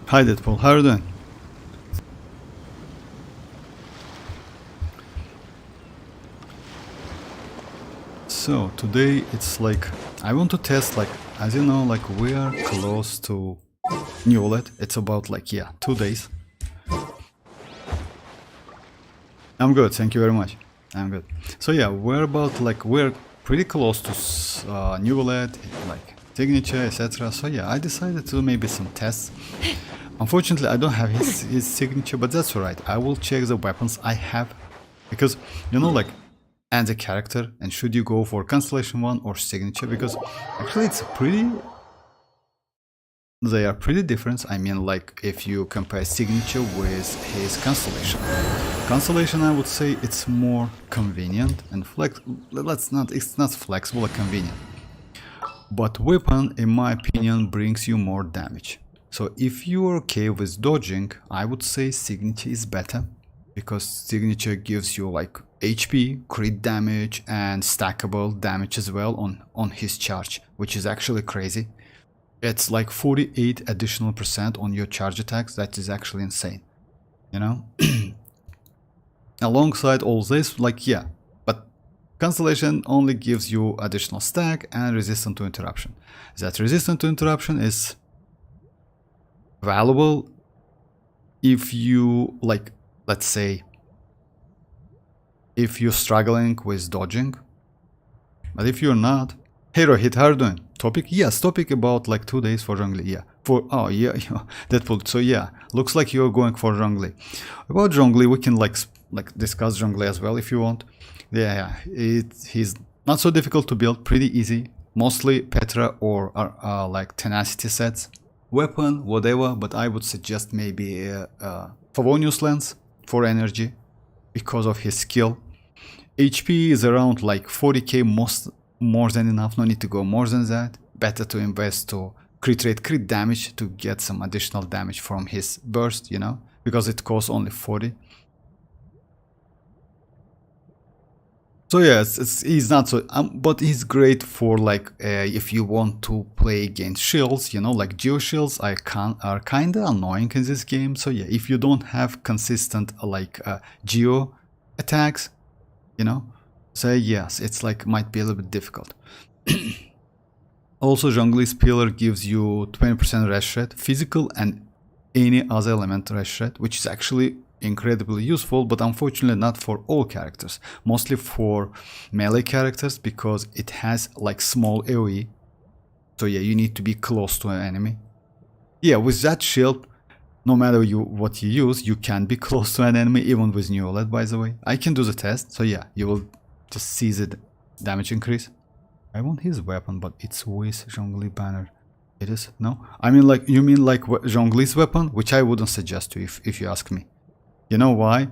Hi Deadpool, how are you doing? So today it's like I want to test, like, as you know, like we are close to Neuvillette. It's about like 2 days. I'm good, thank you very much. I'm good. So yeah, we're pretty close to Neuvillette, like signature, etc. So yeah, I decided to do maybe some tests. Unfortunately, I don't have his signature, but that's alright. I will check the weapons I have because you know, like, and the character, and should you go for Constellation 1 or signature, because actually they are pretty different. I mean, like, if you compare signature with his Constellation. Constellation, I would say it's more convenient and it's not flexible or convenient. But weapon, in my opinion, brings you more damage. So if you are okay with dodging, I would say signature is better, because signature gives you like HP, crit damage, and stackable damage as well on his charge, which is actually crazy. It's like 48 additional % on your charge attacks. That is actually insane, you know. Alongside all this, like, yeah, but Constellation only gives you additional stack and resistance to interruption. That resistance to interruption is valuable if you, like, let's say, if you're struggling with dodging. But if you're not, hey Rohit, how are you doing? Topic? Yes, topic about like 2 days for Zhongli. Yeah. Oh yeah, Deadpool. So yeah, looks like you're going for Zhongli. About Zhongli, we can like discuss Zhongli as well if you want. Yeah, he's not so difficult to build, pretty easy. Mostly Petra or like tenacity sets. Weapon, whatever, but I would suggest maybe Favonius Lens for energy because of his skill. HP is around like 40k, more than enough, no need to go more than that. Better to invest to crit rate, crit damage to get some additional damage from his burst, you know, because it costs only 40. So yes, he's not so, but he's great for like if you want to play against shields, you know, like geo shields are kind of annoying in this game. So yeah, if you don't have consistent like geo attacks, you know, so yes, it's like might be a little bit difficult. Also, Zhongli's pillar gives you 20% rush rate, physical and any other element rush rate, which is actually incredibly useful, but unfortunately not for all characters, mostly for melee characters, because it has like small AoE. So yeah, you need to be close to an enemy. Yeah, with that shield, no matter what you use, you can be close to an enemy, even with Neuvillette, by the way. I can do the test, so yeah, you will just see the damage increase. I want his weapon, but it's with Zhongli banner. It is? No? I mean, like, you mean like Zhongli's weapon? Which I wouldn't suggest to you if you ask me. You know why?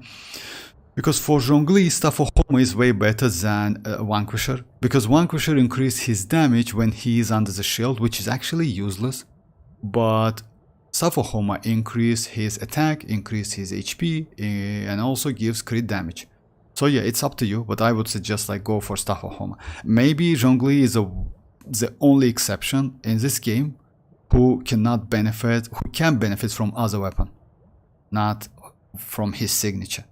Because for Zhongli, Staff of Homo is way better than Vanquisher. Because Vanquisher increases his damage when he is under the shield, which is actually useless. But Staff of Homo increases his attack, increases his HP, and also gives crit damage. So yeah, it's up to you, but I would suggest like go for Staff of Homo. Maybe Zhongli is the only exception in this game who can benefit from other weapon, not from his signature.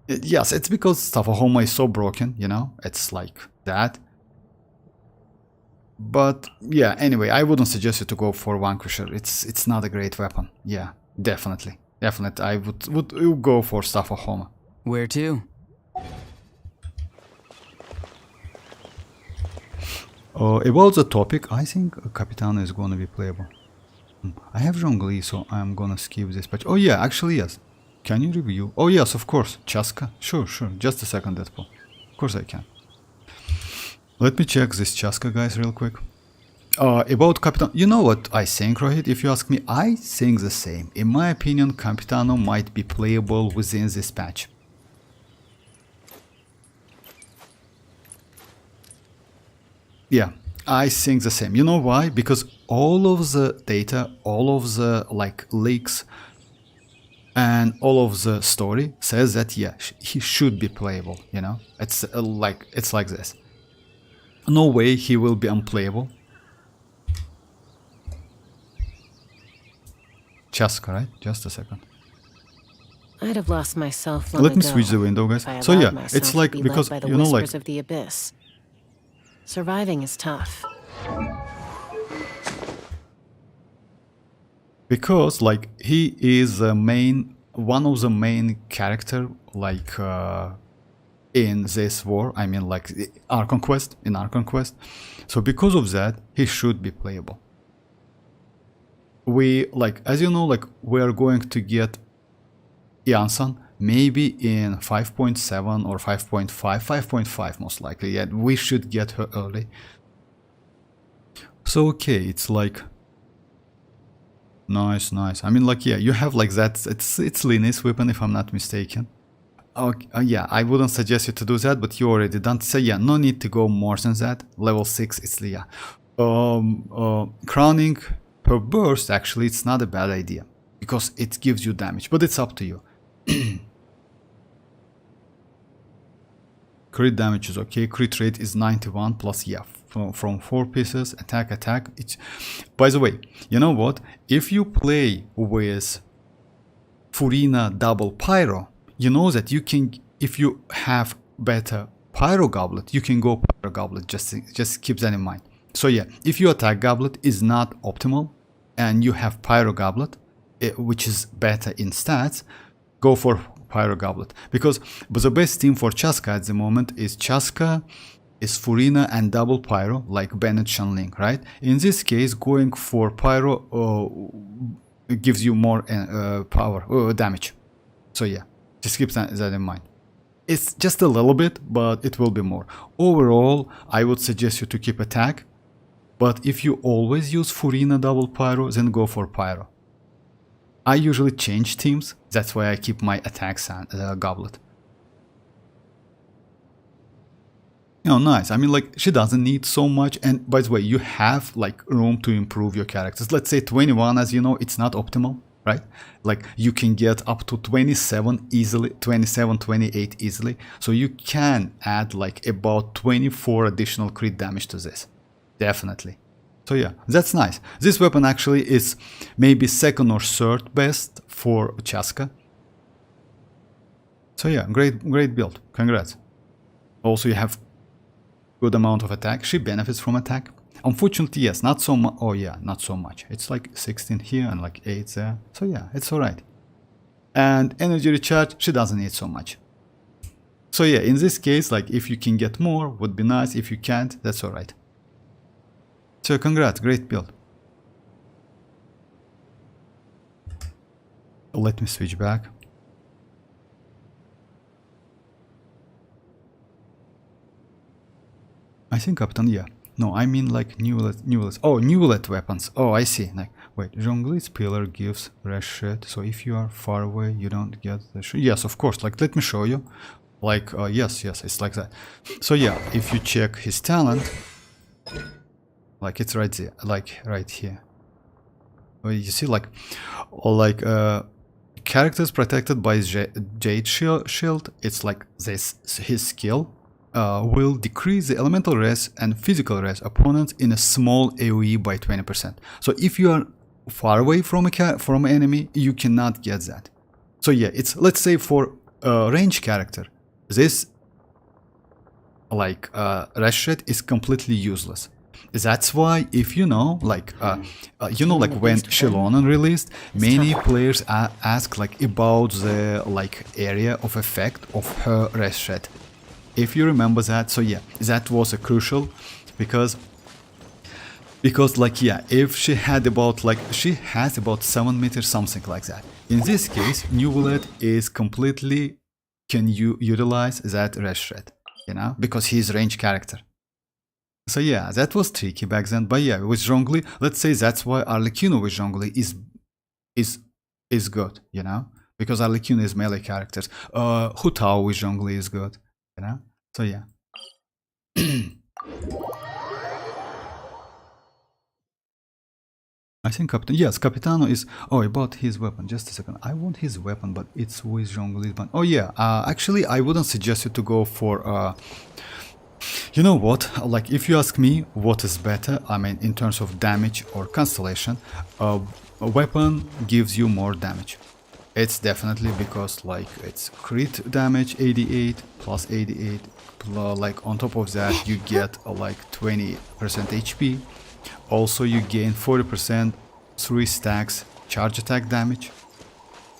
Yes, it's because Staff of Homo is so broken, you know, it's like that. But yeah, anyway, I wouldn't suggest you to go for Vanquisher. It's not a great weapon. Yeah, definitely. I would go for Staff of Homo. Where to? About the topic, I think Capitano is gonna be playable. I have Zhongli, so I'm gonna skip this patch. Oh yeah, actually yes. Can you review? Oh yes, of course. Chasca? Sure. Just a second, Deadpool. Of course I can. Let me check this Chasca, guys, real quick. About Capitano, you know what I think, Rohit? If you ask me, I think the same. In my opinion, Capitano might be playable within this patch. Yeah, I think the same. You know why? Because all of the data, all of the like leaks, and all of the story says that yeah, he should be playable. You know, it's like this. No way he will be unplayable. chasca, right? Just a second. I'd have lost myself long Let me ago switch the window, guys. if I So allowed yeah, myself it's to like be because led by the you know, like whispers of the abyss. Surviving is tough. because like he is the main, one of the main character like in this war. I mean, like our conquest, in our conquest. So because of that, he should be playable. We like, as you know, like we are going to get Xianyun maybe in 5.7 or 5.5, 5.5 most likely. Yeah, we should get her early. So okay, it's like nice. I mean, like yeah, you have like that. It's Linus weapon if I'm not mistaken. Okay, yeah, I wouldn't suggest you to do that, but you already done. So yeah, no need to go more than that. Level 6, it's yeah. Crowning per burst, actually, it's not a bad idea because it gives you damage, but it's up to you. Crit damage is okay. Crit rate is 91 plus yeah, from 4 pieces. Attack. It's, by the way, you know what? If you play with Furina double pyro, you know that you can, if you have better pyro goblet, you can go pyro goblet. Just keep that in mind. So yeah, if your attack goblet is not optimal and you have pyro goblet, which is better in stats, go for pyro goblet, because the best team for chasca at the moment is chasca, is Furina and double pyro like Bennett Shanling, right? In this case, going for pyro gives you more power damage. So yeah, just keep that in mind. It's just a little bit, but it will be more. Overall, I would suggest you to keep attack, but if you always use Furina double pyro, then go for pyro. I usually change teams, that's why I keep my attacks goblet. You know, nice. I mean, like, she doesn't need so much, and by the way, you have like room to improve your characters. Let's say 21, as you know, it's not optimal, right? Like, you can get up to 27 easily, 27, 28 easily, so you can add like about 24 additional crit damage to this, definitely. So yeah, that's nice. This weapon actually is maybe second or third best for chasca. So yeah, great build. Congrats. Also, you have good amount of attack. She benefits from attack. Unfortunately, yes, not so much. Oh yeah, not so much. It's like 16 here and like 8 there. So yeah, it's alright. And energy recharge, she doesn't need so much. So yeah, in this case, like if you can get more, would be nice. If you can't, that's alright. So congrats, great build. Let me switch back. I think Captain, yeah. No, I mean like Neuvillette. Oh, Neuvillette weapons. Oh, I see. Like, wait, Jonglit's pillar gives rest shit. So if you are far away, you don't get the shit. Yes, of course. Like, let me show you. Like, yes, it's like that. So yeah, if you check his talent, like it's right there, like right here. You see, like characters protected by Jade Shield. It's like this. His skill will decrease the elemental res and physical res opponents in a small AoE by 20%. So if you are far away from an enemy, you cannot get that. So yeah, it's, let's say for a range character, this like res shred is completely useless. That's why, if you know, like you know, like when Xilonen released, many players ask like about the like area of effect of her res shred. If you remember that, so yeah, that was a crucial, because like yeah, if she had about like, she has about 7 meters, something like that. In this case, Neuvillette is completely can you utilize that res shred, you know, because he's range character. So yeah, that was tricky back then, but yeah, with Zhongli, let's say that's why arlecchino with Zhongli is good, you know, because arlecchino is melee characters. Hu Tao with Zhongli is good, you know. So yeah. I think yes, Capitano is. Oh, about his weapon. Just a second. I want his weapon, but it's with Zhongli. But oh yeah, actually, I wouldn't suggest you to go for You know what? Like, if you ask me what is better, I mean, in terms of damage or constellation, a weapon gives you more damage. It's definitely because, like, it's crit damage 88 plus 88, like, on top of that, you get like 20% HP. Also, you gain 40% 3 stacks charge attack damage.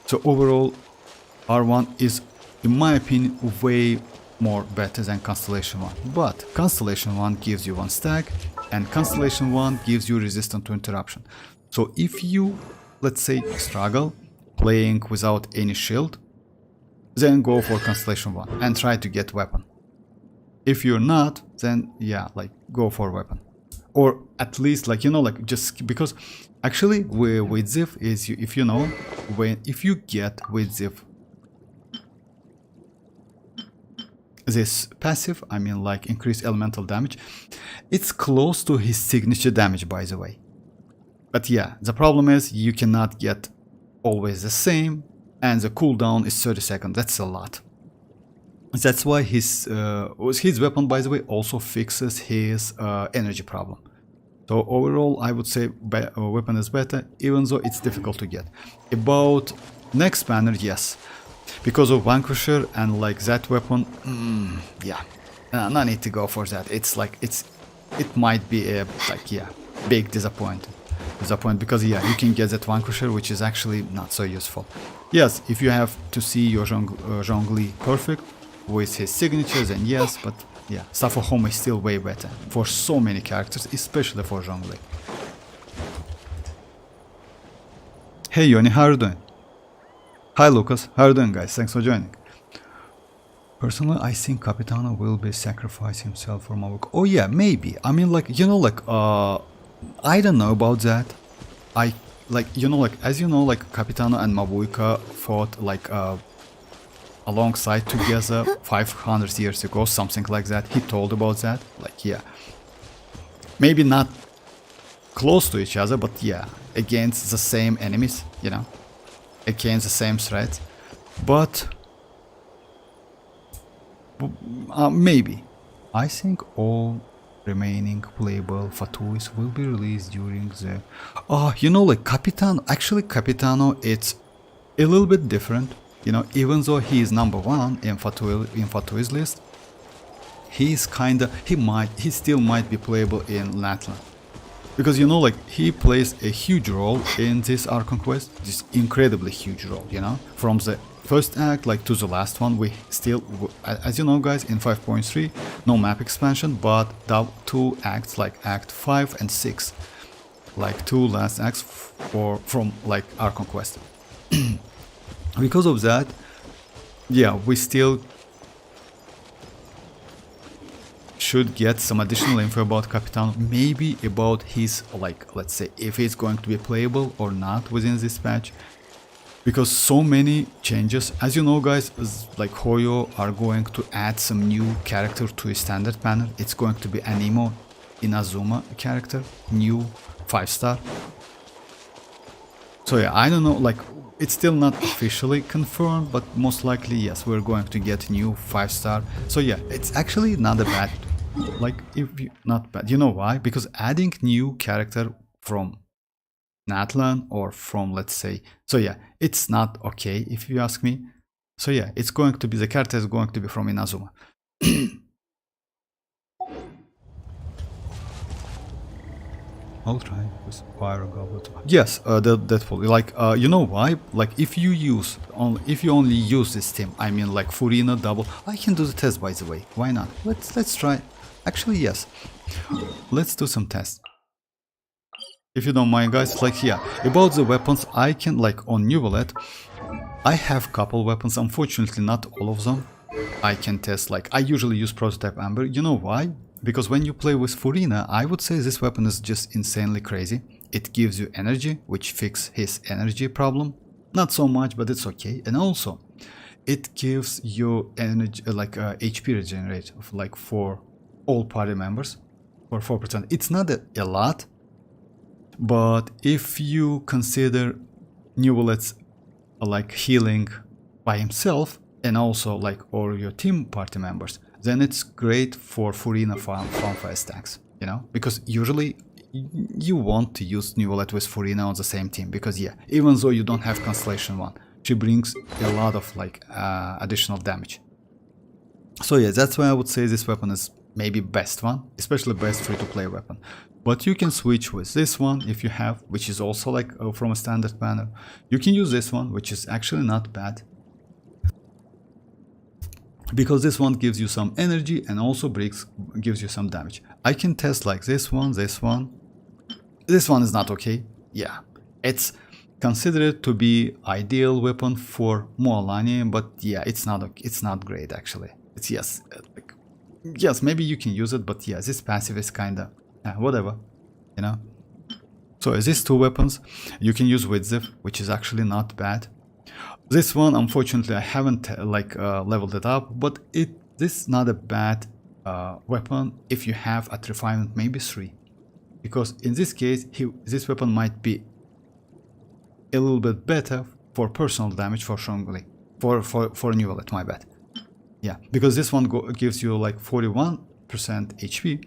So overall, R1 is, in my opinion, way more better than Constellation 1. But Constellation 1 gives you 1 stack, and Constellation 1 gives you resistance to interruption. So if you, let's say, struggle playing without any shield, then go for Constellation 1 and try to get weapon. If you're not, then yeah, like, go for weapon. Or at least, like, you know, like, just because actually with Ziv is, if you know, if you get with Ziv this passive, I mean, like, increased elemental damage, it's close to his signature damage, by the way. But yeah, the problem is you cannot get always the same, and the cooldown is 30 seconds. That's a lot. That's why his weapon, by the way, also fixes his energy problem. So overall, I would say weapon is better, even though it's difficult to get. About next banner, yes, because of Vanquisher and like that weapon, yeah, no need to go for that. It's like it might be a big disappointment because yeah, you can get that Vanquisher, which is actually not so useful. Yes, if you have to see your Zhongli perfect with his signatures, then yes, but yeah, Home is still way better for so many characters, especially for Zhongli. Hey Yoni, how are you doing? Hi Lucas, how are you doing, guys? Thanks for joining. Personally, I think Capitano will be sacrifice himself for Mavuika. Oh yeah, maybe. I mean, like, you know, like, I don't know about that. I, like, you know, like, as you know, like, Capitano and Mavuika fought, like, alongside together 500 years ago, something like that. He told about that. Like, yeah, maybe not close to each other, but yeah, against the same enemies, you know, against the same threats. But maybe. I think all remaining playable Fatuis will be released during the... you know, like, Capitano, actually Capitano, it's a little bit different. You know, even though he is number 1 in Fatui's list, he's kinda, he still might be playable in natlan. Because, you know, like, he plays a huge role in this Archon quest, this incredibly huge role, you know, from the first act, like, to the last one. We still, as you know, guys, in 5.3, no map expansion, but 2 acts, like Act 5 and 6, like 2 last acts from, like, Archon quest. Because of that, yeah, we still should get some additional info about Capitano, maybe about his, like, let's say, if he's going to be playable or not within this patch, because so many changes. As you know, guys, like, Hoyo are going to add some new character to his standard banner. It's going to be Animo Inazuma character, new 5-star. So yeah, I don't know, like, it's still not officially confirmed, but most likely, yes, we're going to get new 5-star. So yeah, it's actually not a bad, like, not bad. You know why? Because adding new character from natlan or from, let's say, so yeah, it's not okay if you ask me. So yeah, it's going to be, the character is going to be from Inazuma. I'll try with fire goblet. Yes, Deadpool. Like, you know why? Like, if you only use this team, I mean, like, Furina double. I can do the test, by the way. Why not? Let's try. Actually, yes. Let's do some tests. If you don't mind, guys. Like, yeah, about the weapons, I can, like, on Neuvillette, I have couple weapons. Unfortunately, not all of them. I can test, like, I usually use Prototype Amber. You know why? Because when you play with Furina, I would say this weapon is just insanely crazy. It gives you energy, which fixes his energy problem. Not so much, but it's okay. And also, it gives you energy, like, HP regenerate, of, like, for all party members, for 4%. It's not a lot, but if you consider Neuvillette's, like, healing by himself, and also, like, all your team party members, then it's great for Furina farm fire stacks, you know, because usually you want to use Neuvillette with Furina on the same team, because yeah, even though you don't have Constellation 1, she brings a lot of like additional damage. So yeah, that's why I would say this weapon is maybe best one, especially best free-to-play weapon. But you can switch with this one if you have, which is also like from a standard banner. You can use this one, which is actually not bad, because this one gives you some energy and also gives you some damage. I can test like this one, this one. This one is not okay. Yeah, it's considered to be ideal weapon for mualani, but yeah, it's not great actually. It's yes, maybe you can use it, but yeah, this passive is kinda whatever, you know. So these two weapons you can use with Ziv, which is actually not bad. This one, unfortunately, I haven't leveled it up, but this is not a bad weapon if you have at refinement maybe 3, because in this case this weapon might be a little bit better for personal damage for Shongli, for Neuvillette, my bad. Yeah, because this one gives you like 41% HP.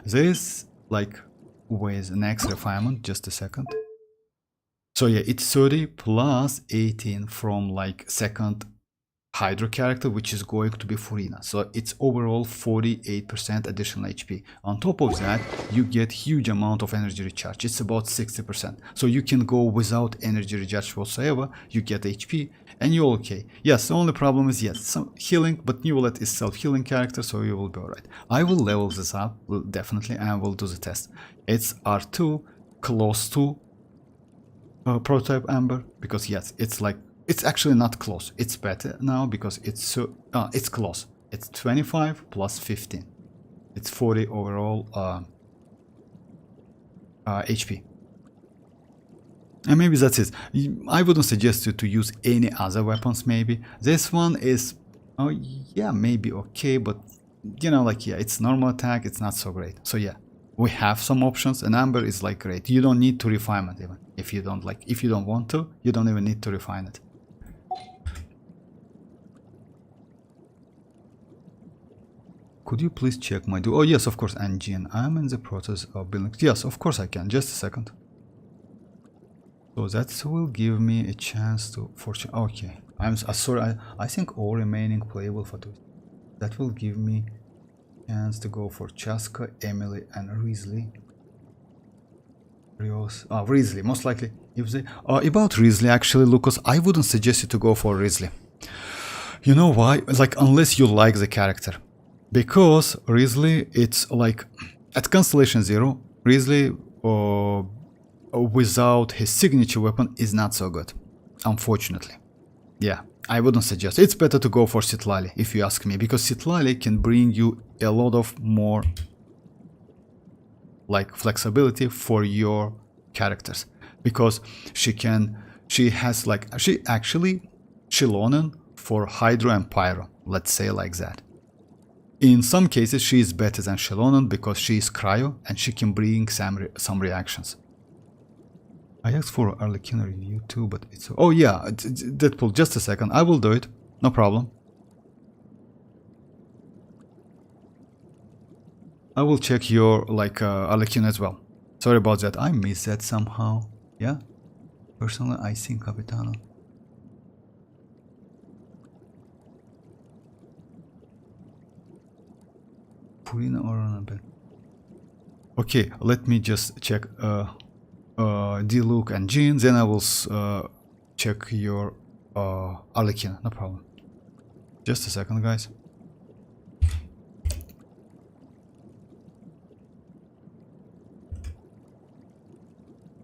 This like with next refinement, just a second. So yeah, it's 30 plus 18 from like second Hydro character, which is going to be Furina. So it's overall 48% additional HP. On top of that, you get huge amount of energy recharge. It's about 60%. So you can go without energy recharge whatsoever. You get HP and you're okay. Yes, the only problem is yes, some healing, but Neuvillette is self-healing character, so you will be alright. I will level this up, definitely, and I will do the test. It's R2, close to prototype Amber, because yes, it's actually not close. It's better now because it's close. It's 25 plus 15. It's 40 overall HP. And maybe that's it. I wouldn't suggest you to use any other weapons maybe. This one is, oh yeah, maybe okay, but you know, like yeah, it's normal attack, it's not so great. So yeah, we have some options, and Amber is like great. You don't need to refine it even. If you don't want to, you don't even need to refine it. Could you please check my oh yes, of course, engine. I'm in the process of building. Yes, of course I can. Just a second. So that will give me a chance to okay. I'm sorry. I think all remaining playable photos. That will give me a chance to go for Chasca, Emily, and Risley. Risley, most likely. If they about Risley, actually, Lucas, I wouldn't suggest you to go for Risley. You know why? Like, unless you like the character, because Risley, it's like at Constellation 0, Risley without his signature weapon is not so good, unfortunately. Yeah, I wouldn't suggest. It's better to go for Citlali, if you ask me, because Citlali can bring you a lot of more like flexibility for your characters, because she has actually Xilonen for Hydro and Pyro, let's say like that. In some cases she is better than Xilonen because she is cryo and she can bring some reactions. I asked for arlecchino review too, but it's oh yeah, Deadpool, just a second, I will do it, no problem. I will check your arlecchino as well. Sorry about that, I missed that somehow. Yeah, personally I think Capitano. Furina or okay, let me just check D-Look and Jean, then I will check your arlecchino, no problem. Just a second, guys.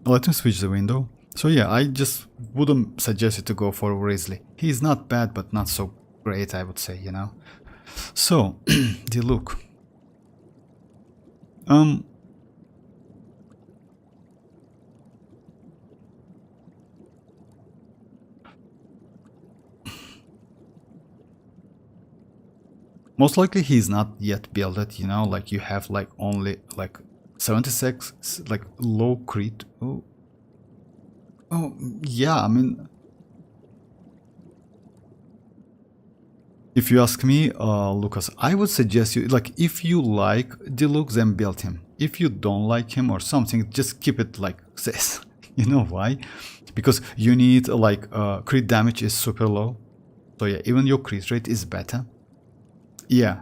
Let me switch the window. So yeah, I just wouldn't suggest you to go for Risley. He's not bad, but not so great, I would say, you know. So, the look. Most likely he's not yet built, you know, like you have like only like 76 like low crit. Oh yeah, I mean, If you ask me, Lucas, I would suggest you, like, if you like the look, then build him. If you don't like him or something, just keep it like this. You know why? Because you need, like, crit damage is super low. So yeah, even your crit rate is better. Yeah.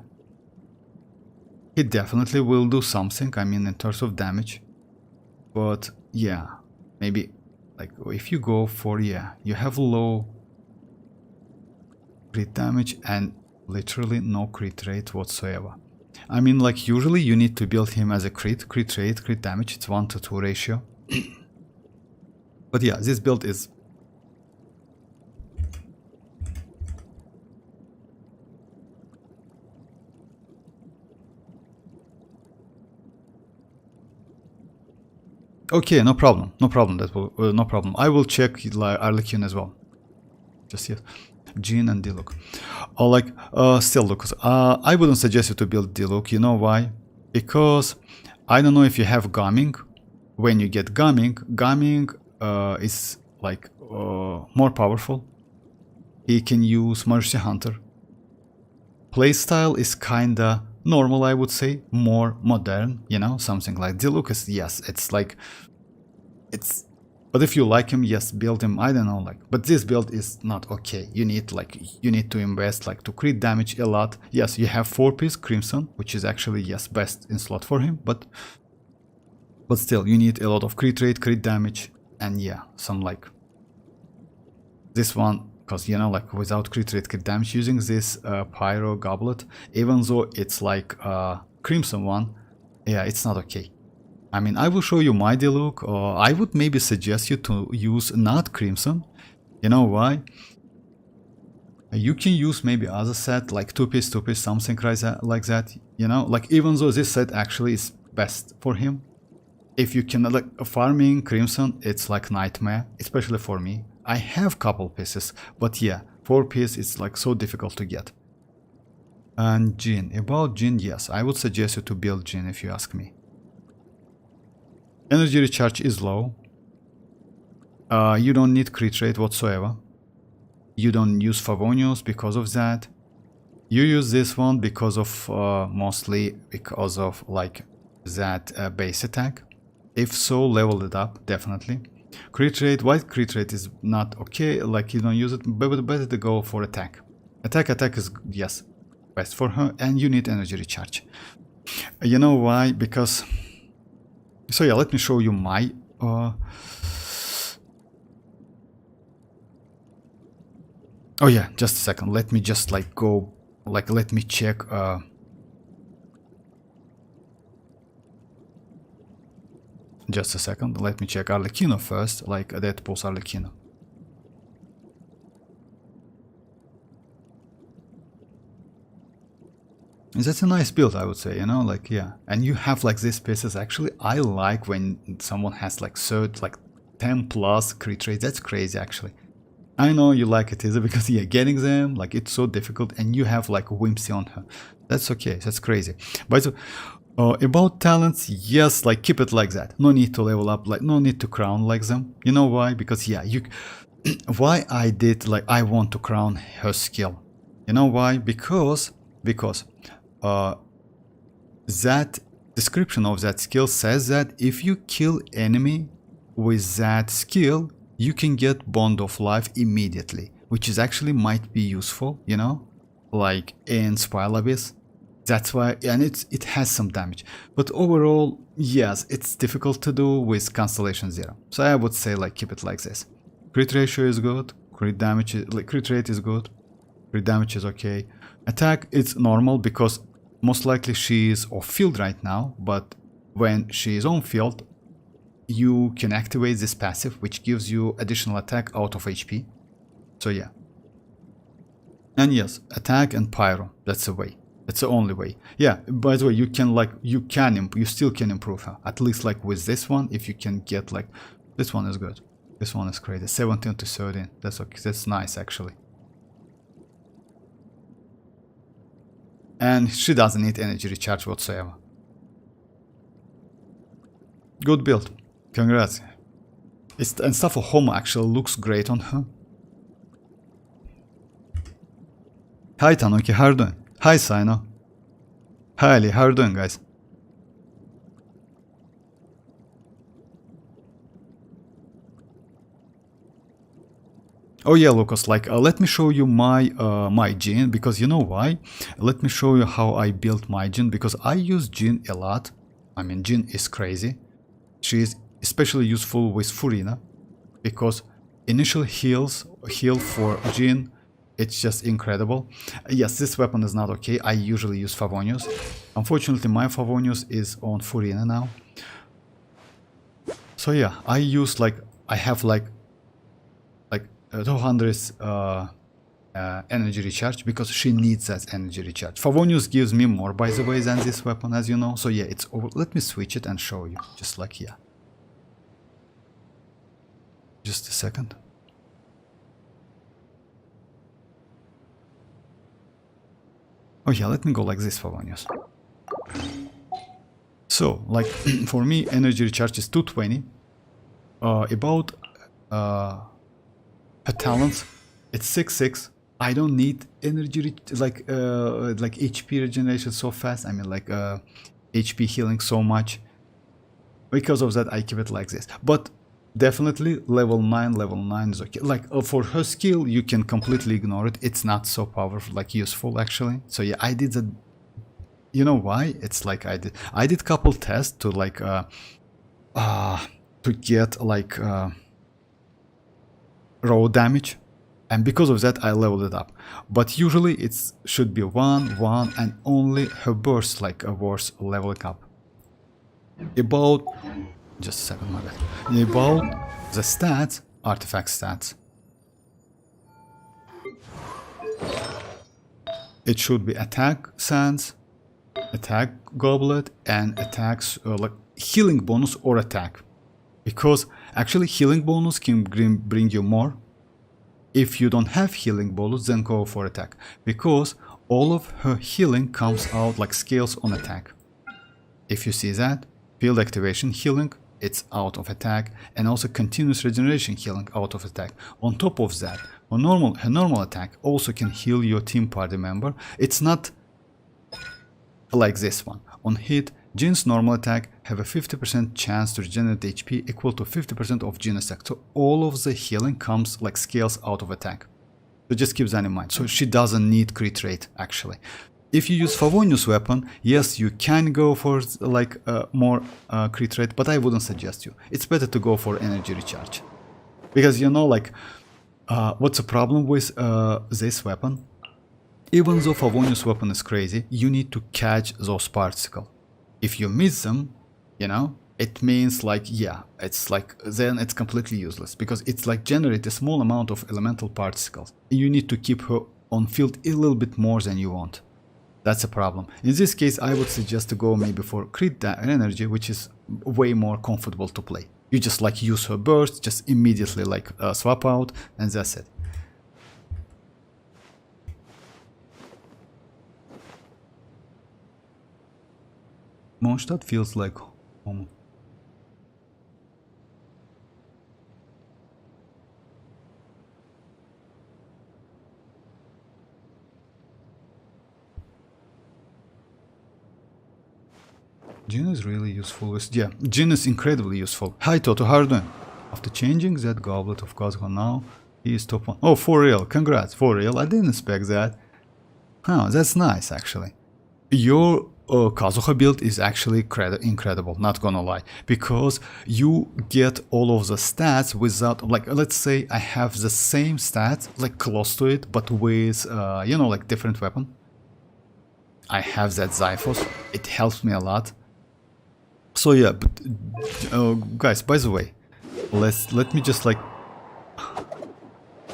He definitely will do something, I mean, in terms of damage. But yeah, maybe, like, if you go for, yeah, you have low crit damage and literally no crit rate whatsoever. I mean, like, usually you need to build him as a crit rate, crit damage, it's 1 to 2 ratio. But yeah, this build is... Okay, no problem, no problem, that will, no problem. I will check like, arlecchino as well. Just yes. Jean and Diluc. Or like, still Lucas, I wouldn't suggest you to build Diluc, you know why? Because I don't know if you have gumming. When you get gumming is like more powerful. He can use Mercy Hunter. Playstyle is kinda normal, I would say, more modern, you know, something like Diluc is, yes, it's like, it's, but if you like him, yes, build him, I don't know, like, but this build is not okay. You need, like, you need to invest, like, to crit damage a lot. Yes, you have 4-piece Crimson, which is actually, yes, best in slot for him, but still, you need a lot of crit rate, crit damage, and yeah, some, like, this one, because, you know, like, without crit rate, crit damage, using this Pyro Goblet, even though it's like Crimson one, yeah, it's not okay. I mean, I will show you my Diluc, or I would maybe suggest you to use not Crimson. You know why? You can use maybe other set, like 2-piece, something like that, you know, like, even though this set actually is best for him. If you can, like, farming Crimson, it's like nightmare, especially for me. I have couple pieces, but yeah, 4-piece is like so difficult to get. And Jin, about Jin, yes, I would suggest you to build Jin if you ask me. Energy recharge is low. You don't need crit rate whatsoever. You don't use Favonius because of that. You use this one because of, mostly because of, like, that base attack. If so, level it up, definitely. Crit rate, white crit rate is not okay, like, you don't use it, but better to go for attack. Attack is, yes, best for her, and you need energy recharge. You know why? Because, so yeah, let me show you my, oh yeah, just a second, let me just, like, go, like, let me check, just a second, let me check arlecchino first, like, Deadpool's arlecchino. That's a nice build, I would say, you know, like, yeah. And you have, like, these pieces, actually, I like when someone has, like, 10 plus crit rate, that's crazy, actually. I know you like it, Izzy, because, yeah, getting them, like, it's so difficult, and you have, like, Whimsy on her. That's okay, that's crazy. But so, about talents, yes, like, keep it like that. No need to level up, like, no need to crown like them. You know why? Because, yeah, you... why I did, like, I want to crown her skill. You know why? Because that description of that skill says that if you kill enemy with that skill, you can get Bond of Life immediately, which is actually might be useful, you know, like in Spiral Abyss. That's why, and it has some damage, but overall, yes, it's difficult to do with Constellation 0. So I would say, like, keep it like this. Crit ratio is good, crit damage, like, crit rate is good, crit damage is okay. Attack is normal because most likely she is off field right now, but when she is on field, you can activate this passive, which gives you additional attack out of HP. So yeah. And yes, attack and pyro, that's the way. That's the only way. Yeah, by the way, you can, like, you still can improve her. At least, like, with this one, if you can get, like, this one is good. This one is crazy. 17 to 13. That's okay. That's nice, actually. And she doesn't need energy recharge whatsoever. Good build. Congrats. And stuff for Homo actually looks great on her. Hi Tanuki, how are you doing? Hi Sino. Hi Ali, how are you doing guys? Oh yeah, Lucas, like let me show you my my Jin, because you know why? Let me show you how I built my Jin, because I use Jin a lot. I mean, Jin is crazy. She is especially useful with Furina, because initial heal for Jin, it's just incredible. Yes, this weapon is not okay. I usually use Favonius. Unfortunately, my Favonius is on Furina now. So yeah, I use like, I have like 200 energy recharge, because she needs that energy recharge. Favonius gives me more, by the way, than this weapon, as you know. So yeah, it's over. Let me switch it and show you, just like here. Just a second. Oh yeah, let me go like this, Favonius. So, like, for me, energy recharge is 220. About her talents, it's 6-6. I don't need energy like HP regeneration so fast. I mean, like HP healing so much. Because of that, I keep it like this. But definitely level 9 is okay. Like for her skill, you can completely ignore it. It's not so powerful, like useful actually. So yeah, I did that. You know why? It's like I did couple tests to like to get like raw damage, and because of that I leveled it up. But usually it should be 1, and only her burst like a worse leveling up. About just a second, my bad. About the stats, artifact stats, it should be attack sands, attack goblet, and attacks like healing bonus or attack, because actually healing bonus can bring you more. If you don't have healing bonus, then go for attack, because all of her healing comes out like scales on attack. If you see that, field activation healing, it's out of attack, and also continuous regeneration healing out of attack. On top of that, her normal attack also can heal your team party member. It's not like this one. On hit, Jin's normal attack have a 50% chance to regenerate HP equal to 50% of Jin attack. So all of the healing comes like scales out of attack. So just keep that in mind. So she doesn't need crit rate actually. If you use Favonius weapon, yes, you can go for like more crit rate, but I wouldn't suggest you. It's better to go for energy recharge, because you know, like what's the problem with this weapon? Even though Favonius weapon is crazy, you need to catch those particles. If you miss them, you know, it means like, yeah, it's like, then it's completely useless, because it's like generate a small amount of elemental particles. You need to keep her on field a little bit more than you want. That's a problem. In this case, I would suggest to go maybe for crit energy, which is way more comfortable to play. You just like use her burst, just immediately like swap out, and that's it. Mondstadt feels like home. Jin is really useful with, yeah, Jin is incredibly useful. Hi Toto, how are you doing? After changing that goblet of Kazuha now, he is top 1. Oh, for real, congrats, for real, I didn't expect that. Oh, that's nice actually. Your Kazuha build is actually incredible, not gonna lie, because you get all of the stats without, like, let's say I have the same stats, like close to it, but with, you know, like different weapon. I have that Xiphos, it helps me a lot. So yeah, but guys, by the way, let me just like,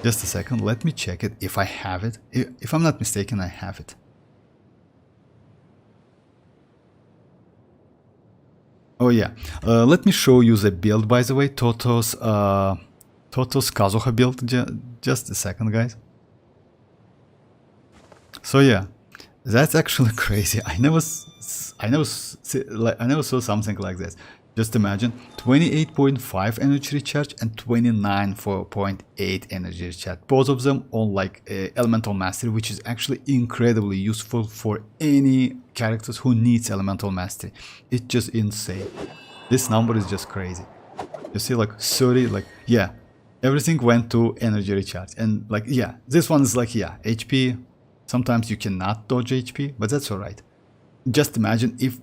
just a second, let me check it if I have it. If I'm not mistaken, I have it. Oh yeah, let me show you the build, by the way, Toto's Kazuha build. Just a second, guys. So yeah, That's actually crazy. I never saw something like this. Just imagine 28.5 energy recharge and 29.8 energy recharge. Both of them on like elemental mastery, which is actually incredibly useful for any characters who needs elemental mastery. It's just insane. This number is just crazy. You see, like 30, like yeah, everything went to energy recharge, and like yeah, this one is like yeah, HP. Sometimes you cannot dodge HP, but that's alright. Just imagine if,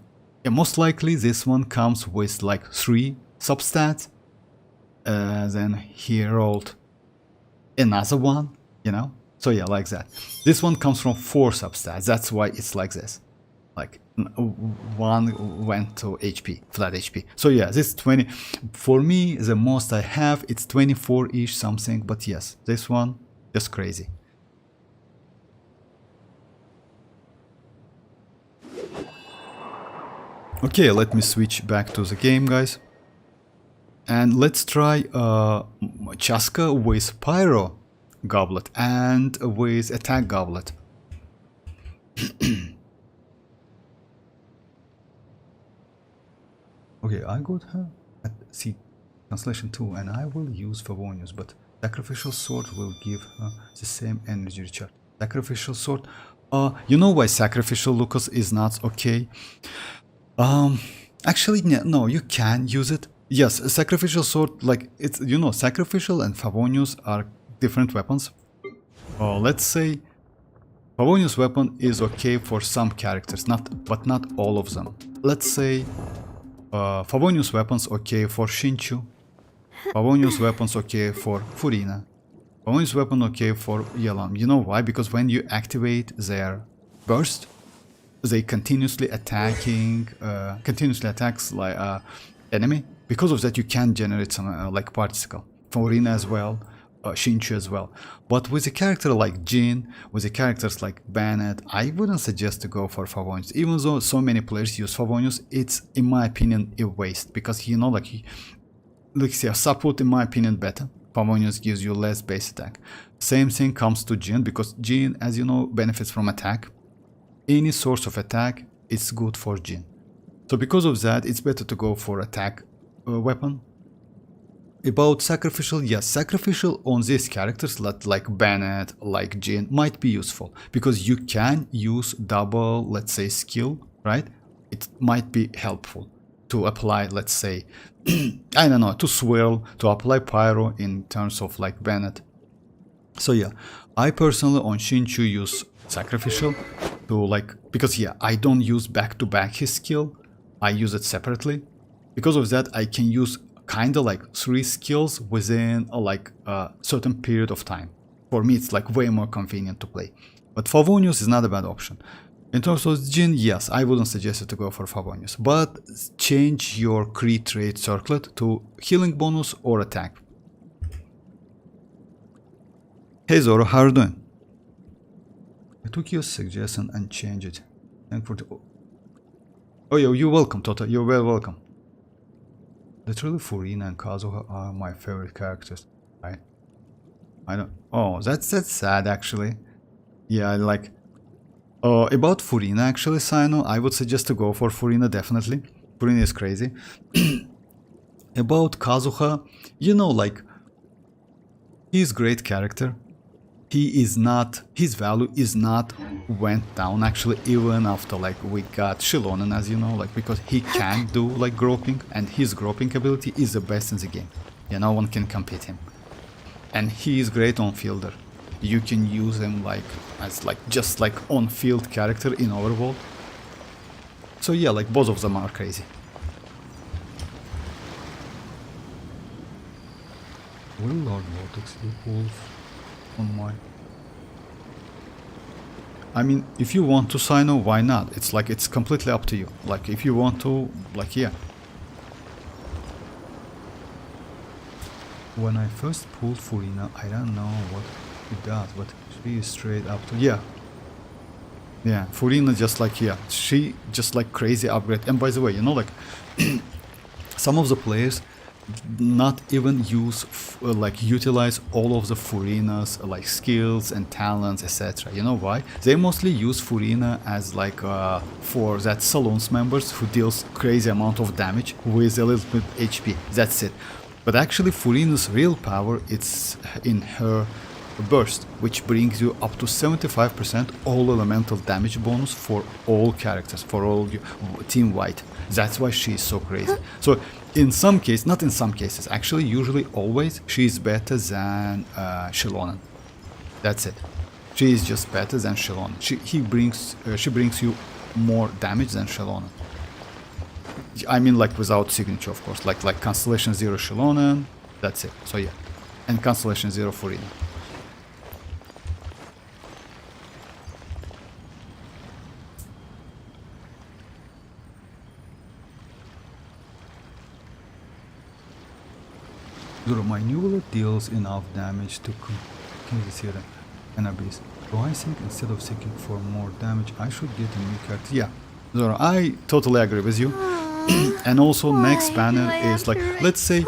most likely this one comes with like 3 substats, then he rolled another one, you know? So yeah, like that. This one comes from 4 substats, that's why it's like this. Like, one went to HP, flat HP. So yeah, this 20, for me, the most I have, it's 24-ish something, but yes, this one, just crazy. Okay, let me switch back to the game, guys. And let's try chasca with pyro goblet and with attack goblet. Okay, I got her at C translation 2, and I will use Favonius, but sacrificial sword will give her the same energy recharge. Sacrificial sword, you know why sacrificial Lucas is not okay? Actually, no, you can use it. Yes, a sacrificial sword, like, it's, you know, sacrificial and Favonius are different weapons. Let's say Favonius weapon is okay for some characters, but not all of them. Let's say Favonius weapons okay for Shinchu. Favonius weapons okay for Furina. Favonius weapon okay for Xilonen. You know why? Because when you activate their burst, they continuously attacks like enemy. Because of that, you can generate some like particle. Furina as well, Shinchu as well. But with a character like Jin, with the characters like Bennett, I wouldn't suggest to go for Favonius. Even though so many players use Favonius, it's, in my opinion, a waste, because, you know, like support, in my opinion, better. Favonius gives you less base attack. Same thing comes to Jin, because Jin, as you know, benefits from attack. Any source of attack is good for Jin. So because of that, it's better to go for attack weapon. About sacrificial, yes, sacrificial on these characters like Bennett, like Jin, might be useful, because you can use double, let's say, skill, right? It might be helpful to apply, let's say, I don't know, to swirl, to apply pyro in terms of like Bennett. So yeah, I personally on Shinchu use sacrificial to like, because yeah, I don't use back-to-back his skill, I use it separately. Because of that, I can use kind of like 3 skills within like a certain period of time. For me, it's like way more convenient to play. But Favonius is not a bad option. In terms of Jin, yes, I wouldn't suggest it to go for Favonius, but change your crit trait circlet to healing bonus or attack. Hey Zoro, how are you doing? I took your suggestion and changed it. Thank for the... Oh, you're welcome, Tota. You're very welcome. Literally, Furina and Kazuha are my favorite characters. I don't... Oh, that's sad, actually. Yeah, like... about Furina, actually, Sino, I would suggest to go for Furina, definitely. Furina is crazy. About Kazuha, you know, like... He's a great character. He is not, his value is not went down actually, even after like we got Xilonen, as you know, like, because he can do like groping, and his groping ability is the best in the game. Yeah, no one can compete him. And he is great on fielder. You can use him like as like just like on field character in Overworld. So yeah, like both of them are crazy. Will Lord Vortex evolve on my... I mean, if you want to Sino, why not? It's like, it's completely up to you. Like, if you want to, like, yeah. When I first pulled Furina, I don't know what it does, but she is straight up to... Yeah. Yeah, Furina just like, yeah, she just like crazy upgrade. And by the way, you know, like, some of the players, not even use like utilize all of the Furina's like skills and talents, etc. You know why? They mostly use Furina as like for that salons members who deals crazy amount of damage with a little bit HP. That's it. But actually Furina's real power, it's in her burst, which brings you up to 75% all elemental damage bonus for all characters, for all you, team white. That's why she's so crazy. So in some cases, not in some cases, actually usually always, she's better than Xilonen. That's it. She is just better than Xilonen. She brings you more damage than Xilonen. I mean, like without signature, of course, like Constellation 0 Xilonen. That's it. So yeah, and Constellation 0 Furina. My Neuvillette deals enough damage to kill an abyss. So I think instead of seeking for more damage, I should get a new character. Yeah, Zora, I totally agree with you. And also next banner is like, let's say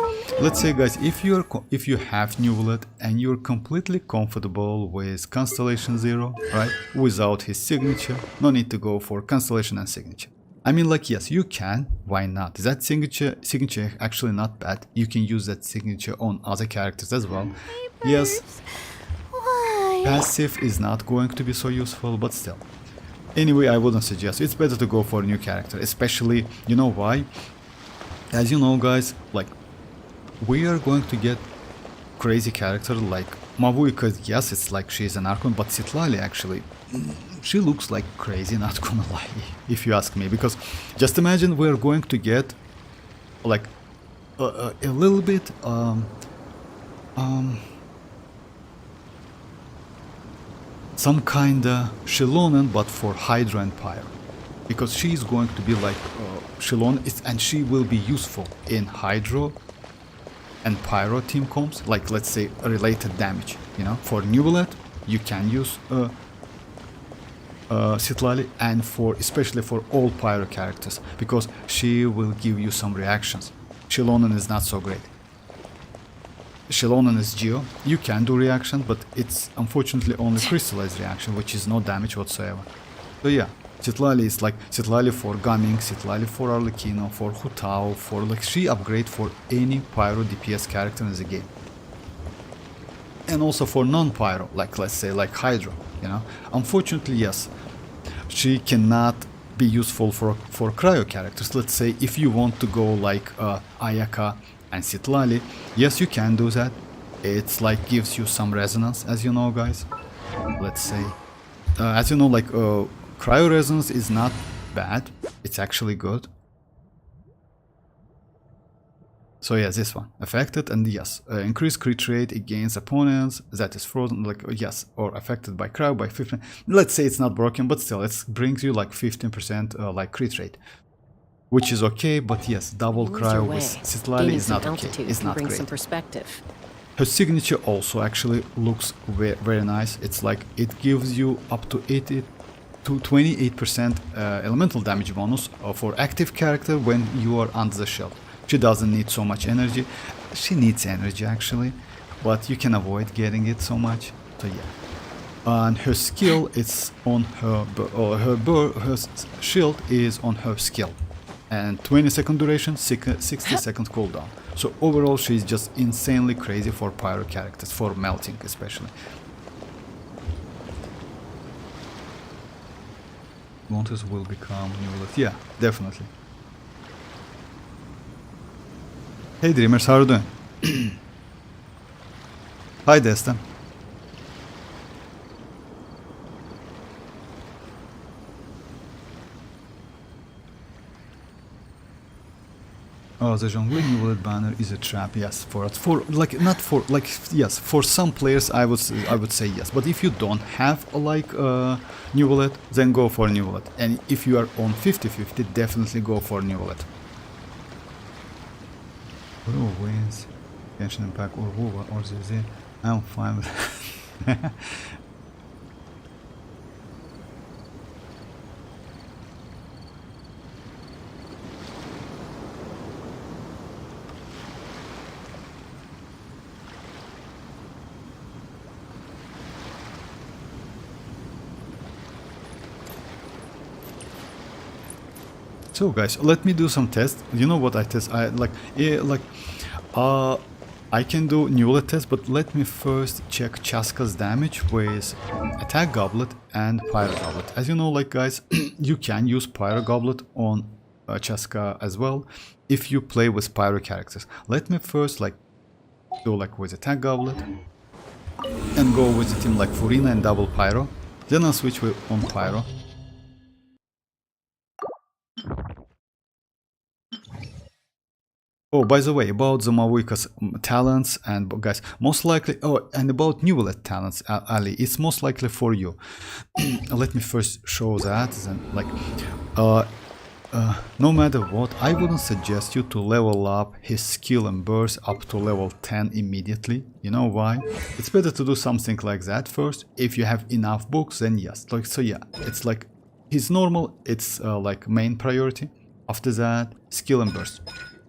guys, if you have Neuvillette and you're completely comfortable with Constellation 0, right, without his signature, no need to go for Constellation and signature. I mean, like, yes, you can, why not? That signature actually not bad. You can use that signature on other characters as well. Yes, passive is not going to be so useful, but still. Anyway, I wouldn't suggest. It's better to go for a new character, especially, you know why? As you know, guys, like, we are going to get crazy character like Mavuika. Yes, it's like she's an Archon, but citlali actually, she looks like crazy, not gonna lie, if you ask me, because just imagine we're going to get like a little bit some kinda Xilonen, but for Hydra and Pyro, because she's going to be like Xilonen, and she will be useful in Hydra and Pyro team comps, like let's say related damage, you know. For Neuvillette you can use citlali, and for especially for all Pyro characters, because she will give you some reactions. Xilonen is not so great. Xilonen is Geo, you can do reaction, but it's unfortunately only crystallized reaction, which is no damage whatsoever. So yeah, citlali is like citlali for Gaming, citlali for Arlecchino, for Hutao, for like she upgrade for any Pyro DPS character in the game. And also for non-Pyro, like let's say like Hydra, you know. Unfortunately, yes, she cannot be useful for cryo characters. Let's say if you want to go like Ayaka and citlali, yes, you can do that. It's like gives you some resonance, as you know, guys. Let's say, as you know, like cryo resonance is not bad. It's actually good. So yeah, this one affected, and yes, increased crit rate against opponents that is frozen, like yes, or affected by cryo by 15. Let's say it's not broken, but still it brings you like 15% like crit rate, which is okay. But yes, double cryo with citlali is not okay. It's not great. Her signature also actually looks very nice. It's like it gives you up to 80 to 28% elemental damage bonus for active character when you are under the shield. She doesn't need so much energy. She needs energy actually, but you can avoid getting it so much. So yeah. And her skill is on her shield is on her skill, and 20-second duration, 60-second cooldown. So overall, she's just insanely crazy for Pyro characters, for melting especially. Montes will become Neuvillette. Yeah, definitely. Hey Dreamers, how are you doing? Hi Destin. Oh, the Zhongli Neuvillette banner is a trap. Yes, for like not for like yes, for some players I would say yes. But if you don't have like Neuvillette, then go for Neuvillette. And if you are on 50-50, definitely go for Neuvillette. Who wins? Genshin Impact or WoW or ZZ? I'm fine with So guys, let me do some tests. You know what I test? I can do Neuvillette test, but let me first check Chasca's damage with Attack Goblet and Pyro Goblet. As you know, like guys, you can use Pyro Goblet on Chasca as well if you play with Pyro characters. Let me first do with Attack Goblet and go with the team like Furina and double Pyro. Then I'll switch on Pyro. Oh, by the way, about the mavuika's talents and guys, most likely. Oh, and about Neuvillette talents, Ali, it's most likely for you. Let me first show that. Then, no matter what, I wouldn't suggest you to level up his skill and burst up to level 10 immediately. You know why? It's better to do something like that first. If you have enough books, then yes. It's like his normal. It's like main priority. After that, skill and burst.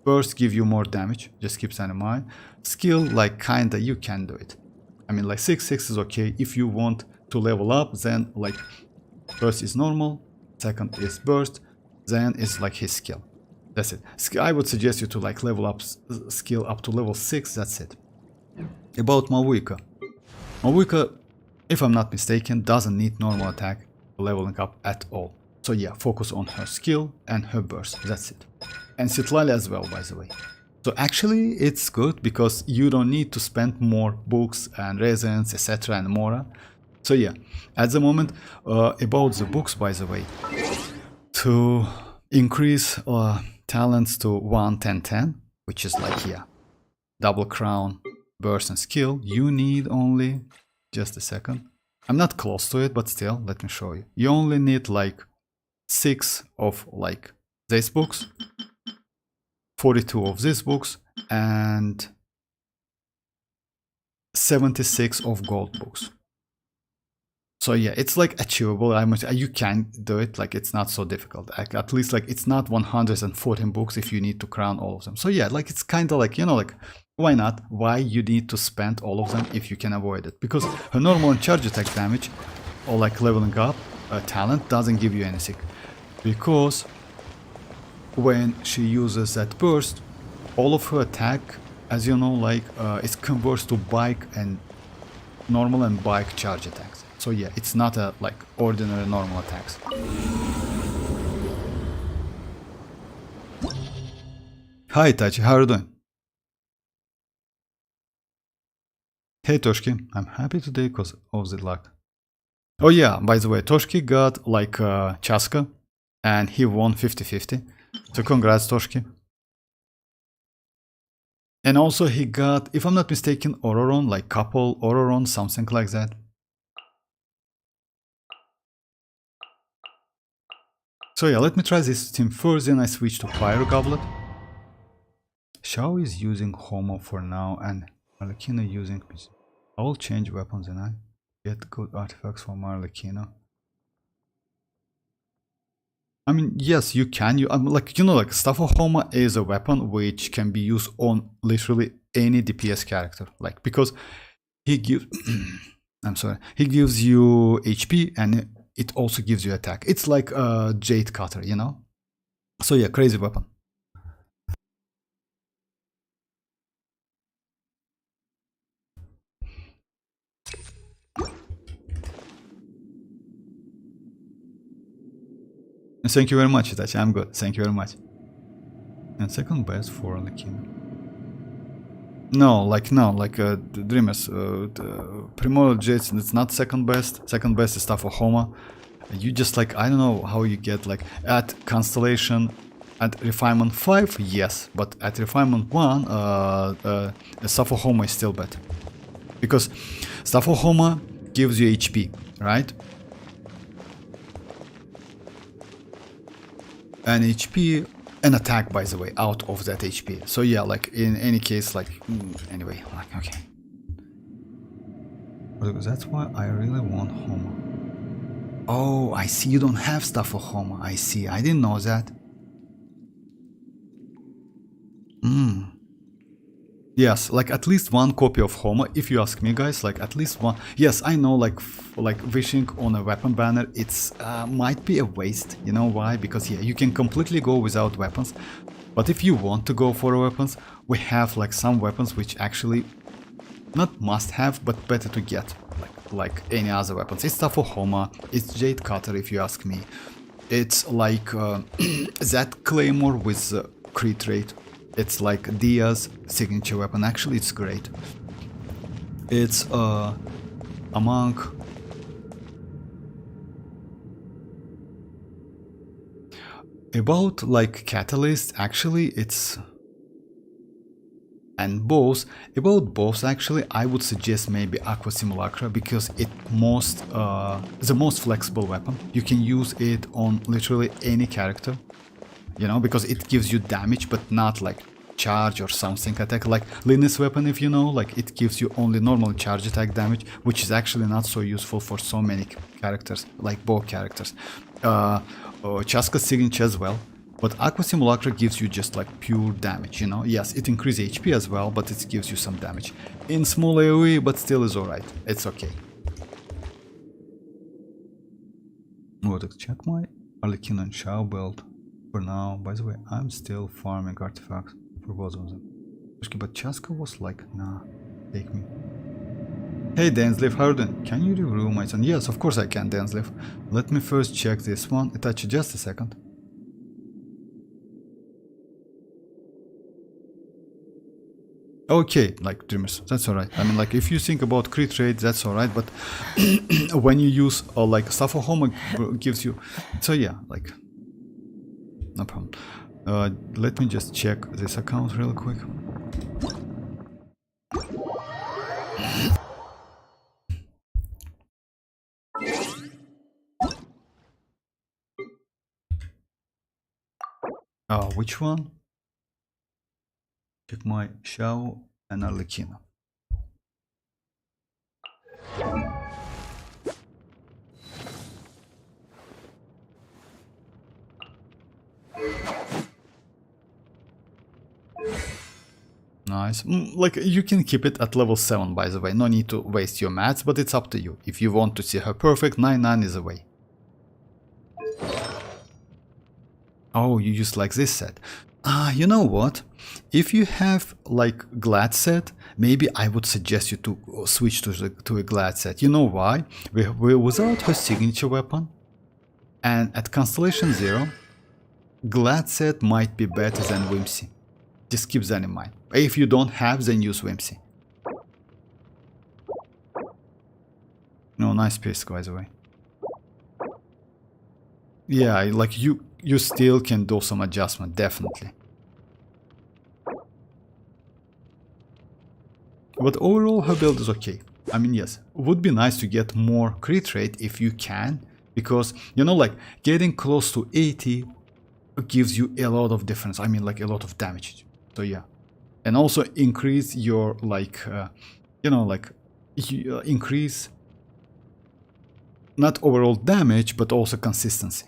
Burst give you more damage, just keep that in mind. Skill, kinda, you can do it. I mean, 6 is okay. If you want to level up, then first is normal, second is burst, then is his skill. That's it. I would suggest you to level up skill up to level 6, that's it. About Mavuika. Mavuika, if I'm not mistaken, doesn't need normal attack leveling up at all. So yeah, focus on her skill and her burst, that's it. And citlali as well, by the way. So actually it's good because you don't need to spend more books and resins, etc. and Mora. So yeah, at the moment, about the books, by the way, to increase talents to 1, 10, 10, which is double crown, burst and skill, you need only, just a second, I'm not close to it, but still, let me show you. You only need 6 of these books, 42 of these books, and 76 of gold books. So yeah, it's achievable. You can do it. It's not so difficult. At least it's not 114 books if you need to crown all of them. So yeah, it's kind of why not? Why you need to spend all of them if you can avoid it? Because her normal and charge attack damage, or leveling up talent, doesn't give you anything. Because when she uses that burst, all of her attack, as you know, it converts to bike and normal and bike charge attacks. So yeah, it's not a ordinary normal attacks. Hi Tachi, how are you doing? Hey Toshki, I'm happy today because of the luck. Oh yeah, by the way, Toshki got chasca and he won 50-50. So congrats Toshki. And also he got, if I'm not mistaken, ororon, couple ororon, something like that. So yeah, let me try this team first, then I switch to Pyro Goblet. Xiao is using Homo for now and arlecchino using... I will change weapons and I get good artifacts from arlecchino. I mean, yes, you can. Staff of Homo is a weapon which can be used on literally any DPS character. Because he gives... I'm sorry. He gives you HP and it also gives you attack. It's like a Jade Cutter, you know? So yeah, crazy weapon. Thank you very much, Itachi. I'm good. Thank you very much. And second best for arlecchino. No, Dreamers. Primordial Jets, it's not second best. Second best is stuff for Homa. You just I don't know how you get at Constellation, at Refinement 5, yes, but at Refinement 1, stuff for Homa is still better. Because stuff for Homa gives you HP, right? And HP and attack, by the way, out of that HP. So yeah, in any case, anyway, okay. That's why I really want Homo. Oh, I see, you don't have stuff for Homo. I see, I didn't know that. Yes, like at least one copy of Homo, if you ask me, guys, like at least one. Yes, I know, like wishing on a weapon banner, it's might be a waste. You know why? Because yeah, you can completely go without weapons. But if you want to go for weapons, we have like some weapons which actually not must have, but better to get, like any other weapons. It's stuff for Homo, it's Jade Cutter if you ask me. It's like that Claymore with crit rate. It's like Dia's signature weapon. Actually, it's great. It's a monk. About like catalyst, actually, it's and bows. About bows, actually, I would suggest maybe Aqua Simulacra because it the most flexible weapon. You can use it on literally any character. You know, because it gives you damage, but not like charge or something attack. Like Linus weapon, if you know, like it gives you only normal charge attack damage, which is actually not so useful for so many characters, like bow characters. Chasca signature as well, but Aqua Simulacra gives you just like pure damage, you know. Yes, it increases HP as well, but it gives you some damage. In small AoE, but still is alright. It's okay. What, check my arlecchino and Shao build. For now, by the way, I'm still farming artifacts for both of them. But Chasca was like, nah, take me. Hey Dansleaf, how are you doing? Can you review my son? Yes, of course I can, Dansleaf. Let me first check this one. Itachi, just a second. Okay, like Dreamers, that's alright. I mean, like if you think about crit rate, that's alright. But when you use like stuff for Homo gives you, so yeah, like. No problem. Let me just check this account real quick. Which one? Check my Xiao and Arlecchino. Nice. Like you can keep it at level 7, by the way. No need to waste your mats, but it's up to you. If you want to see her perfect, 9-9 is the way. Oh, you use like this set. You know what? If you have like Glad set, maybe I would suggest you to switch to a Glad set. You know why? We're without her signature weapon, and at Constellation 0, Glad set might be better than Whimsy. Just keep that in mind. If you don't have, then use Whimsy. No, nice piece, by the way. Yeah, like you still can do some adjustment, definitely. But overall, her build is okay. I mean, yes, would be nice to get more crit rate if you can, because, you know, like, getting close to 80 gives you a lot of difference. I mean, like, a lot of damage. So, yeah. And also increase your, like, you know, like, increase not overall damage, but also consistency.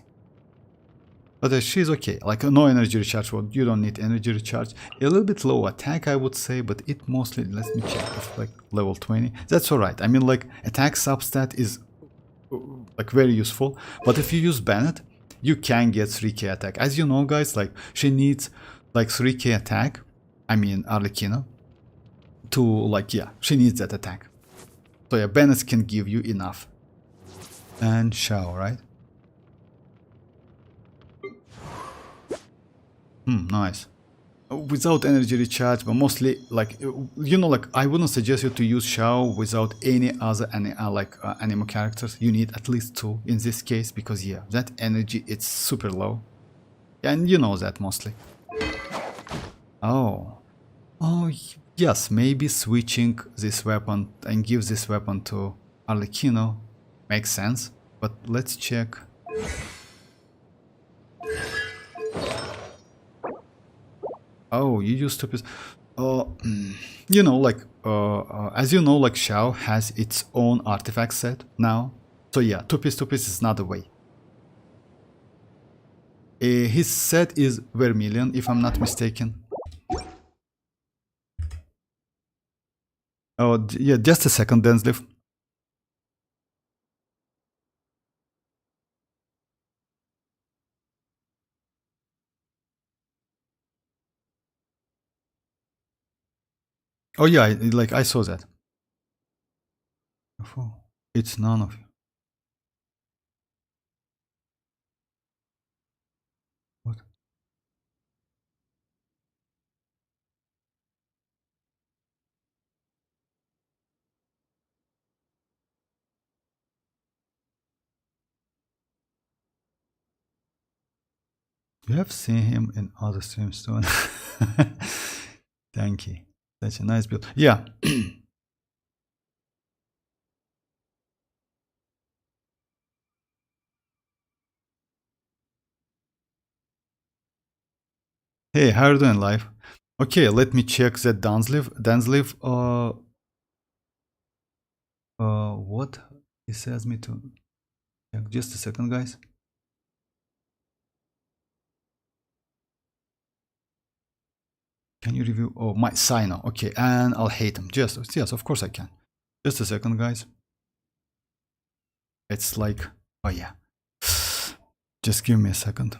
But she's okay, like no energy recharge, well, you don't need energy recharge. A little bit low attack, I would say, but it mostly, let me check, if like level 20, that's alright. I mean, like attack substat is like very useful, but if you use Bennett, you can get 3k attack. As you know, guys, like she needs like 3k attack, I mean Arlecchino, to like, yeah, she needs that attack. So yeah, Bennett can give you enough. And Shao, right? Nice. Without energy recharge, but mostly like, you know, like I wouldn't suggest you to use Shao without any other anime characters. You need at least 2 in this case, because yeah, that energy, it's super low. And you know that mostly. Oh, yes, maybe switching this weapon and give this weapon to Arlecchino makes sense, but let's check. Oh, you use two pieces. You know, like, as you know, like Xiao has its own artifact set now. So yeah, two piece is not the way. His set is Vermilion, if I'm not mistaken. Oh, yeah, just a second, Densleaf. Oh yeah, like I saw that. It's none of you. What? You have seen him in other streams too. Thank you. Such a nice build. Yeah. Hey, how are you doing, live? Okay, let me check that Dansleaf. Dansleaf, what? He says me to check. Just a second, guys. Can you review? Oh, my Sino. Okay, and I'll hate him. Just yes, of course I can. Just a second, guys. It's like, oh yeah. Just give me a second.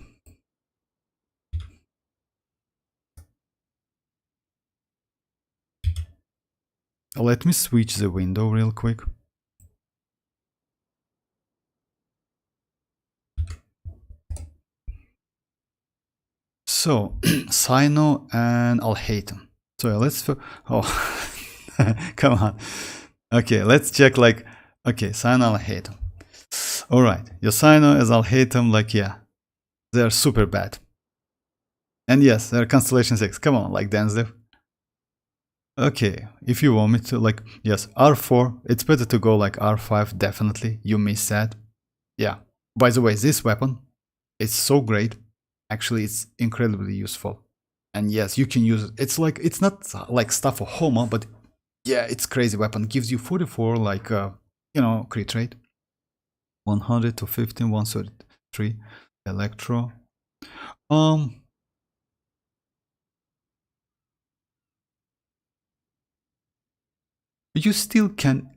Let me switch the window real quick. So, Sino and I'll hate him. So let's. Oh, come on. Okay, let's check. Like, okay, Sino, I'll hate him. All right, your Sino is I'll hate him. Like, yeah, they're super bad. And yes, they're Constellation 6. Come on, like Danslev. Okay, if you want me to, like, yes, R4, it's better to go like R5, definitely. You miss that. Yeah. By the way, this weapon is so great. Actually, it's incredibly useful. And yes, you can use it. It's not like stuff for Homo, but yeah, it's crazy weapon. Gives you 44, like, crit rate. 100 to 15, 133. Electro. You still can,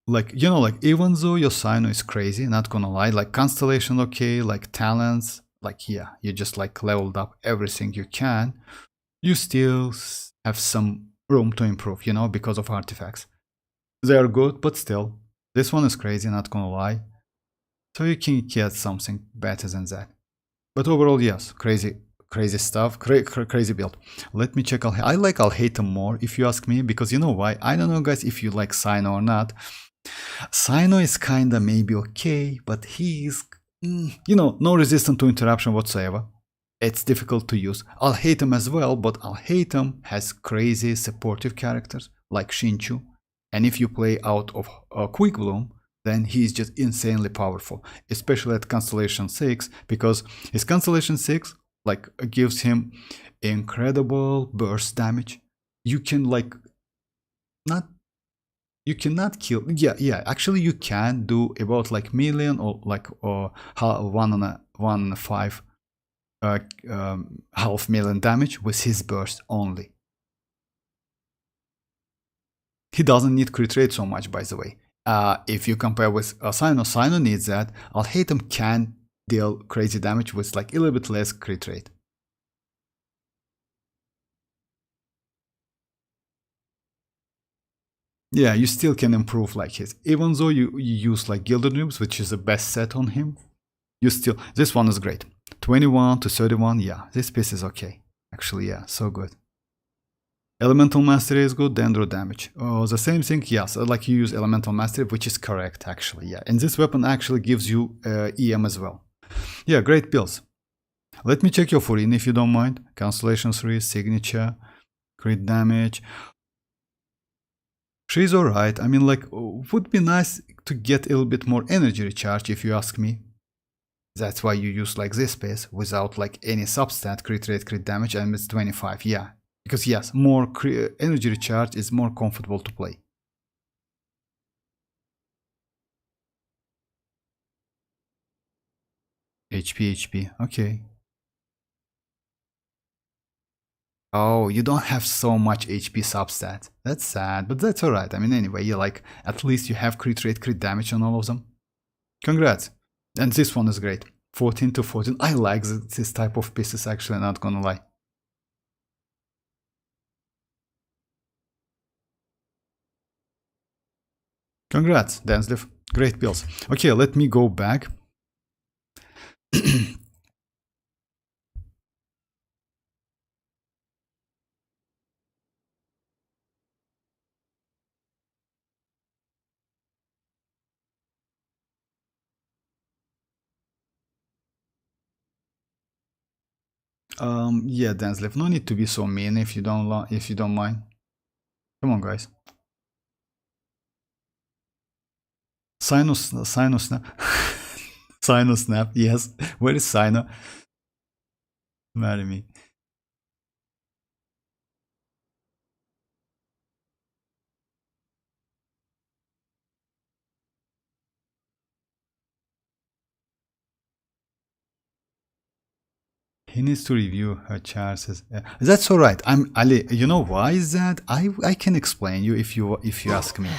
like, like, even though your Sino is crazy, not gonna lie, like Constellation, okay, like talents, like, yeah, you just like leveled up everything you can, you still have some room to improve, because of artifacts. They are good, but still, this one is crazy, not gonna lie. So you can get something better than that. But overall, yes, crazy stuff, crazy build. Let me check. I'll hate him more if you ask me, because you know why? I don't know, guys, if you like Sino or not. Sino is kinda maybe okay, but he's, no resistance to interruption whatsoever. It's difficult to use. I'll hate him as well, but I'll hate him has crazy supportive characters like Shinchu. And if you play out of Quick Bloom, then he's just insanely powerful, especially at Constellation 6, because his Constellation 6 like gives him incredible burst damage. You can like not you cannot kill, yeah, actually you can do about like million or like or 1.5 half million damage with his burst only. He doesn't need crit rate so much, by the way. If you compare with Sino needs that. I'll hate him can deal crazy damage with like a little bit less crit rate. Yeah, you still can improve like his, even though you use like Gilded Noobs, which is the best set on him. You still, this one is great. 21 to 31, yeah, this piece is okay. Actually, yeah, so good. Elemental Mastery is good, Dendro damage. Oh, the same thing, yes, like you use Elemental Mastery, which is correct, actually, yeah. And this weapon actually gives you EM as well. Yeah, great builds. Let me check your Furina if you don't mind. Constellation 3, Signature, crit damage. She's alright. I mean, like, would be nice to get a little bit more energy recharge if you ask me. That's why you use like this space without like any substat, crit rate, crit damage, and it's 25, yeah. Because yes, more energy recharge is more comfortable to play. HP, okay. Oh, you don't have so much HP substat. That's sad, but that's alright. I mean, anyway, you like, at least you have crit rate, crit damage on all of them. Congrats. And this one is great. 14 to 14. I like this type of pieces, actually, not gonna lie. Congrats, Danslev. Great builds. Okay, let me go back. Yeah, Danslev, no need to be so mean if you don't mind. Come on, guys. Sinus snap. Sinus snap, yes. Where is Sino? Marry me. He needs to review her chances. That's all right. I'm Ali. You know why is that? I can explain you if you ask me.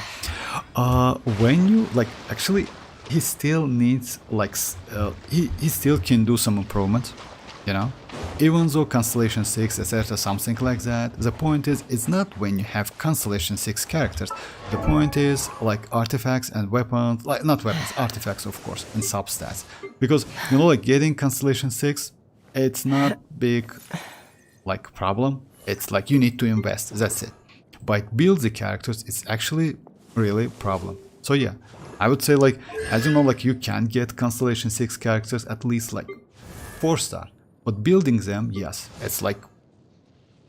When you like, actually, he still needs like he still can do some improvements. You know, even though Constellation 6, etc., something like that. The point is, it's not when you have Constellation 6 characters. The point is like artifacts and weapons, like not weapons, artifacts, of course, and substats. Because you know, like getting Constellation 6. It's not big like problem. It's like you need to invest. That's it. But build the characters, it's actually really problem. So yeah, I would say like, as you know, like you can get Constellation 6 characters at least like 4-star. But building them, yes, it's like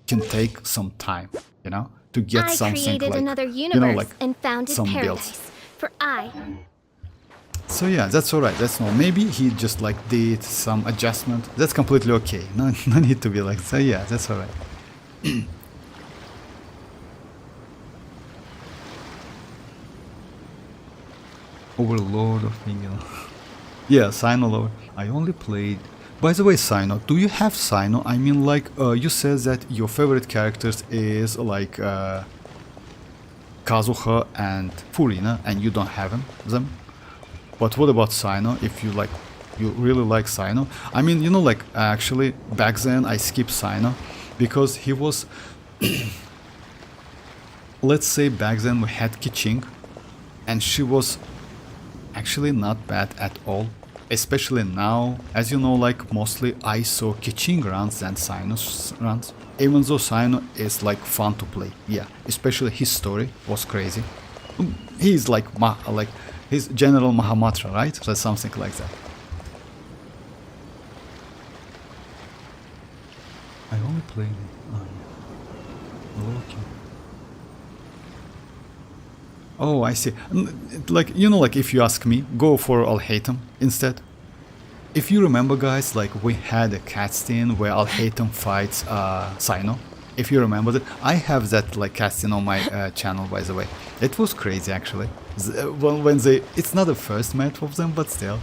can take some time, you know, to get something created like another universe, you know, like and founded some paradise. builds. For I. So yeah, that's alright, that's normal. Maybe he just like did some adjustment. That's completely okay. No need to be like, so yeah, that's alright. Overlord of England. Yeah, Sino Lord. I only played... By the way, Sino, do you have Sino? I mean, like, you said that your favorite characters is like Kazuha and Furina, and you don't have them. But what about Sino? If you like, you really like Sino. I mean, you know, like actually back then I skipped Sino because he was. Let's say back then we had Keqing, and she was actually not bad at all. Especially now, as you know, like mostly I saw Keqing runs than Sino's runs. Even though Sino is like fun to play, yeah. Especially his story was crazy. He's like he's General Mahamatra, right? So something like that. I only played okay. Oh, I see. Like, you know, like if you ask me, go for Alhaitham instead. If you remember, guys, like we had a cutscene where Alhaitham fights Sino. If you remember that, I have that like cutscene on my channel, by the way. It was crazy, actually. Well, when it's not the first match of them, but still.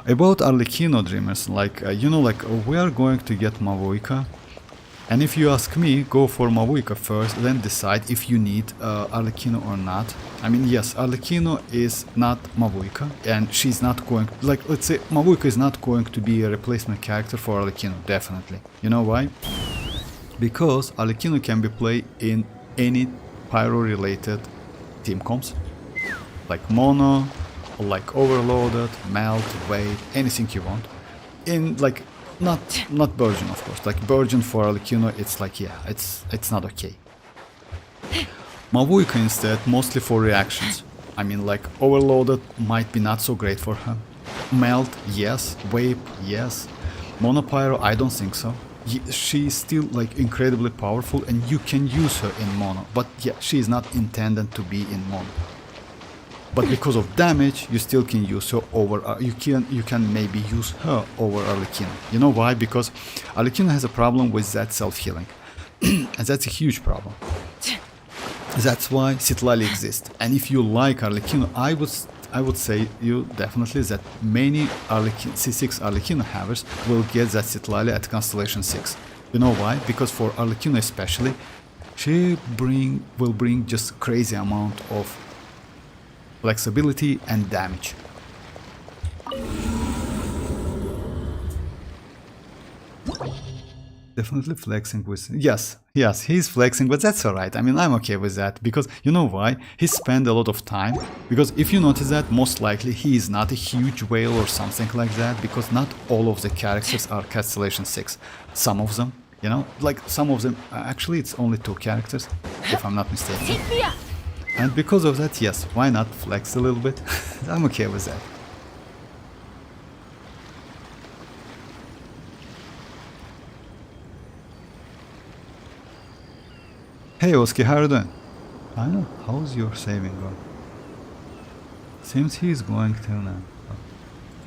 About Arlecchino Dreamers, like, you know, like, we are going to get Mavuika. And if you ask me, go for Mavuika first, then decide if you need Arlecchino or not. I mean, yes, Arlecchino is not Mavuika, and she's not going, like, let's say, Mavuika is not going to be a replacement character for Arlecchino, definitely. You know why? Because Arlecchino can be played in any pyro-related team comps, like Mono, like Overloaded, Melt, Wave, anything you want. In like not Virgin, of course. Like Virgin for Arlecchino, it's like, yeah, it's not okay. Mavuika instead, mostly for reactions. I mean, like Overloaded might be not so great for her. Melt, yes. Wave, yes. Monopyro, I don't think so. She's still like incredibly powerful, and you can use her in Mono. But yeah, she is not intended to be in Mono. But because of damage, you still can use her over. You can maybe use her over Arlecchino. You know why? Because Arlecchino has a problem with that self-healing, and that's a huge problem. That's why citlali exists. And if you like arlecchino, I would say you definitely that many C6 arlecchino havers will get that citlali at constellation 6. You know why? Because for arlecchino especially, she will bring just crazy amount of flexibility and damage. Definitely flexing with... Yes, he's flexing, but that's alright. I mean, I'm okay with that, because you know why? He spent a lot of time, because if you notice that, most likely he is not a huge whale or something like that, because not all of the characters are Constellation 6. Some of them, you know, like some of them, actually it's only 2 characters, if I'm not mistaken. And because of that, yes, why not flex a little bit? I'm okay with that. Hey Oski, how are you doing? I know, how's your saving going? Seems he's going to now.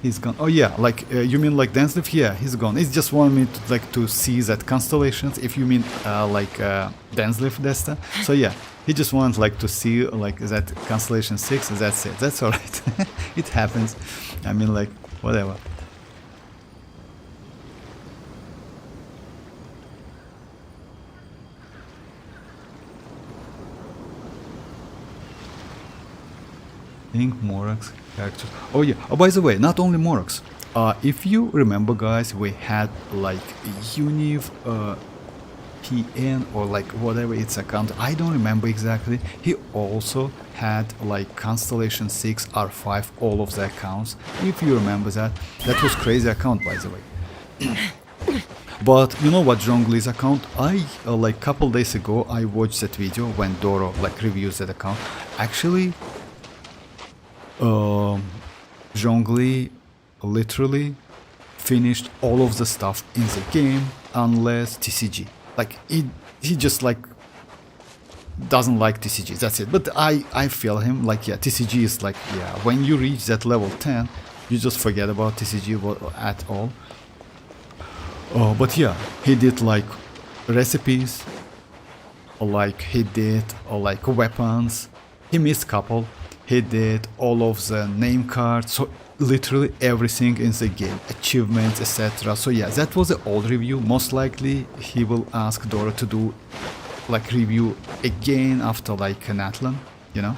He's gone. Oh yeah, like you mean like Denslift? Yeah, he's gone. It's just want me to like to see that constellations. If you mean like Denslift Desta, so yeah, he just wants like to see like that constellation 6. That's it. That's alright. It happens. I mean like whatever. Morax characters. Oh yeah. Oh, by the way, not only Morax. If you remember, guys, we had like Univ PN or like whatever its account. I don't remember exactly. He also had like Constellation 6 R5, all of the accounts. If you remember that, that was crazy account, by the way. But you know what, Zhongli's account? I like couple days ago I watched that video when Doro like reviews that account. Actually. Zhongli literally finished all of the stuff in the game unless TCG. Like he just like doesn't like TCG. That's it. But I feel him like yeah, TCG is like yeah. When you reach that level 10, you just forget about TCG at all. But yeah, he did like recipes, like he did like weapons. He missed couple. He did all of the name cards, so literally everything in the game, achievements, etc. So yeah, that was the old review. Most likely he will ask Dora to do like review again after like natlan, you know.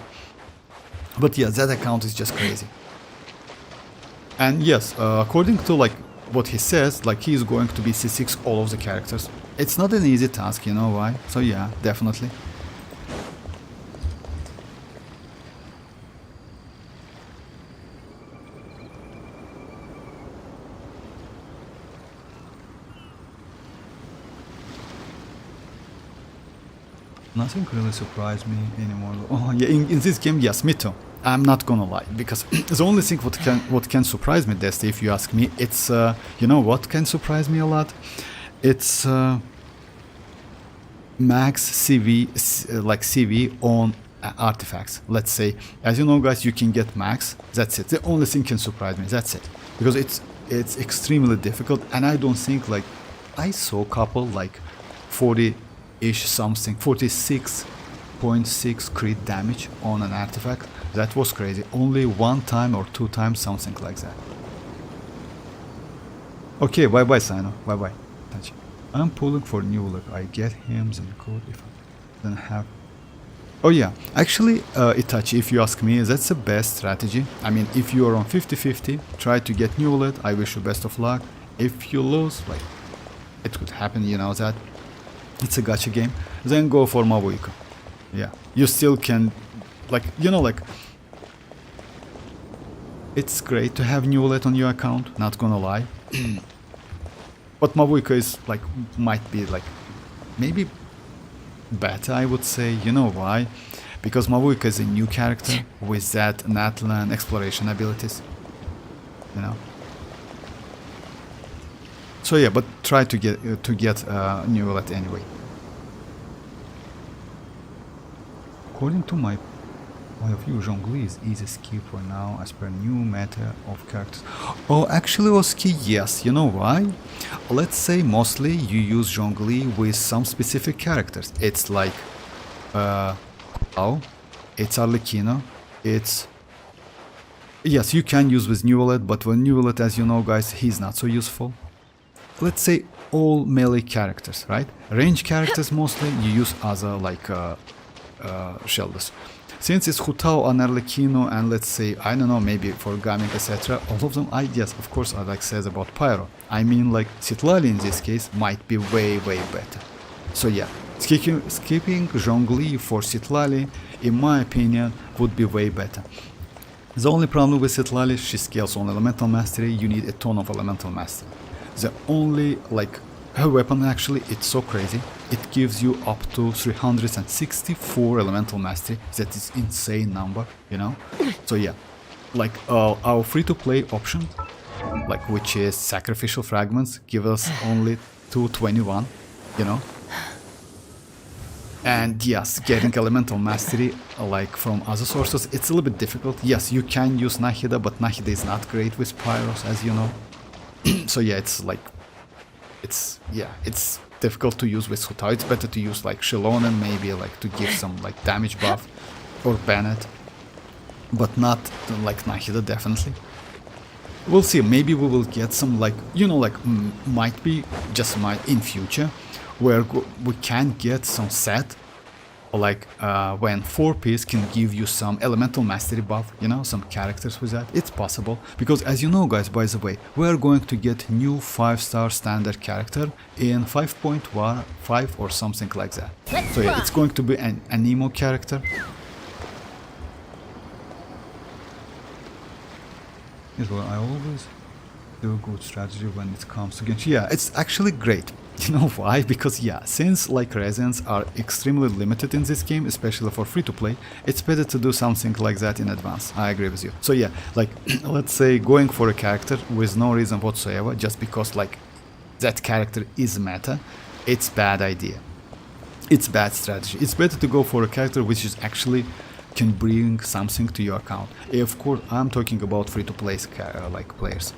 But yeah, that account is just crazy. And yes, according to like what he says, like he is going to be C6 all of the characters. It's not an easy task, you know why? So yeah, definitely. Nothing really surprised me anymore. Oh yeah, in this game, yes, me too. I'm not gonna lie, because the only thing what can surprise me, Desti, if you ask me, it's you know what can surprise me a lot? It's max CV like CV on artifacts. Let's say, as you know, guys, you can get max. That's it. The only thing can surprise me. That's it, because it's extremely difficult, and I don't think like I saw a couple like 40-ish something, 46.6 crit damage on an artifact. That was crazy. Only 1 time or 2 times, something like that. Okay, bye bye Sino, bye bye. I'm pulling for Neuvillette. I get him the code if I then have. Oh yeah, actually Itachi, if you ask me, that's the best strategy. I mean, if you are on 50-50, try to get Neuvillette. I wish you best of luck. If you lose, like it could happen, you know that. It's a gacha game. Then go for mavuika. Yeah, you still can, like, you know, like, it's great to have Neuvillette on your account, not gonna lie. But mavuika is, like, might be, like, maybe better, I would say. You know why? Because mavuika is a new character with that natlan exploration abilities. You know? So yeah, but try to get Neuvillette anyway. According to my point of view, Zhongli is easy skip for now as per new meta of characters. Oh, actually, Oski, yes. You know why? Let's say mostly you use Zhongli with some specific characters. It's like Hutao, it's arlecchino, it's... Yes, you can use with Neuvillette, but with Neuvillette, as you know guys, he's not so useful. Let's say all melee characters, right? Range characters mostly, you use other like shielders. Since it's Hutao and arlecchino and let's say, I don't know, maybe for gaming etc, all of them, yes, of course, I like says about Pyro. I mean like citlali in this case might be way better. So yeah, skipping Zhongli for citlali, in my opinion, would be way better. The only problem with citlali, she scales on elemental mastery, you need a ton of elemental mastery. The only, like, her weapon actually, it's so crazy, it gives you up to 364 elemental mastery, that is insane number, you know? So yeah, like our free-to-play option, like which is sacrificial fragments, give us only 221, you know? And yes, getting elemental mastery like from other sources, it's a little bit difficult. Yes, you can use Nahida, but Nahida is not great with Pyros, as you know. So yeah, it's like, it's difficult to use with Hutao. It's better to use like Xilonen, maybe like to give some like damage buff, or Bennett, but not like Nahida, definitely. We'll see, maybe we will get some like, you know, like might be, just might in future, where we can get some set, like when 4-piece can give you some elemental mastery buff, you know, some characters with that. It's possible, because as you know guys, by the way, we are going to get new 5-star standard character in 5.5 or something like that. So yeah, it's going to be an Anemo character. Is what I always do, good strategy when it comes to Genshin. Yeah, it's actually great. You know why? Because yeah, since like residents are extremely limited in this game, especially for free-to-play, it's better to do something like that in advance. I agree with you. So yeah, like let's say going for a character with no reason whatsoever, just because like that character is meta, it's bad idea. It's bad strategy. It's better to go for a character which is actually can bring something to your account. Of course, I'm talking about free-to-play like players.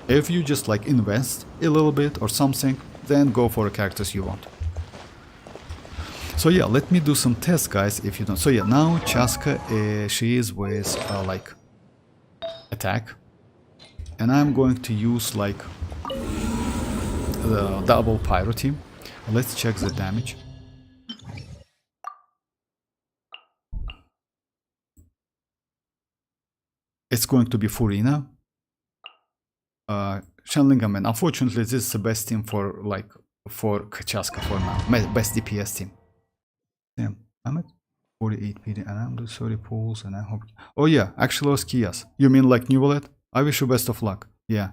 If you just like invest a little bit or something, then go for the characters you want. So yeah, let me do some tests, guys, if you don't. So yeah, now Chasca, she is with like attack, and I'm going to use like the double pyro team. Let's check the damage. It's going to be Furina, Xianyun, and unfortunately this is the best team for like for Chasca for now, best DPS team. Damn, I'm at 48 PD and I'm doing 30 pulls and I hope... Oh yeah, actually yes. You mean like Neuvillette? I wish you best of luck. Yeah.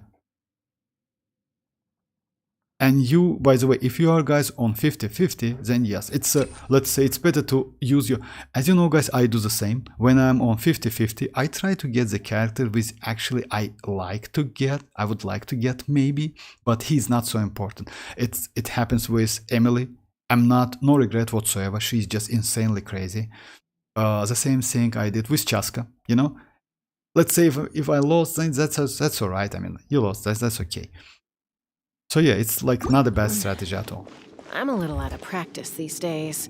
And you, by the way, if you are guys on 50-50, then yes, it's let's say it's better to use your... As you know guys, I do the same. When I'm on 50-50, I try to get the character which actually I would like to get maybe, but he's not so important. It happens with Emily. I'm no regret whatsoever, she's just insanely crazy. The same thing I did with Chasca, you know? Let's say if I lost, then that's alright, I mean, you lost, that's okay. So yeah, it's like not a bad strategy at all. I'm a little out of practice these days.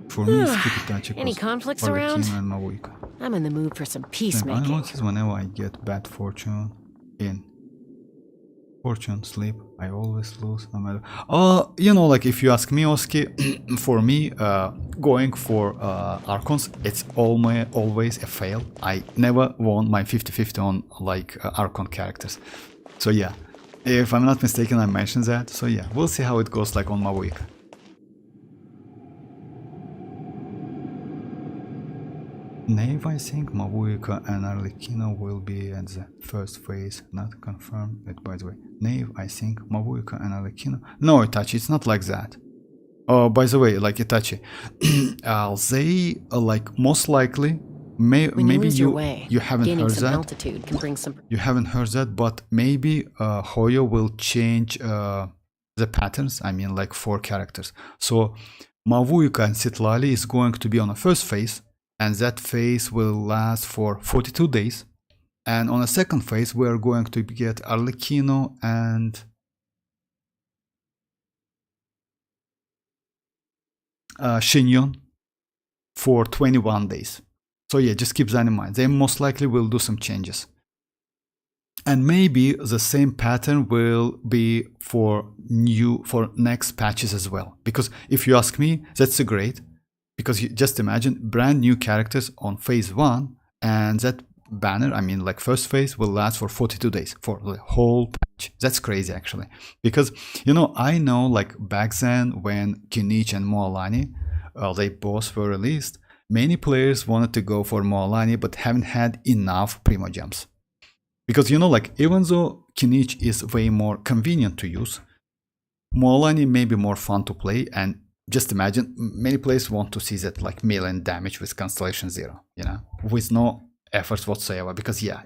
For me, it's Itachi. Any conflicts around? And mavuika. I'm in the mood for some I peacemaking. notice whenever I get bad fortune in fortune sleep, I always lose no matter. You know, like if you ask me, Oski, for me, going for Archons, it's always a fail. I never won my 50-50 on like Archon characters. So yeah. If I'm not mistaken, I mentioned that. So yeah, we'll see how it goes like on mavuika. Nave, I think, mavuika and arlecchino will be at the first phase. Not confirmed it, by the way. Nave, I think, mavuika and arlecchino. No, Itachi, it's not like that. Oh, by the way, like Itachi, they like most likely. Maybe you haven't heard that. You haven't heard that, but maybe Hoyo will change the patterns. I mean, like 4 characters. So mavuika and citlali is going to be on the first phase, and that phase will last for 42 days. And on the second phase, we are going to get arlecchino and Xianyun. for 21 days. So yeah, just keep that in mind. They most likely will do some changes. And maybe the same pattern will be for next patches as well. Because if you ask me, that's great. Because you just imagine brand new characters on phase 1, and that banner, I mean like first phase, will last for 42 days for the whole patch. That's crazy actually. Because, you know, I know like back then when Kinich and Mualani, they both were released, many players wanted to go for Mualani but haven't had enough Primogems. Because, you know, like even though Kinich is way more convenient to use, Mualani may be more fun to play, and just imagine many players want to see that like melee damage with Constellation 0, you know, with no efforts whatsoever, because yeah,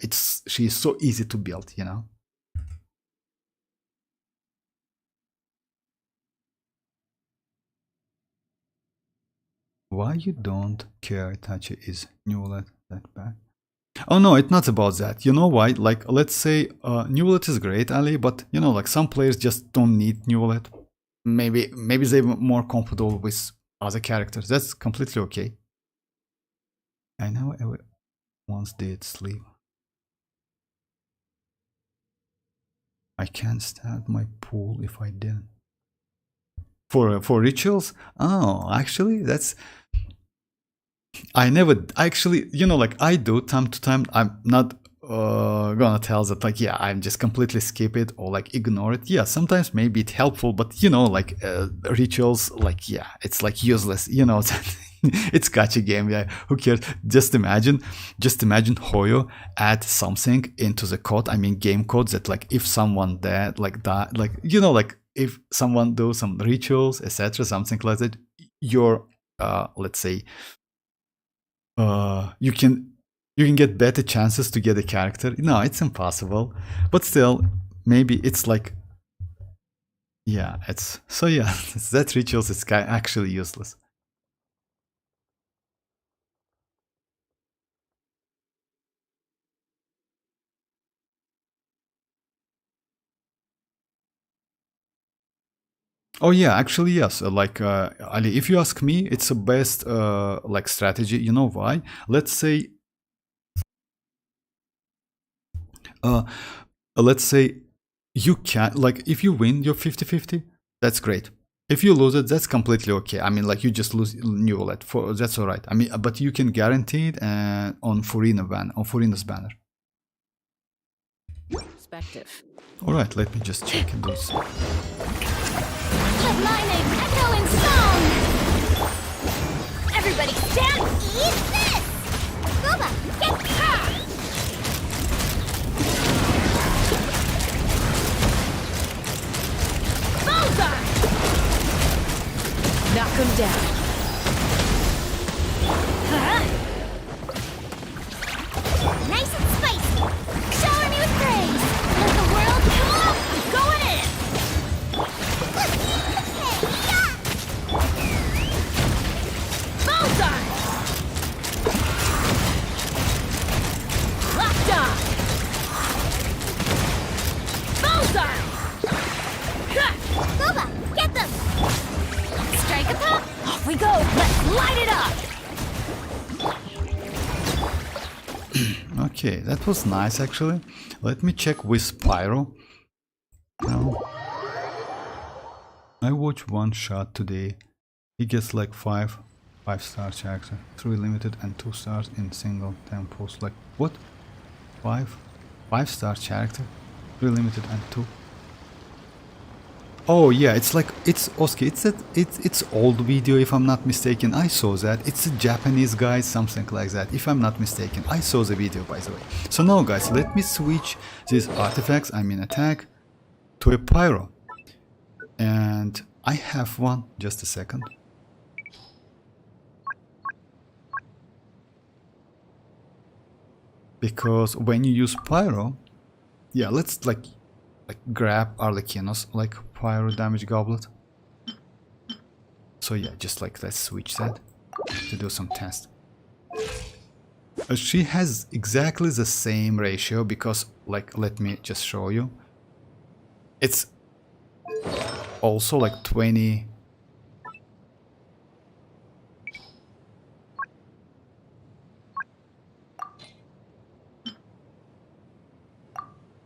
she is so easy to build, you know. Why you don't care Itachi is Neuvillette that bad? Oh no, it's not about that. You know why? Like, let's say Neuvillette is great, Ali, but you know, like some players just don't need Neuvillette. Maybe they're more comfortable with other characters. That's completely okay. I know I once did sleep. I can't start my pool if I didn't. For rituals? Oh, actually, that's. I never actually, you know, like I do time to time. I'm not gonna tell that like yeah, I'm just completely skip it or like ignore it. Yeah, sometimes maybe it's helpful, but you know, like rituals, like yeah, it's like useless. You know, it's gacha game. Yeah, who cares? Just imagine Hoyo add something into the code. I mean, game code that like if someone dead, like that, like you know, like if someone do some rituals, etc., something like that, your let's say you can get better chances to get a character. No, it's impossible, but still, maybe it's like yeah, it's so yeah. That rituals is actually useless. Oh yeah, actually yes. Like Ali, if you ask me, it's the best like strategy. You know why? Let's say, uh, let's say you can like if you win your 50-50, that's great. If you lose it, that's completely okay. I mean, like you just lose Neuvillette, for that's all right. I mean, but you can guarantee it on Furina's banner. Perspective. All right, let me just check those. Lightning echoing song! Everybody stand! Eat this! Scuba, get her! Bullseye! Knock him down. Nice and spicy! Shower me with praise! Let the world cool up! I'm going in! Bullseye! Locked on! Bullseye! Scuba, get them! Strike a pop! Off we go! Let's light it up! Okay, that was nice actually. Let me check with Pyro. Now, I watched one shot today. He gets like 5-star character, 3 limited and 2 stars in single tempos. Like what? 5-star character, 3 limited and 2. Oh yeah, it's like it's Oski. It's old video if I'm not mistaken. I saw that. It's a Japanese guy, something like that. If I'm not mistaken, I saw the video by the way. So now guys, let me switch these artifacts. I mean attack to a pyro, and I have one. Just a second. Because when you use pyro, yeah, let's like grab arlecchino's like pyro damage goblet. So yeah, just like let's switch that to do some test. She has exactly the same ratio because like let me just show you. It's also like 20.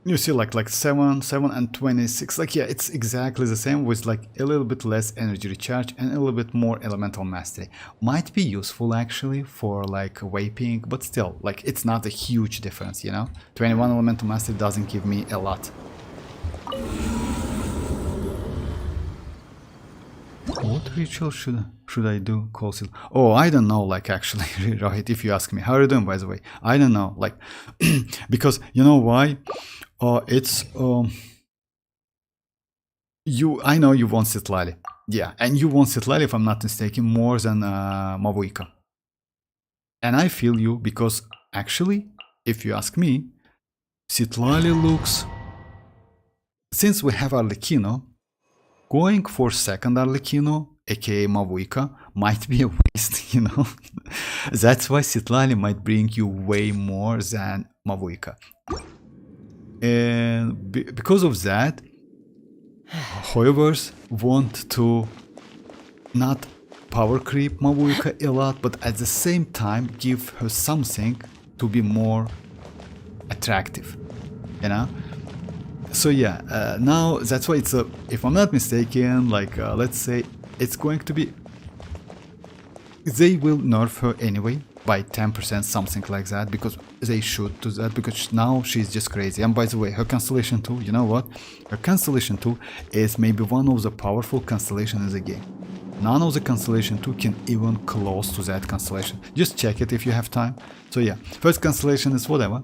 you see like 7, 7 and 26, like yeah, it's exactly the same with like a little bit less energy recharge and a little bit more elemental mastery. Might be useful actually for like vaping, but still, like it's not a huge difference, you know. 21 elemental mastery doesn't give me a lot. What ritual should I do? Call Oh, I don't know, like actually, Rohit, if you ask me. How are you doing, by the way? I don't know, like, because you know why? It's I know you want citlali, yeah, and you want citlali, if I'm not mistaken, more than mavuika. And I feel you, because actually, if you ask me, citlali looks, since we have arlecchino, going for second arlecchino, aka mavuika, might be a waste, you know. That's why citlali might bring you way more than mavuika. And because of that, Hoyoverse want to not power creep mavuika a lot, but at the same time give her something to be more attractive, you know. So yeah, now that's why it's a, if I'm not mistaken, like let's say it's going to be, they will nerf her anyway by 10%, something like that, because they should do that, because now she's just crazy. And by the way, her constellation 2, you know what? Her constellation 2 is maybe one of the powerful constellations in the game. None of the constellation 2 can even close to that constellation. Just check it if you have time. So yeah, first constellation is whatever.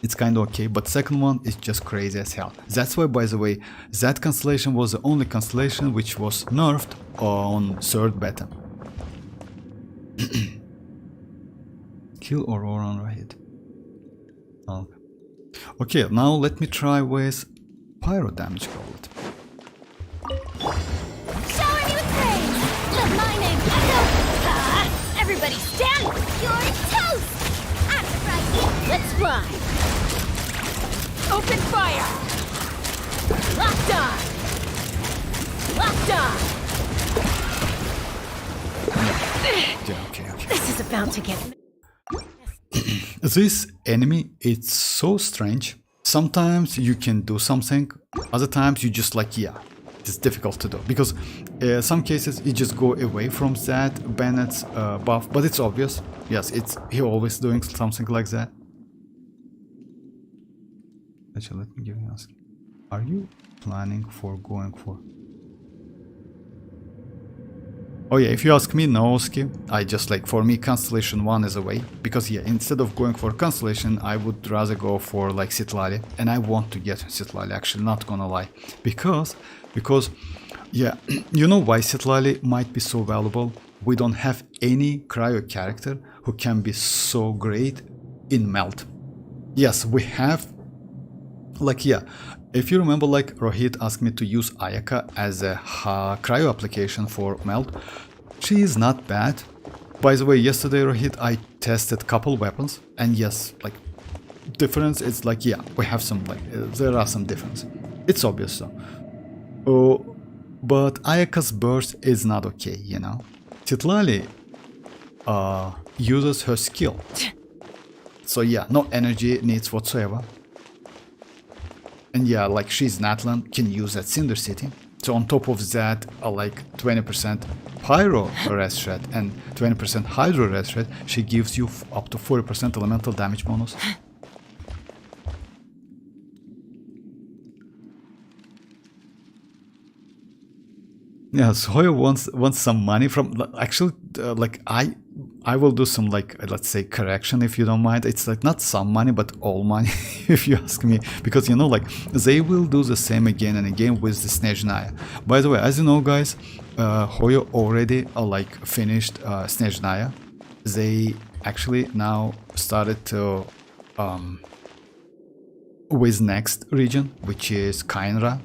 It's kind of okay, but second one is just crazy as hell. That's why, by the way, that constellation was the only constellation which was nerfed on third beta. Kill ororon, right? Okay, now let me try with pyro damage goblet. Shower me with praise! Let my name echo! Everybody stand! You're toast! I'm surprised. Let's fly! Open fire! Locked on! Locked on! Yeah, okay. This is about to get... This enemy, it's so strange. Sometimes you can do something, other times you just like, yeah, it's difficult to do. Because some cases you just go away from that Bennett's buff, but it's obvious. Yes, he always doing something like that. Actually, let me give you ask. Are you planning for going for... Oh yeah, if you ask me, no, Ski. I just like, for me, Constellation 1 is a way. Because yeah, instead of going for Constellation, I would rather go for like citlali. And I want to get citlali, actually, not gonna lie. Because, yeah, you know why citlali might be so valuable? We don't have any cryo character who can be so great in melt. Yes, we have, like, yeah, if you remember, like, Rohit asked me to use Ayaka as a cryo application for melt. She is not bad. By the way, yesterday, Rohit, I tested couple weapons, and yes, like, difference is like, yeah, we have some, like, there are some difference. It's obvious though. But Ayaka's burst is not okay, you know. Citlali uses her skill. So yeah, no energy needs whatsoever. And yeah, like she's natlan, can use at Cinder City. So on top of that, like 20% pyro rest rate and 20% hydro rest rate, she gives you up to 40% elemental damage bonus. Yeah, so Hoyo wants some money from, actually, like I will do some, like, let's say, correction, if you don't mind. It's like not some money, but all money, if you ask me, because, you know, like, they will do the same again and again with the Snezhnaya. By the way, as you know, guys, Hoyo already like finished Snezhnaya. They actually now started to with next region, which is Kainra.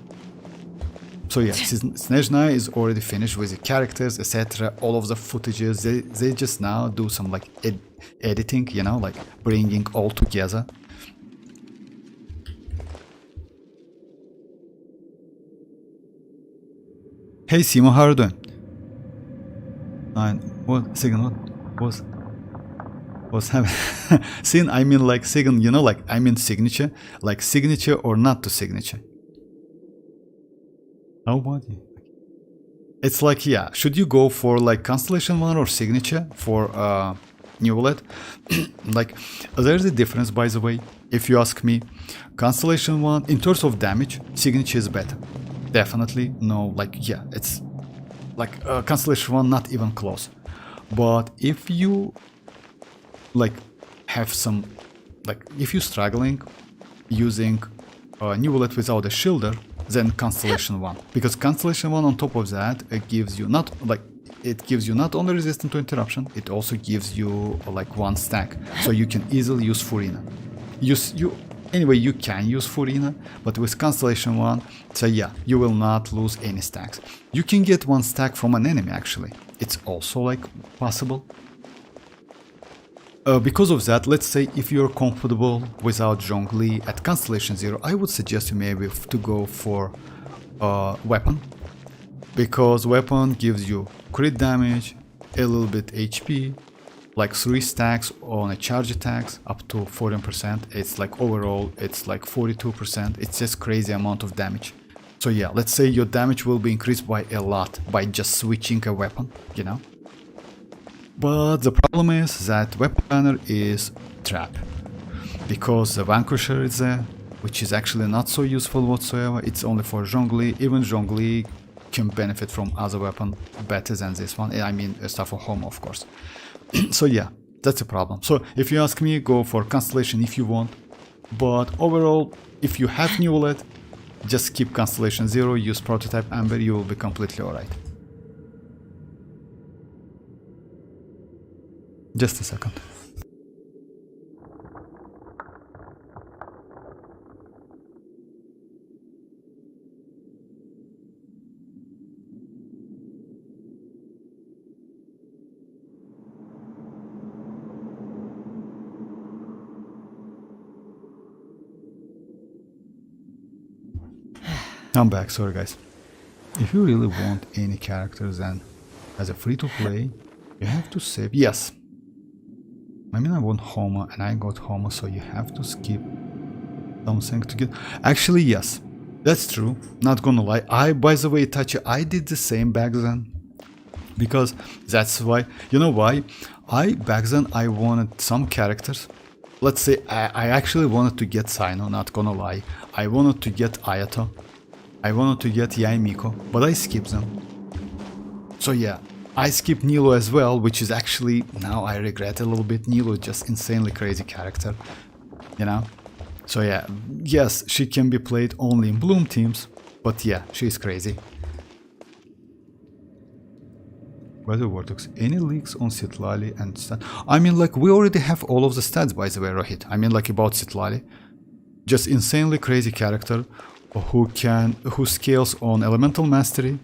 So yeah, Snezhnaya is already finished with the characters, etc. All of the footages, they just now do some like editing, you know, like bringing all together. Hey Simo, how are you doing? What? Second, what was? Was having sin, I mean like sign, you know, like I mean signature, like signature or not to signature. Oh, what? It's like, yeah, should you go for like Constellation 1 or signature for Neuvillette? Like, there's a difference, by the way. If you ask me, Constellation 1, in terms of damage, signature is better. Definitely, no, like, yeah, it's like Constellation 1, not even close. But if you like have some, like, if you're struggling using Neuvillette without a shielder, then Constellation 1, because Constellation 1 on top of that, it gives you not like, it gives you not only resistance to interruption, it also gives you like 1 stack, so you can easily use Furina. Anyway, you can use Furina, but with Constellation 1, so yeah, you will not lose any stacks. You can get 1 stack from an enemy actually. It's also like possible. Because of that, let's say if you're comfortable without Zhongli at Constellation 0, I would suggest you maybe to go for weapon, because weapon gives you crit damage, a little bit HP, like 3 stacks on a charge attacks, up to 14%. It's like overall, it's like 42%. It's just crazy amount of damage. So yeah, let's say your damage will be increased by a lot by just switching a weapon, you know. But the problem is that weapon banner is trap, because the Vanquisher is there, which is actually not so useful whatsoever. It's only for Zhongli. Even Zhongli can benefit from other weapon better than this one. I mean, stuff for home, of course. So yeah, that's a problem. So if you ask me, go for Constellation if you want. But overall, if you have Neuvillette, just keep Constellation 0, use Prototype Amber, you will be completely alright. Just a second. I'm back, sorry guys. If you really want any characters then as a free-to-play, you have to save. Yes. I mean, I want Homer and I got Homer, so you have to skip something to get. Actually, yes, that's true. Not gonna lie. By the way, Tachi, I did the same back then. Because that's why, you know why? Back then I wanted some characters. Let's say I actually wanted to get Sino, not gonna lie. I wanted to get Ayato. I wanted to get Yaimiko, but I skipped them. So yeah. I skipped Nilo as well, which is actually, now I regret a little bit. Nilo is just insanely crazy character, you know? So yeah, yes, she can be played only in Bloom teams, but yeah, she's crazy. Weather Vortex, any leaks on Citlali and stats? I mean, like, we already have all of the stats, by the way, Rohit. I mean, like, about Citlali. Just insanely crazy character who scales on Elemental Mastery.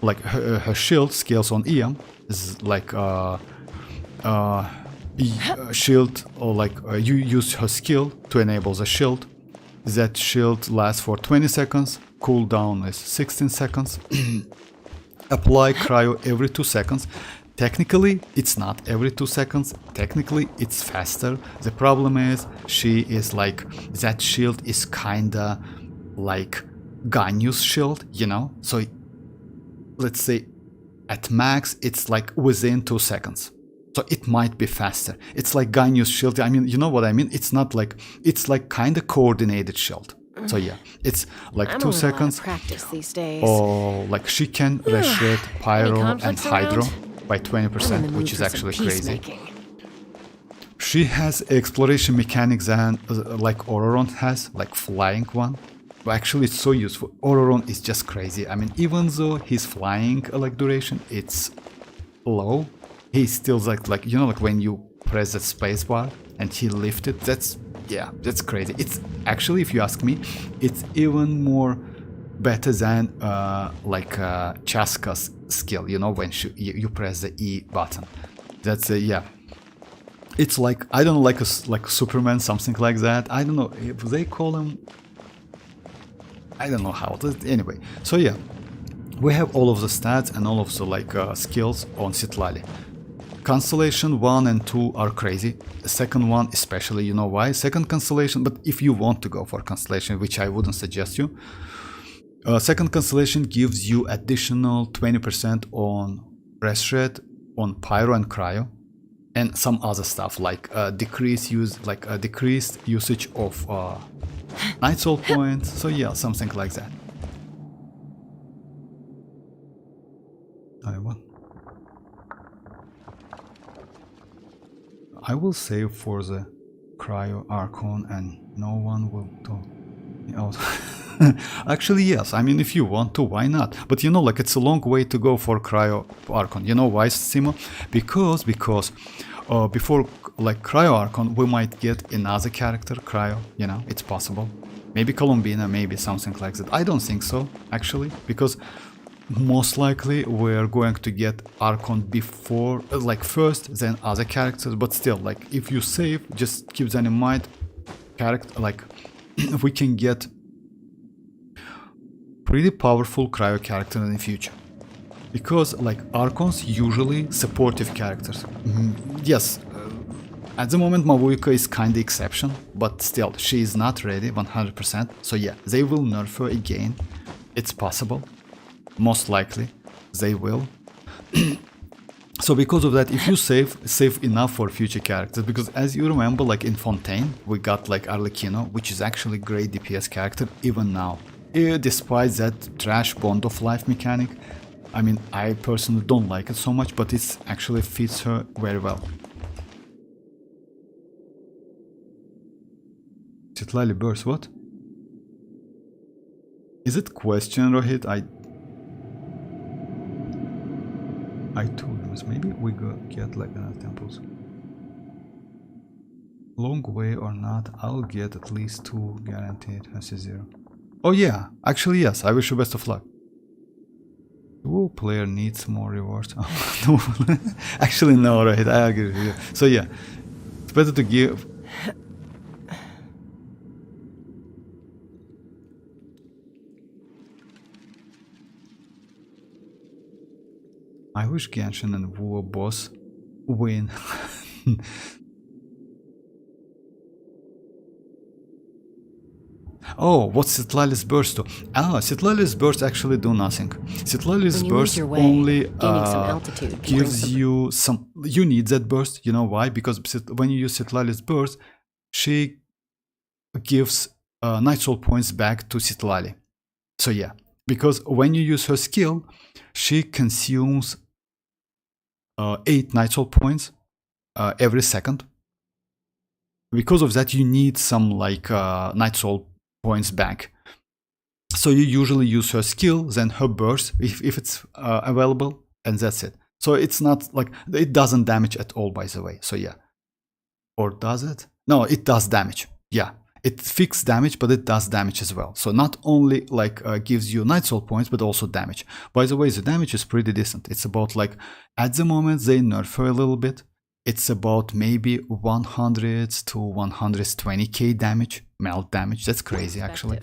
Like her shield scales on EM is like shield, or like you use her skill to enable the shield. That shield lasts for 20 seconds, cooldown is 16 seconds. Apply cryo every 2 seconds. Technically it's not every 2 seconds, technically it's faster. The problem is she is like, that shield is kinda like Ganyu's shield, you know, so let's say at max it's like within 2 seconds, so it might be faster. It's like Ganyu's shield. I mean, you know what I mean? It's not like, it's like kind of coordinated shield. So yeah, it's like I'm 2 on seconds. A lot of practice these days. Or like she can resurrect Pyro and conflicts Hydro around? by 20%, which is actually crazy. Peacemaking. She has exploration mechanics than like Ororon has, like flying one. Actually, it's so useful. Ororon is just crazy. I mean, even though his flying like duration it's low, he's still like you know, like when you press the spacebar and he lifted. That's, yeah, that's crazy. It's actually, if you ask me, it's even more better than like Chasca's skill. You know, when you press the E button. That's yeah. It's like, I don't know, like Superman, something like that. I don't know if they call him. I don't know how. Anyway, so yeah, we have all of the stats and all of the like skills on Citlali. Constellation 1 and 2 are crazy. The second one especially, you know why? Second constellation, but if you want to go for constellation, which I wouldn't suggest you, second constellation gives you additional 20% on rest rate, on pyro and cryo, and some other stuff like decreased usage of night soul points. So yeah, something like that. I will save for the cryo archon and no one will talk me out. Actually, yes. I mean, if you want to, why not? But you know, like, it's a long way to go for cryo archon. You know why, Simo? Because before like cryo archon, we might get another character cryo. You know, it's possible. Maybe Columbina, maybe something like that. I don't think so, actually, because most likely we're going to get archon before, like first, then other characters. But still, like, if you save, just keep that in mind. Character, like, we can get pretty powerful cryo character in the future, because like archons usually supportive characters. Yes, at the moment mavuika is kinda exception, but still she is not ready 100%. So yeah, they will nerf her again. It's possible, most likely they will. So because of that, if you save enough for future characters, because as you remember, like in Fontaine we got like Arlecchino, which is actually great DPS character even now. Despite that trash Bond of Life mechanic, I mean, I personally don't like it so much, but it actually fits her very well. Citlali burst, what? Is it question, Rohit? I told him, maybe we get like another temples. Long way or not, I'll get at least 2 guaranteed SC0. Oh yeah, actually yes, I wish you best of luck. Duo player needs more rewards. No. Actually no, right, I agree with you. So yeah, it's better to give... I wish Genshin and Wu boss win. Oh, what's Citlali's burst do? Ah, Citlali's burst actually do nothing. Citlali's burst only gives you some... You need that burst, you know why? Because when you use Citlali's burst, she gives night soul points back to Citlali. So yeah, because when you use her skill, she consumes 8 night soul points every second. Because of that, you need some like night soul points back. So you usually use her skill, then her burst if it's available, and that's it. So it's not like, it doesn't damage at all, by the way. So yeah, or does it? No, it does damage. Yeah, it fixes damage, but it does damage as well. So not only like gives you night soul points, but also damage. By the way, the damage is pretty decent. It's about like, at the moment they nerf her a little bit. It's about maybe 100 to 120k damage, melt damage. That's crazy, actually.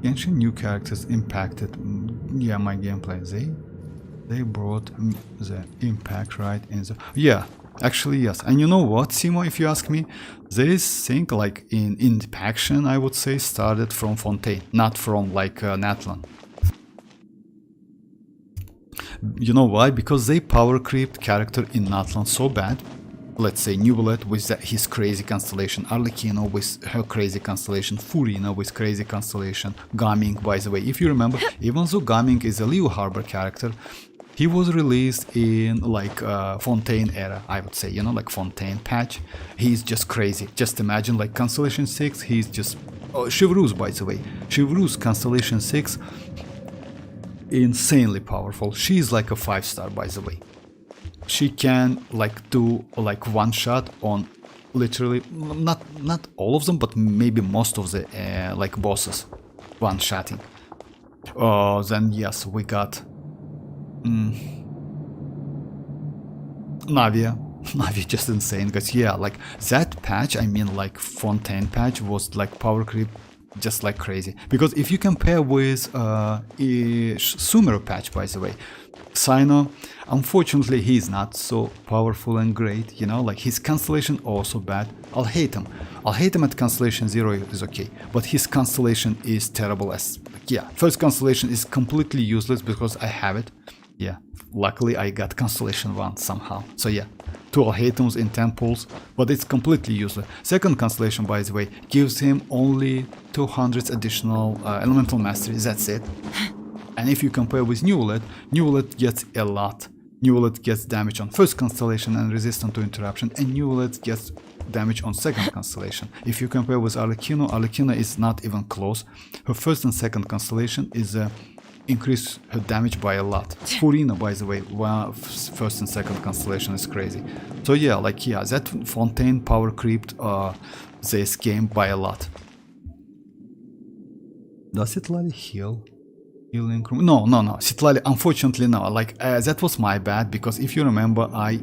Genshin new characters impacted, yeah, my gameplay. They brought the impact right in the... Yeah, actually yes. And you know what, Simo, if you ask me, this thing like in impaction, I would say, started from Fontaine, not from like Natlan. You know why? Because they power creeped character in Natlan so bad. Let's say Neuvillette with his crazy constellation, Arlecchino with her crazy constellation, Furina with crazy constellation, Gaming, by the way. If you remember, even though Gaming is a Liu Harbor character, he was released in like Fontaine era, I would say, you know, like Fontaine patch. He's just crazy. Just imagine like Constellation 6, he's just... Oh, Chevreuse, by the way. Chevreuse Constellation 6, insanely powerful. She's like a 5-star, by the way. She can like do like one shot on literally, not all of them, but maybe most of the like bosses. One shotting. Then yes, we got... Navia. Navia just insane, guys. Yeah, like that patch, I mean like Fontaine patch was like power creep just like crazy. Because if you compare with Sumeru patch, by the way, Sino, unfortunately he's not so powerful and great, you know, like his constellation also bad. I'll hate him at constellation 0 is okay, but his constellation is terrible as, yeah, first constellation is completely useless because I have it. Yeah, luckily I got constellation 1 somehow, so yeah, 2 Alhaitums in temples, but it's completely useless. Second constellation, by the way, gives him only 200 additional elemental mastery, that's it. And if you compare with Neuvillette, Neuvillette gets a lot. Neuvillette gets damage on first constellation and resistant to interruption, and Neuvillette gets damage on second constellation. If you compare with Arlecchino, Arlecchino is not even close. Her first and second constellation is increase her damage by a lot. Furina, by the way, first and second constellation is crazy. So yeah, like yeah, that Fontaine power creeped this game by a lot. Does citlali heal? Healing room? No, citlali, unfortunately no. Like that was my bad, because if you remember, I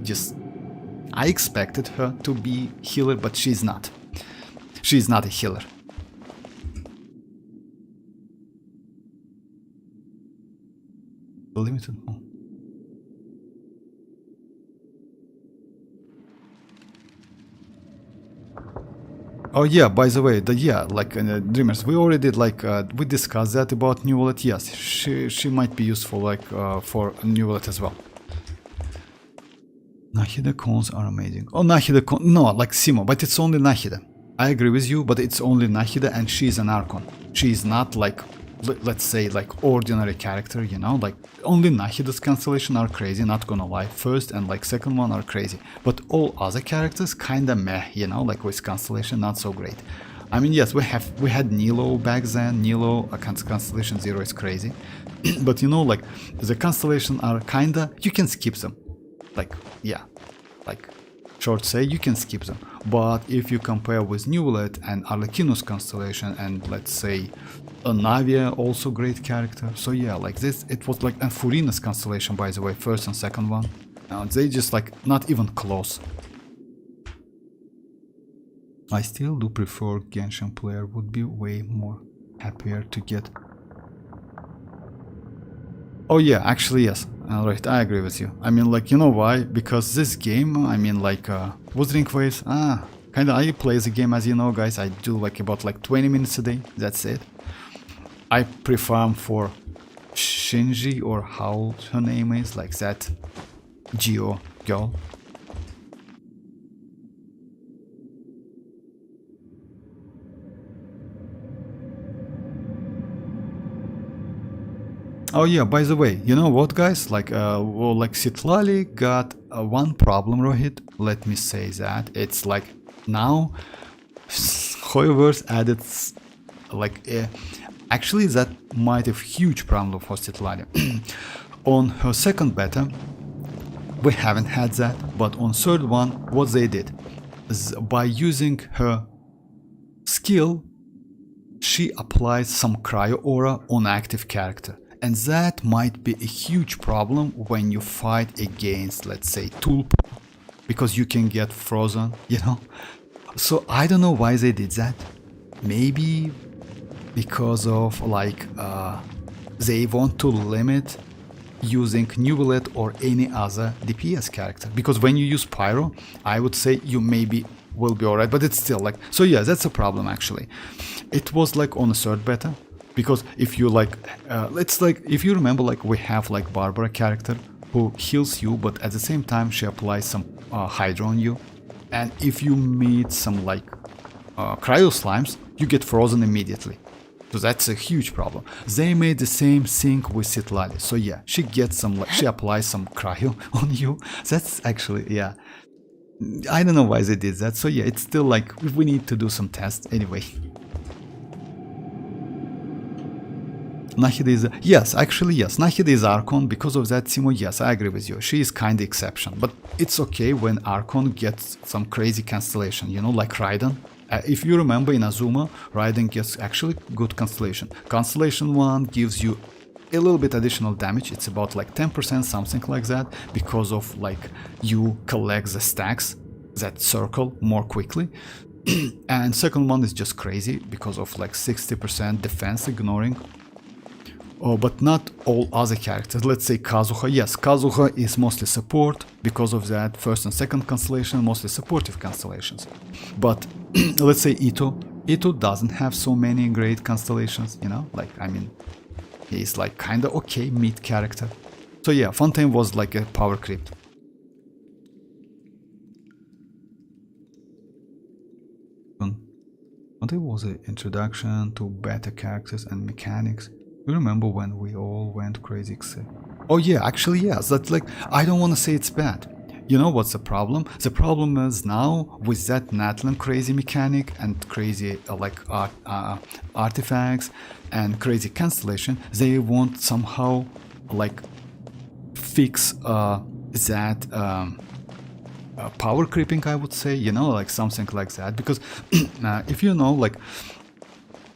expected her to be healer, but she's not. She's not a healer. Limited. Oh yeah, by the way, like Dreamers, we already like we discussed that about Neuvillette. Yes, she might be useful like for Neuvillette as well. Nahida cones are amazing. Oh, Nahida con, no, like Simo, but it's only Nahida. I agree with you, but it's only Nahida, and she's an Archon. She's not like, let's say, like ordinary character, you know, like only Nahida's constellation are crazy, not gonna lie. First and like second one are crazy, but all other characters kinda meh, you know, like with constellation not so great. I mean, yes, we had Nilo back then. Nilo constellation 0 is crazy, but you know, like the constellation are kinda, you can skip them, like yeah, like short say you can skip them. But if you compare with Neuvillette and Arlecchino's constellation, and let's say Navia, also great character. So yeah, like this, it was like, and Furina's constellation, by the way, first and second one, they just like not even close. I still do prefer Genshin player, would be way more happier to get. Oh yeah, actually yes, alright, I agree with you. I mean, like, you know why? Because this game, I mean, like Wuthering Waves, kinda I play the game, as you know, guys. I do like about like 20 minutes a day, that's it. I prefer for Shinji, or how her name is, like that Geo girl. Oh yeah, by the way, you know what, guys? Like, well, like citlali got one problem, Rohit. Let me say that it's like now Hoyoverse added like actually that might have huge problem for citlali. On her second beta, we haven't had that, but on third one, what they did is by using her skill, she applies some cryo aura on active character. And that might be a huge problem when you fight against, let's say, Tulpa, because you can get frozen, you know. So I don't know why they did that. Maybe because of like they want to limit using Neuvillette or any other DPS character. Because when you use Pyro, I would say you maybe will be alright, but it's still like, so yeah, that's a problem actually. It was like on a third beta. Because if you like, it's like, if you remember, like we have like Barbara character who heals you, but at the same time she applies some Hydra on you. And if you meet some like cryo slimes, you get frozen immediately. So that's a huge problem. They made the same thing with citlali. So yeah, she gets some, like, she applies some cryo on you. That's actually, yeah. I don't know why they did that. So yeah, it's still like, we need to do some tests anyway. Nahida is, yes, actually yes, Nahida is Archon. Because of that, Simo, yes, I agree with you. She is kind of exception, but it's okay when Archon gets some crazy constellation, you know, like Raiden. If you remember in Azuma, Raiden gets actually good constellation. Constellation 1 gives you a little bit additional damage. It's about like 10%, something like that, because of like you collect the stacks that circle more quickly. And second one is just crazy because of like 60% defense ignoring. Oh, but not all other characters. Let's say Kazuha. Yes, Kazuha is mostly support. Because of that, first and second constellation, mostly supportive constellations. But let's say Ito. Ito doesn't have so many great constellations, you know? Like, I mean, he's like kinda okay mid character. So yeah, Fontaine was like a power creep. Fontaine was an introduction to better characters and mechanics. You remember when we all went crazy? Oh yeah, actually yes, that like, I don't want to say it's bad. You know what's the problem? The problem is now with that natlan crazy mechanic and crazy artifacts and crazy constellation, they want somehow like fix that power creeping, I would say, you know, like something like that. Because if you know, like,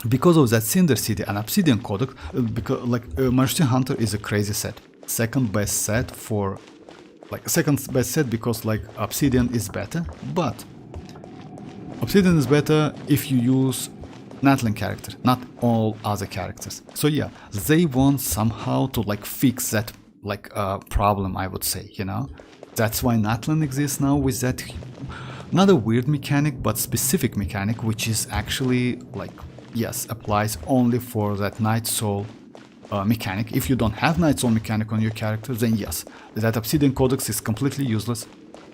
because of that Cinder City and Obsidian Codex, because like Majesty Hunter is a crazy set. Second best set for, like, second best set because like Obsidian is better, but Obsidian is better if you use natlan character, not all other characters. So yeah, they want somehow to like fix that like problem, I would say, you know. That's why natlan exists now with that, not a weird mechanic, but specific mechanic, which is actually like, yes, applies only for that Night Soul mechanic. If you don't have Night Soul mechanic on your character, then yes, that Obsidian Codex is completely useless,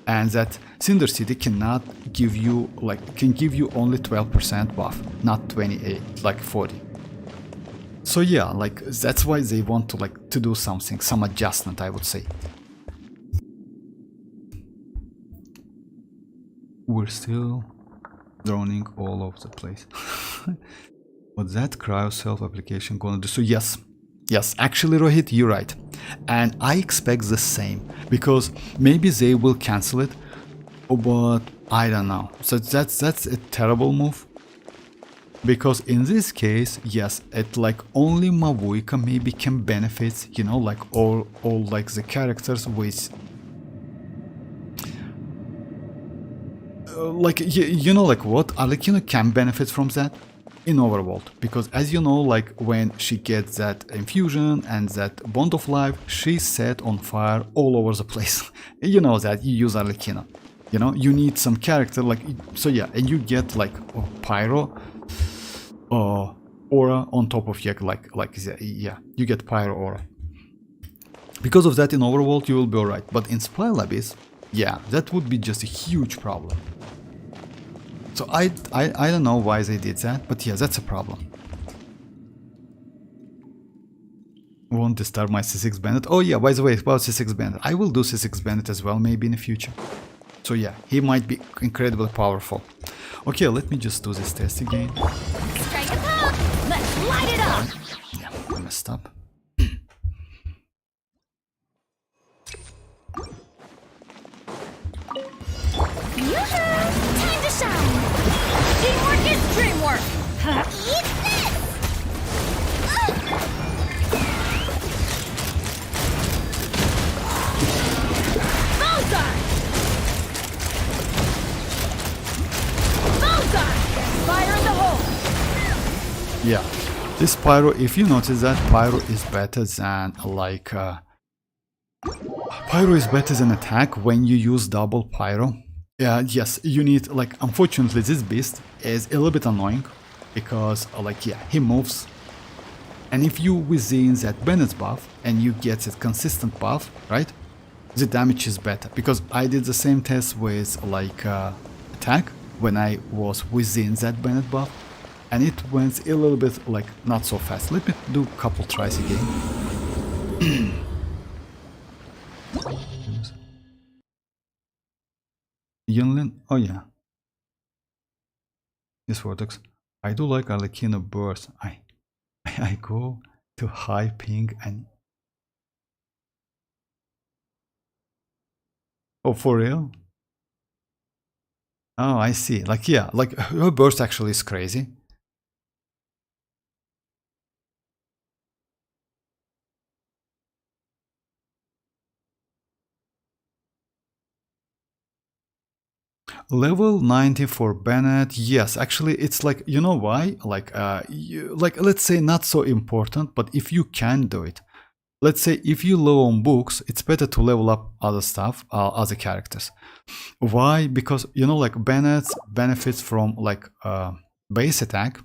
and that Cinder City cannot give you, like, can give you only 12% buff, not 28, like 40. So yeah, like, that's why they want to like to do something, some adjustment, I would say. We're still droning all over the place. What that cryo self application gonna do? So yes, actually Rohit, you're right, and I expect the same, because maybe they will cancel it, but I don't know. So that's a terrible move, because in this case, yes, it like only Mavuika maybe can benefit, you know, like all like the characters with like, you know, like what Arlecchino can benefit from that in Overworld, because as you know, like when she gets that infusion and that bond of life, she's set on fire all over the place. You know that you use Arlecchino, you know, you need some character like, so yeah, and you get like pyro aura on top of yeah, you get pyro aura. Because of that in Overworld you will be alright, but in Spiral Abyss, yeah, that would be just a huge problem. So I don't know why they did that, but yeah, that's a problem. Won't disturb my C6 Bandit. Oh yeah, by the way, about C6 Bandit, I will do C6 Bandit as well, maybe in the future. So yeah, he might be incredibly powerful. Okay, let me just do this test again. Strike a pop! Let's light it up! Yeah, I messed up. Time to shine! Teamwork is dreamwork! Eat this! Bullseye! Bullseye! Fire in the hole! Yeah, this Pyro, if you notice that, Pyro is better than like... Pyro is better than attack when you use double Pyro. Yeah, yes, you need, like, unfortunately this beast is a little bit annoying, because, like, yeah, he moves, and if you within that Bandit's buff, and you get that consistent buff, right, the damage is better, because I did the same test with, like, attack, when I was within that Bandit buff, and it went a little bit, like, not so fast. Let me do a couple tries again. Xianyun, oh yeah. This vortex. I do like arlecchino burst. I go to high ping and... Oh, for real? Oh, I see. Like, yeah, like her burst actually is crazy. Level 90 for Bennett. Yes, actually, it's like, you know why? Like, let's say not so important, but if you can do it, let's say if you low on books, it's better to level up other stuff, other characters. Why? Because, you know, like Bennett benefits from like base attack,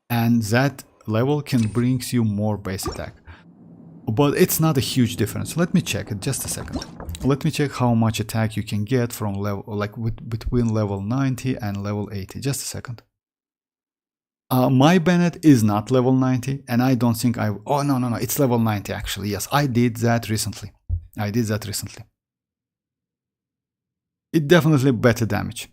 and that level can bring you more base attack. But it's not a huge difference. Let me check it, just a second. Let me check how much attack you can get from level, like between level 90 and level 80. Just a second. My Bennett is not level 90, and I don't think I... Oh, no, it's level 90 actually. Yes, I did that recently. It definitely better damage.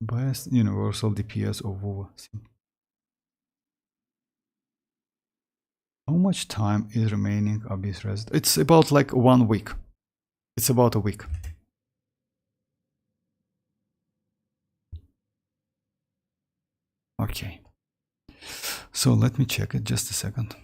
Best universal DPS of WoW. How much time is remaining Abyss Rest? It's about like 1 week. It's about a week. Okay. So let me check it, just a second.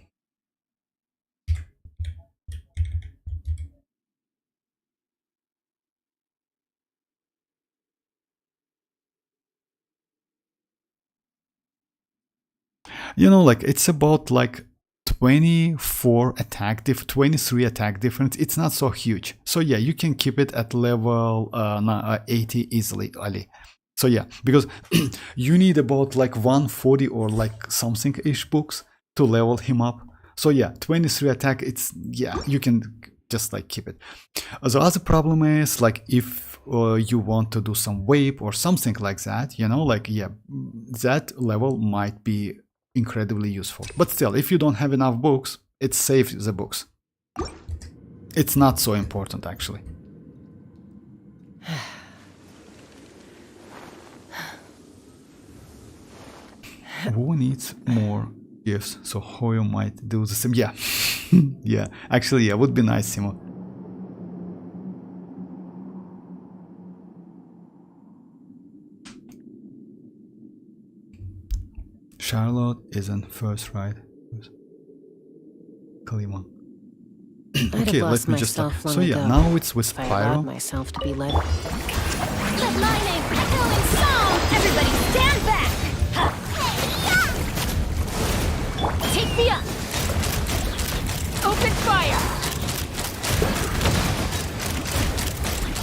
You know, like it's about like 23 attack difference. It's not so huge. So yeah, you can keep it at level 80 easily, Ali. So yeah, because you need about like 140 or like something ish books to level him up. So yeah, 23 attack, it's, yeah, you can just like keep it. The other problem is like if you want to do some wave or something like that, you know, like yeah, that level might be incredibly useful. But still, if you don't have enough books, it saves the books. It's not so important actually. Who needs more gifts? So Hoyo might do the same. Yeah. Yeah, actually, yeah, would be nice, Simo. Charlotte isn't first, right? Kalima. Okay, let me just start. So yeah, now it's with Pyro. Myself to be led. Let my name echo in song! Everybody stand back! Take me up! Open fire!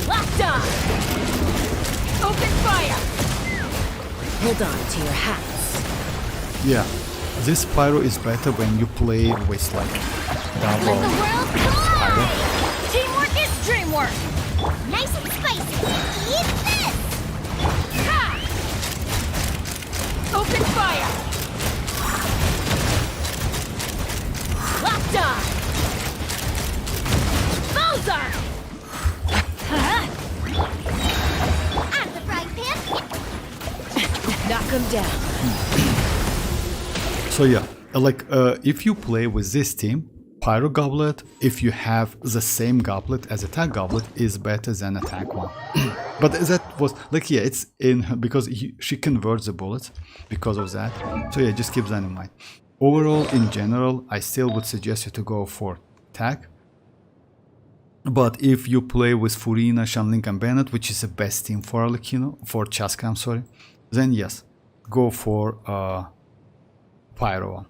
Locked on! Open fire! Hold on to your hats. Yeah, this Pyro is better when you play with like double Let the world collide! Pyro. Teamwork is dreamwork! Nice and spicy! Eat this! Ha! Open fire! Locked on! Bowser! Out of the frying pan! Knock him down. So yeah, like if you play with this team, Pyro Goblet, if you have the same goblet as Attack Goblet, is better than Attack one. But that was like, yeah, it's in because she converts the bullets because of that. So yeah, just keep that in mind. Overall, in general, I still would suggest you to go for Attack. But if you play with Furina, Xianyun, and Bennett, which is the best team for arlecchino, for chasca, I'm sorry, then yes, go for Pyro one.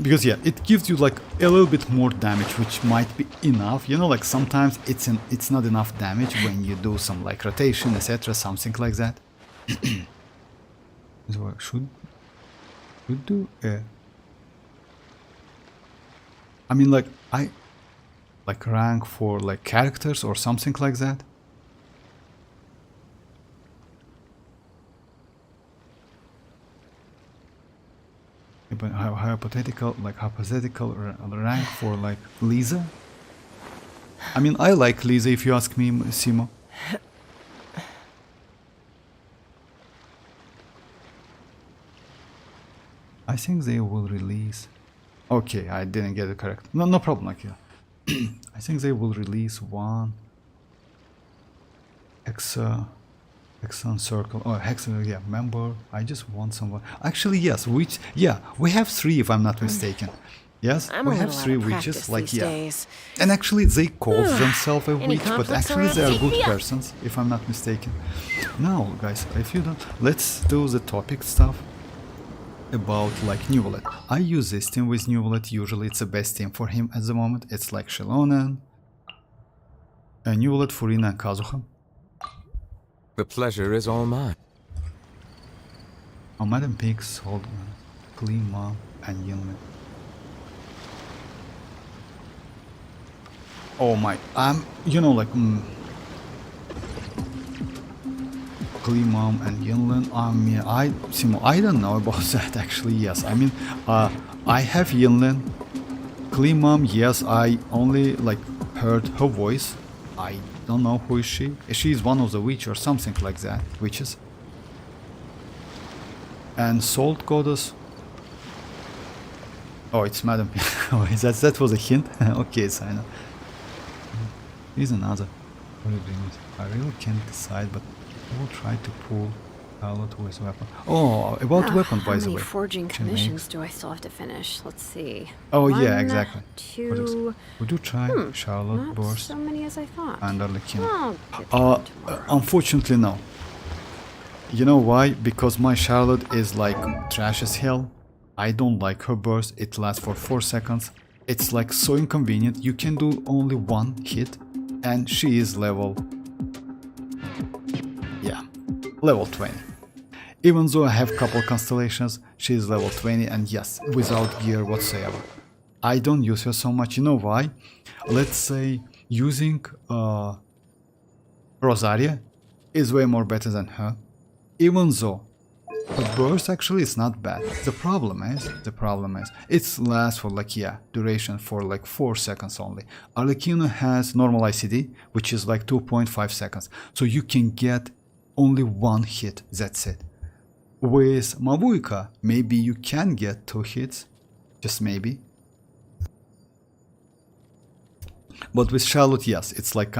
Because yeah, it gives you like a little bit more damage, which might be enough. You know, like sometimes it's not enough damage when you do some like rotation, etc., something like that. So should do I mean, like I like rank for like characters or something like that. But hypothetical rank for like Lisa. I mean, I like Lisa if you ask me, Simo. I think they will release. Okay, I didn't get it correct. No problem, Akira. I think they will release one Hexagon circle. Oh, hexagon, yeah, member. I just want someone. Actually, yes, which, yeah, we have 3 if I'm not mistaken. Yes, I'm we a have little 3 out of witches, practice like, these yeah. days. And actually, they call themselves a Any witch, but conflicts actually, around? they are Take good me up. persons, if I'm not mistaken. Now, guys, if you don't, let's do the topic stuff about like Neuvillette. I use this team with Neuvillette. Usually, it's the best team for him at the moment. It's like Xilonen, Neuvillette, Furina, and Kazuha. The pleasure is all mine. Madam Pix, Hold On, Clean Mom, and Xianyun. Oh my, you know, like, Clean Mom and Xianyun. I mean, I don't know about that actually. Yes, I mean, I have Xianyun. Clean Mom, yes, I only like heard her voice. I don't know who is she. She is one of the witch or something like that, witches. And Salt Goddess. Oh, it's Madam. Oh, that was a hint. Okay, so I know. Here's another. I really can't decide, but I will try to pull a lot with weapon. Oh, about weapon, by the How way. many forging Can make- commissions do I still have to finish? Let's see. Oh yeah, 1, exactly. 2. Would you try Charlotte Not Burst so many as I thought. and arlecchino? I'll get to them tomorrow. Unfortunately, no. You know why? Because my Charlotte is like trash as hell. I don't like her burst. It lasts for 4 seconds. It's like so inconvenient. You can do only 1 hit, and she is level. Yeah, level 20. Even though I have couple constellations, she is level 20, and yes, without gear whatsoever. I don't use her so much. You know why? Let's say using Rosaria is way more better than her. Even though her burst actually is not bad. The problem is, it lasts for like, yeah, duration for like 4 seconds only. Arlecchino has normal ICD, which is like 2.5 seconds. So you can get only 1 hit, that's it. With Mavuika, maybe you can get 2 hits, just maybe. But with Charlotte, yes, it's like,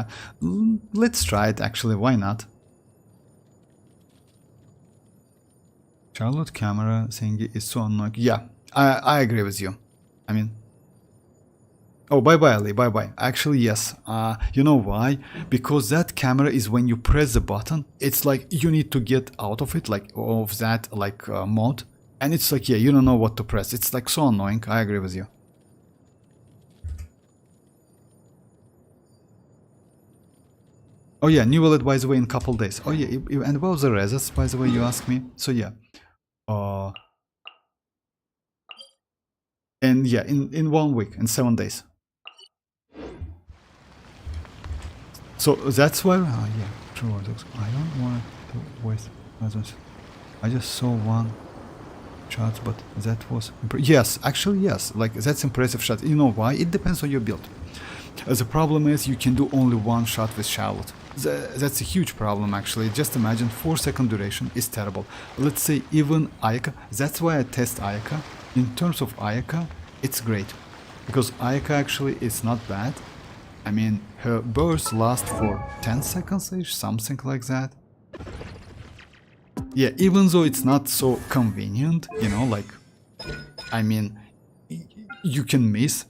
let's try it actually, why not? Charlotte camera thingy is so annoying. Yeah, I agree with you. I mean, oh, bye-bye, Ali, bye-bye. Actually, yes. You know why? Because that camera is when you press the button, it's like you need to get out of it, like of that like mode. And it's like, yeah, you don't know what to press. It's like so annoying. I agree with you. Oh yeah, Neuvillette, by the way, in couple days. Oh yeah, and about the resets, by the way, you asked me. So yeah. And yeah, in 1 week, in 7 days. So that's why, yeah, true. I don't want to waste others. I just saw 1 shot, but that was yes, actually yes, like that's impressive shot. You know why? It depends on your build. The problem is you can do only 1 shot with Charlotte. That's a huge problem actually. Just imagine 4-second duration is terrible. Let's say even Ayaka. That's why I test Ayaka. In terms of Ayaka, it's great. Because Ayaka actually is not bad. I mean, her bursts last for 10 seconds-ish, something like that. Yeah, even though it's not so convenient, you know, like, I mean, you can miss.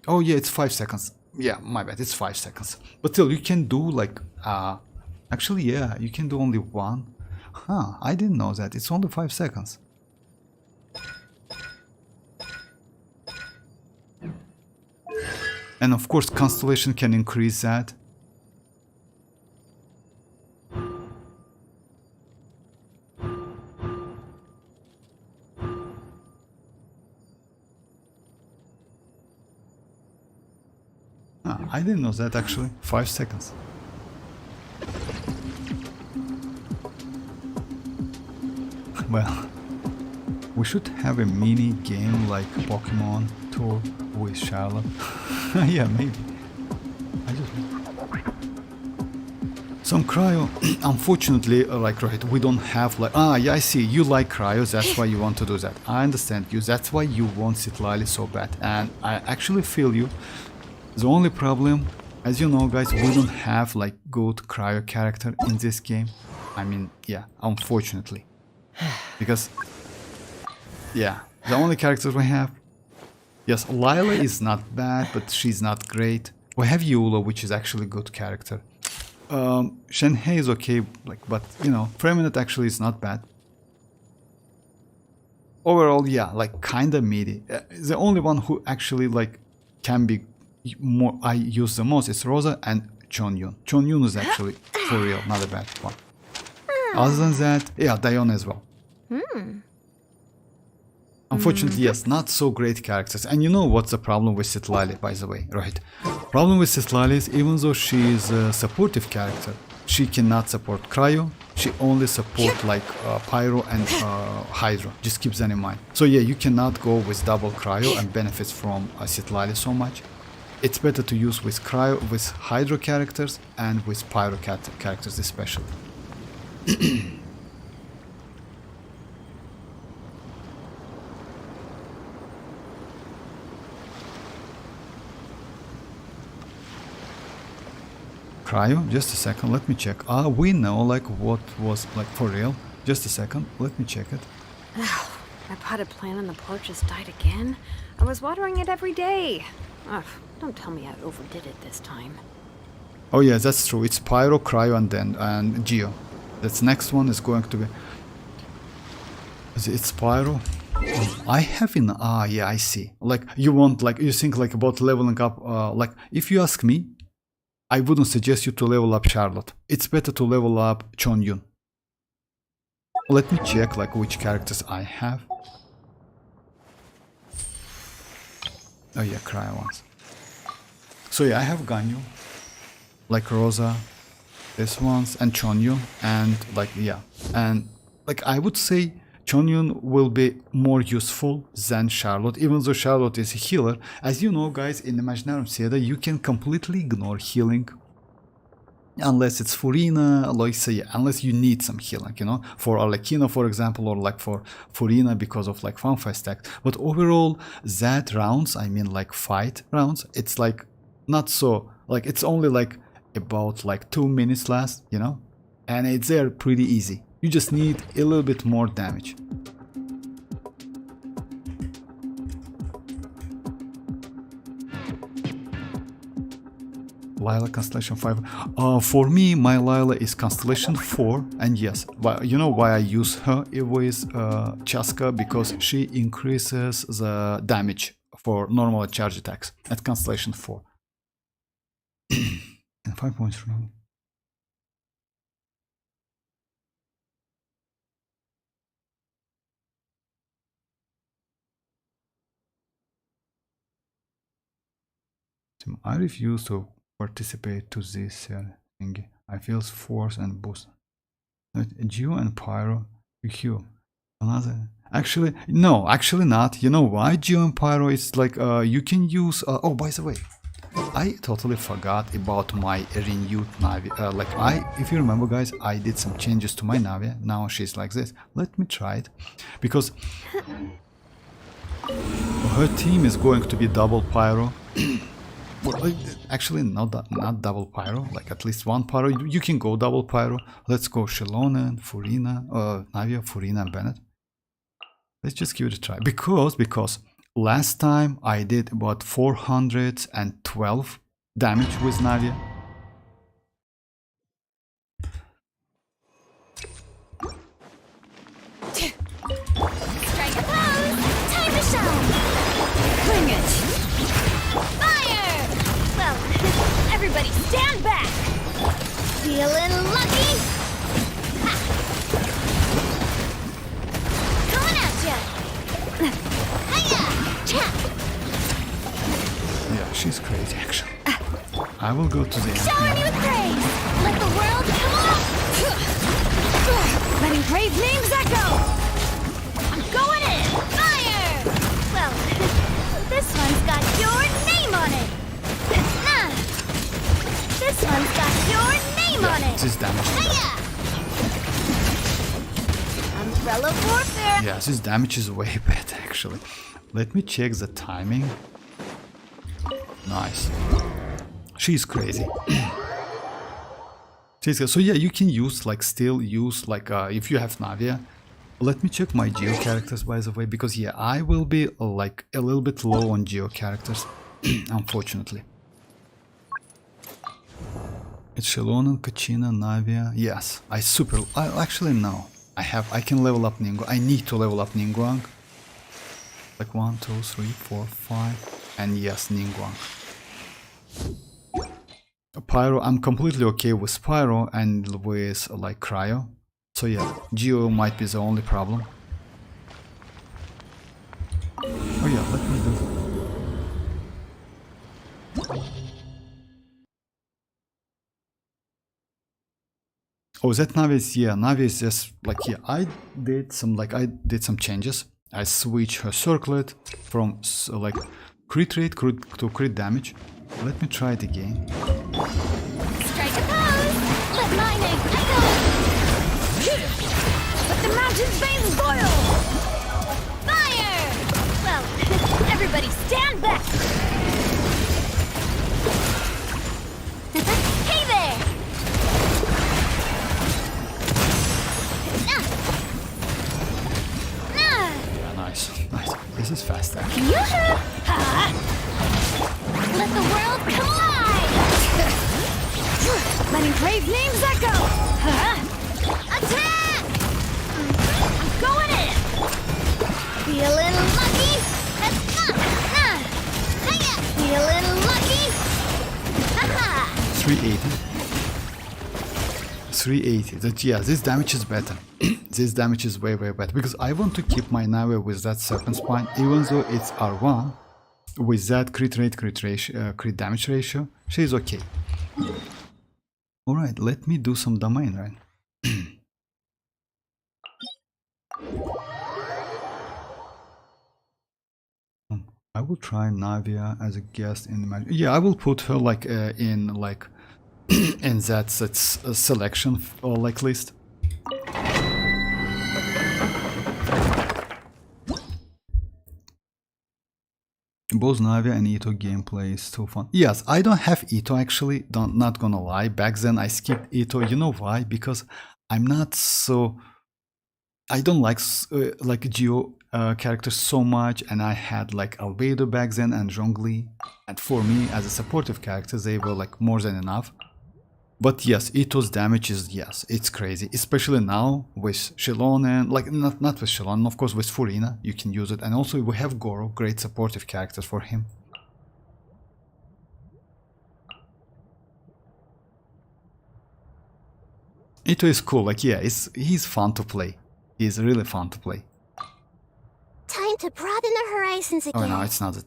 Oh yeah, it's 5 seconds. Yeah, my bad, it's 5 seconds. But still, you can do like, actually, yeah, you can do only 1. Huh, I didn't know that. It's only 5 seconds. And of course, Constellation can increase that. I didn't know that actually. 5 seconds. Well, we should have a mini game like Pokemon Tour with Charlotte. Yeah, maybe. Some cryo, unfortunately, like Rohit, we don't have like, yeah, I see, you like cryo, that's why you want to do that. I understand you, that's why you want citlali so bad, and I actually feel you. The only problem, as you know guys, we don't have like good cryo character in this game. I mean, yeah, unfortunately. Because, yeah, the only characters we have, yes, Lila is not bad, but she's not great. We have Yulo, which is actually a good character. Shenhei is okay, like, but you know, Freminute actually is not bad. Overall, yeah, like kinda meaty. The only one who actually like can be more I use the most is Rosa and Xianyun. Xianyun is actually for real not a bad one. Other than that, yeah, Dione as well. Unfortunately, yes, not so great characters. And you know what's the problem with citlali, by the way, right? Problem with citlali is even though she is a supportive character, she cannot support cryo. She only support like pyro and hydro. Just keep that in mind. So yeah, you cannot go with double cryo and benefits from citlali so much. It's better to use with cryo, with hydro characters and with pyro characters especially. Cryo, just a second, let me check. We know like what was like for real. Just a second, let me check it. My potted plant on the porch just died again. I was watering it every day. Ugh, don't tell me I overdid it this time. Oh yeah, that's true. It's Pyro, Cryo, and Geo. That's next one is going to be. It's Pyro. I have in. Yeah, I see. Like you want, like you think like about leveling up. Like if you ask me, I wouldn't suggest you to level up Charlotte. It's better to level up Xianyun. Let me check like which characters I have. Oh yeah, Cryo ones. So yeah, I have Ganyu, like Rosa, this ones, and Xianyun, and like yeah, and like I would say Xianyun will be more useful than Charlotte, even though Charlotte is a healer. As you know guys, in Imaginarium Theater you can completely ignore healing. Unless it's Furina, like say, unless you need some healing, you know, for Arlecchino for example, or like for Furina because of like FanFi stack. But overall, that rounds, I mean like fight rounds, it's like not so, like it's only like about like 2 minutes last, you know, and it's there pretty easy. You just need a little bit more damage. Lila Constellation 5. For me, my Lila is Constellation 4, and yes, you know why I use her with Chasca? Because she increases the damage for normal charge attacks at Constellation 4. And 5.3. I refuse to participate to this thingy. I feel force and boost. Geo and Pyro, Hugh. Another. Actually, no, actually not. You know why? Geo and Pyro is like you can use. Oh, by the way, I totally forgot about my renewed Navi. If you remember, guys, I did some changes to my Navi. Now she's like this. Let me try it, because her team is going to be double Pyro. Well, actually, not double Pyro, like at least one Pyro. You can go double Pyro. Let's go Xilonen, Furina, Navia, Furina, and Bennett. Let's just give it a try. Because last time I did about 412 damage with Navia. Strike a pose! Time to shine! Bring it! Fire! Well, everybody stand back! Feeling lucky? Ha! Coming at ya! Hiya! Cha! Yeah, she's crazy actually. I will go to the end. Showering you with praise! Let the world come on! Letting brave names echo! I'm going in! Fire! Well, this one's got your name on it! This one's got your name on it! This damage. Hiya! Umbrella warfare! Yes, his damage is way better actually. Let me check the timing. Nice. She's crazy. So yeah, you can use like still use like if you have Navia. Let me check my Geo characters by the way, because yeah, I will be like a little bit low on Geo characters, unfortunately. It's Xilonen, Kachina, Navia. Yes, actually no. I can level up Ningguang. I need to level up Ningguang. Like 1, 2, 3, 4, 5, and yes, Ningguang. Pyro, I'm completely okay with Pyro and with like Cryo. So yeah, Geo might be the only problem. Oh yeah, let me do. Oh, that Navi is, yeah, Navi is just like, yeah, I did some changes. I switched her circlet from like crit rate to crit damage. Let me try it again. Strike a pose! Let my name echo! Let the mountain's veins boil! Fire! Well, everybody stand back! Hey there! Yeah, nice. This is faster. Yoo-hoo! Ha! Let the world collide! Letting brave names echo! Attack! I'm going in! Feeling lucky? Hiya! Feeling lucky? Haha! 380. That, yeah, this damage is better. This damage is way better because I want to keep my Navia with that Serpent Spine, even though it's R1. With that crit rate, crit damage ratio, she's okay. Alright, let me do some domain, right? I will try Navia as a guest in the... Yeah, I will put her like in like in that selection or like list. Both Navia and Ito gameplay is still fun. Yes, I don't have Ito actually, not gonna lie. Back then I skipped Ito. You know why? Because I'm not so... I don't like Geo characters so much, and I had like Albedo back then and Zhongli. And for me, as a supportive character, they were like more than enough. But yes, Ito's damage is, yes, it's crazy. Especially now with Xilonen, like not with Xilonen, of course with Furina, you can use it. And also we have Goro, great supportive characters for him. Ito is cool, like yeah, he's fun to play. He's really fun to play. Time to broaden the horizons again. Oh no, it's not the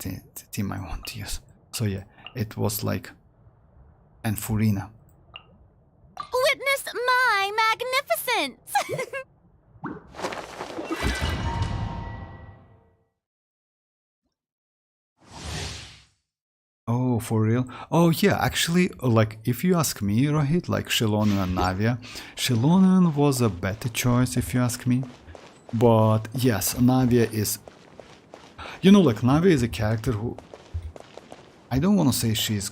team I want to use. So yeah, it was like... And Furina. Witness my magnificence! Oh, for real? Oh yeah, actually, like if you ask me, Rohit, like Xilonen and Navia, Xilonen was a better choice if you ask me. But yes, Navia is... You know, like Navia is a character who... I don't want to say she's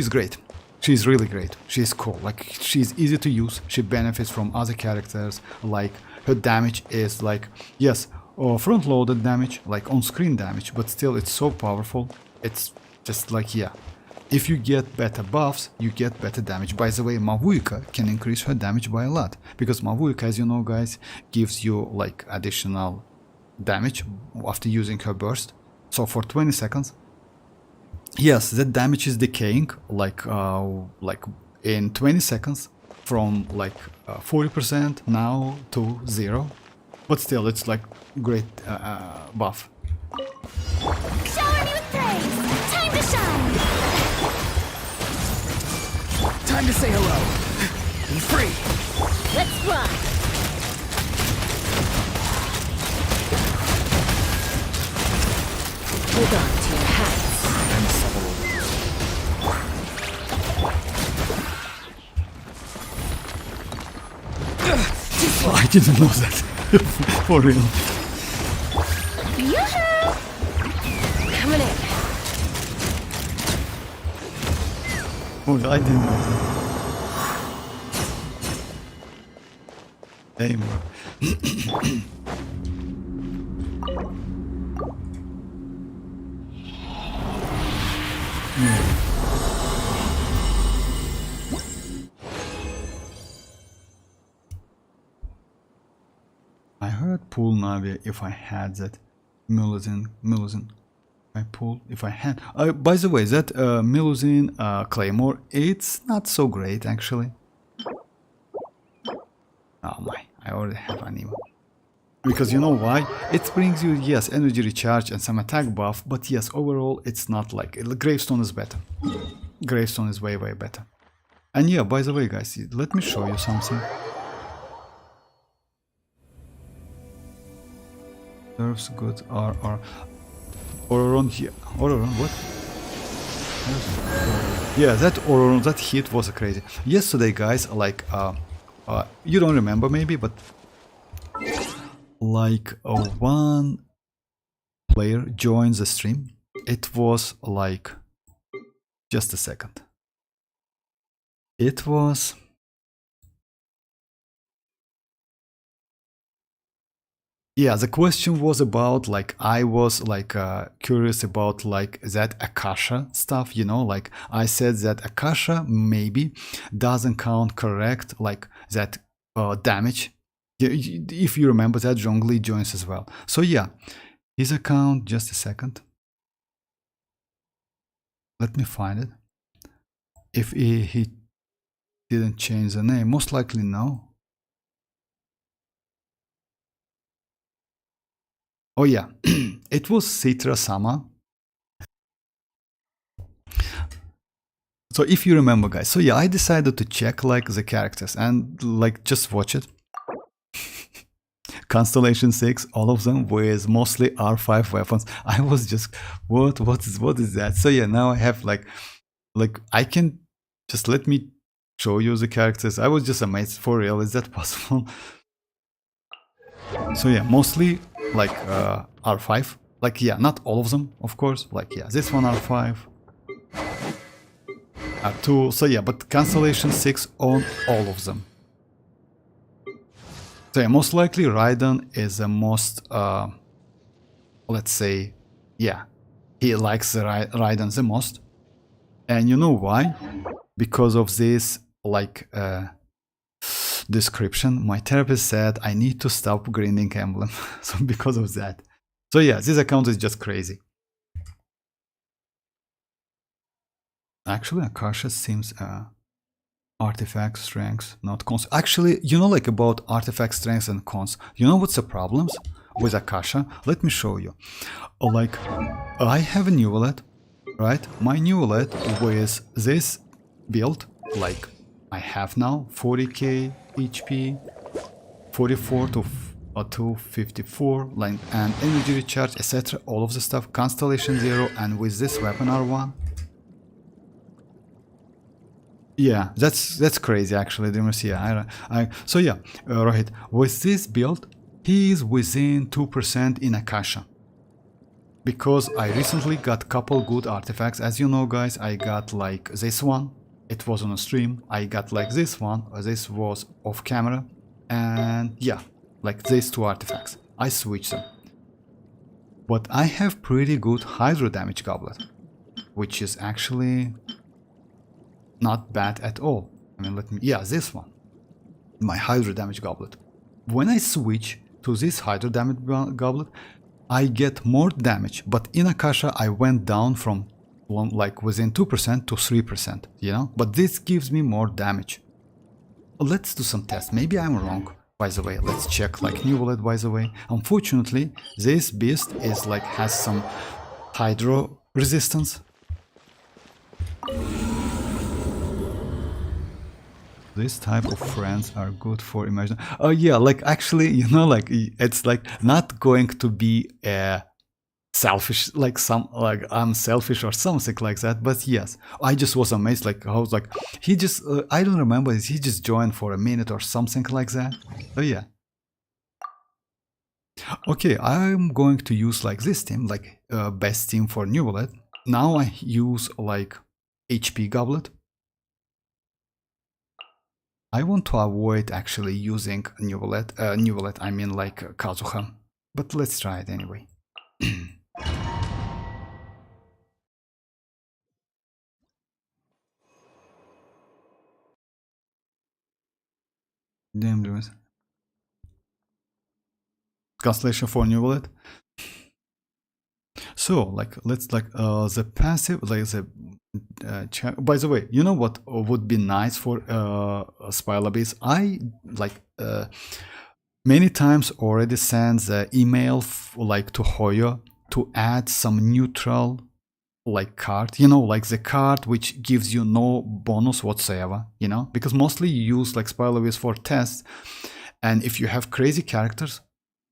great. She's really great. She's cool. Like she's easy to use. She benefits from other characters. Like her damage is like, yes, front-loaded damage, like on-screen damage, but still it's so powerful. It's just like, yeah, if you get better buffs, you get better damage. By the way, Mavuika can increase her damage by a lot, because Mavuika, as you know guys, gives you like additional damage after using her burst. So for 20 seconds, yes, that damage is decaying like in 20 seconds from like 40% now to 0. But still, it's like great buff. Shower me with praise! Time to shine! Time to say hello. Be free. Let's fly! Hold on to your hats. didn't know that. For real. Yoo-hoo! Coming in. Oh, I didn't know that. Damn. I heard pull Navi if I had that Melusine. I pull if I had. By the way, that Melusine Claymore, it's not so great actually. Oh my, I already have an evil. Because you know why? It brings you, yes, energy recharge and some attack buff, but yes, overall it's not like Gravestone is better. Gravestone is way better. And yeah, by the way guys, let me show you something. Serves good RR. Ororon here. Ororon, what? Yeah, that Ororon, that hit was crazy. Yesterday guys, like, you don't remember maybe, but like one player joins the stream. It was like, just a second. It was yeah, the question was about like I was like curious about like that Akasha stuff, you know, like I said that Akasha maybe doesn't count correct like that damage. If you remember that, Zhongli joins as well. So yeah, his account, just a second. Let me find it. If he didn't change the name, most likely no. Oh yeah, it was Citra Sama. So if you remember guys, so yeah, I decided to check like the characters and like just watch it. Constellation 6, all of them with mostly R5 weapons. I was just, what is that? So yeah, now I have like I can just let me show you the characters. I was just amazed, for real, is that possible? So yeah, mostly like R5, like yeah, not all of them, of course, like yeah, this one R5, R2, so yeah, but Constellation 6 on all of them. So yeah, most likely Raiden is the most, let's say, yeah, he likes the Raiden the most. And you know why? Because of this, like, description. My therapist said I need to stop grinding emblem. So because of that. So yeah, this account is just crazy. Actually, Akasha seems... artifact strengths, not cons. Actually, you know, like about artifact strengths and cons, you know what's the problems with Akasha? Let me show you. Like, I have a Neuvillette, right? My Neuvillette with this build, like I have now 40k HP, 44 to 254, like, and energy recharge, etc. All of the stuff, Constellation 0, and with this weapon R1. Yeah, that's crazy actually, Dreamers. Yeah, so yeah, Rohit, with this build, he is within 2% in Akasha. Because I recently got couple good artifacts. As you know, guys, I got like this one. It was on a stream. I got like this one. This was off camera. And yeah, like these two artifacts. I switched them. But I have pretty good Hydro damage goblet, which is actually... not bad at all. I mean, let me... yeah, this one. My Hydro damage goblet. When I switch to this Hydro damage goblet, I get more damage. But in Akasha, I went down from like within 2% to 3%, you know? But this gives me more damage. Let's do some tests. Maybe I'm wrong, by the way. Let's check like Neuvillette, by the way. Unfortunately, this beast is like has some Hydro resistance. This type of friends are good for imagine. Oh yeah, like actually, you know, like it's like not going to be selfish, like some like I'm selfish or something like that. But yes, I just was amazed, like how like he just I don't remember, he just joined for a minute or something like that. So yeah, Okay, I'm going to use like this team, like best team for Neuvillette. Now I use like HP goblet. I want to avoid actually using Neuvillette, I mean like Kazuha, but let's try it anyway. Damn, doing Constellation for Neuvillette. So like let's like the passive, like the by the way, you know what would be nice for Spyla base? I like many times already sent the email like to Hoyo to add some neutral like card, you know, like the card which gives you no bonus whatsoever, you know, because mostly you use like Spyla base for tests, and if you have crazy characters,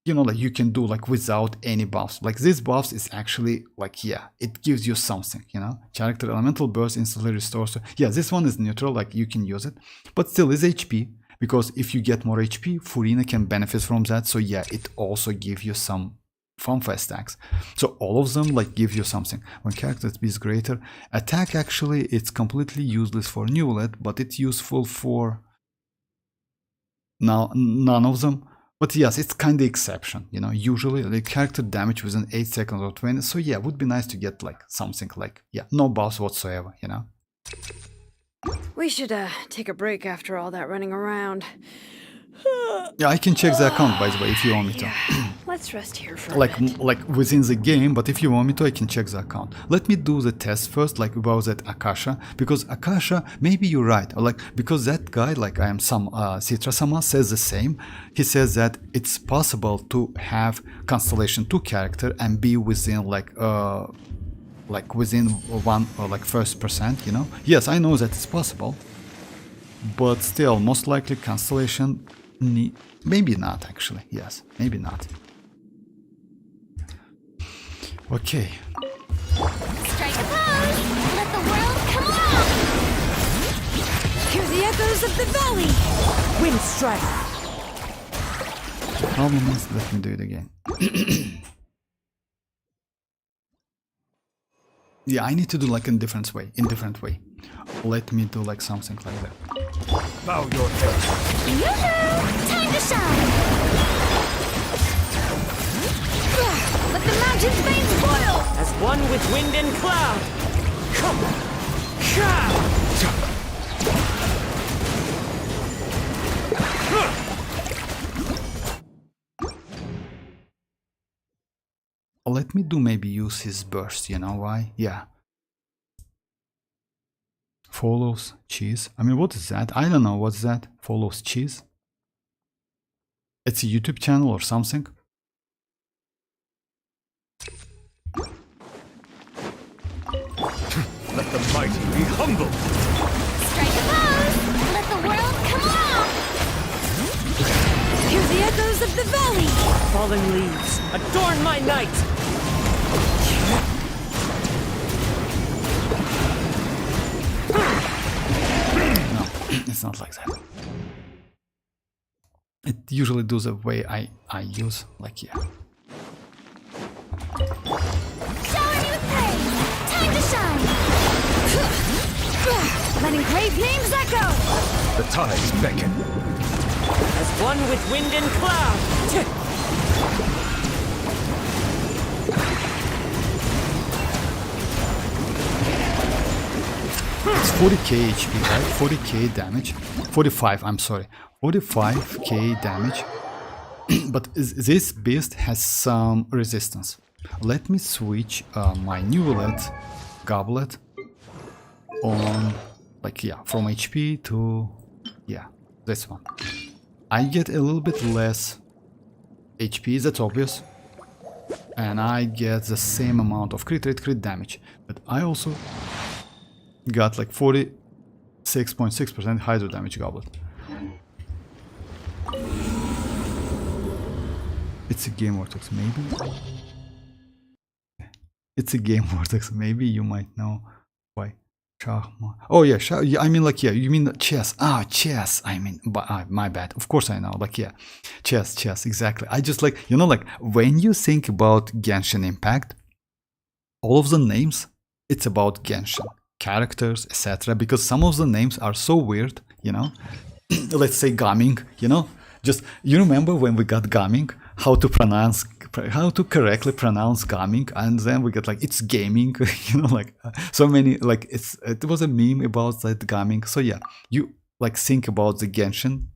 you know, like you can do like without any buffs. Like this buffs is actually like, yeah, it gives you something, you know. Character elemental burst instantly restores. Yeah, this one is neutral, like you can use it, but still is HP, because if you get more HP, Furina can benefit from that. So yeah, it also gives you some fun fast stacks. So all of them like give you something. When character speed is greater, attack actually it's completely useless for Neuvillette, but it's useful for now none of them. But yes, it's kind of exception, you know, usually like character damage within 8 seconds or 20. So yeah, it would be nice to get like something like, yeah, no buffs whatsoever, you know. We should take a break after all that running around. Yeah, I can check the account by the way if you want me to. Let's rest here for a bit. like within the game, but if you want me to, I can check the account. Let me do the test first, like about that Akasha, because Akasha, maybe you're right, or like because that guy, like I am some Citra-sama says the same. He says that it's possible to have Constellation 2 character and be within like within one or like first percent, you know. Yes, I know that it's possible, but still, most likely Constellation. Maybe not actually. Yes, maybe not. Okay. Strike a pose! Let the world come along! Hear the echoes of the valley! Wind strike. The problem is, let me do it again. Yeah, I need to do like in a different way. Let me do like something like that. Bow your head. Yoo-hoo! Time to shine! Let the mountain's veins boil! As one with wind and cloud. Come. Let me do maybe use his burst, you know why? Yeah. Follows cheese. I mean, what is that? I don't know what's that. Follows cheese. It's a YouTube channel or something. Let the mighty be humble. Strike a pose! Let the world come along! Hear the echoes of the valley! Fallen leaves, adorn my night. No, it's not like that. It usually does the way I use, like, yeah. Shower me with praise! Time to shine! Letting grave names echo! The tides beckon. As one with wind and cloud. It's 40k HP, right? 40k damage. 45, I'm sorry. 45k damage. But this beast has some resistance. Let me switch my Neuvillette goblet on, like, yeah, from HP to, yeah, this one. I get a little bit less HP, that's obvious. And I get the same amount of crit rate, crit damage. But I also got like 46.6% hydro damage goblet. It's a game vortex, maybe? It's a game vortex, maybe you might know why. Oh yeah, yeah, I mean like yeah, you mean chess. Ah, chess. I mean, my bad. Of course I know. Like yeah, chess. Exactly. I just like like when you think about Genshin Impact, all of the names, it's about Genshin characters, etc. Because some of the names are so weird. Let's say Gaming. Just you remember when we got Gaming, how to correctly pronounce Gaming, and then we get like it's gaming, like so many like it was a meme about that Gaming. So yeah, you like think about the Genshin.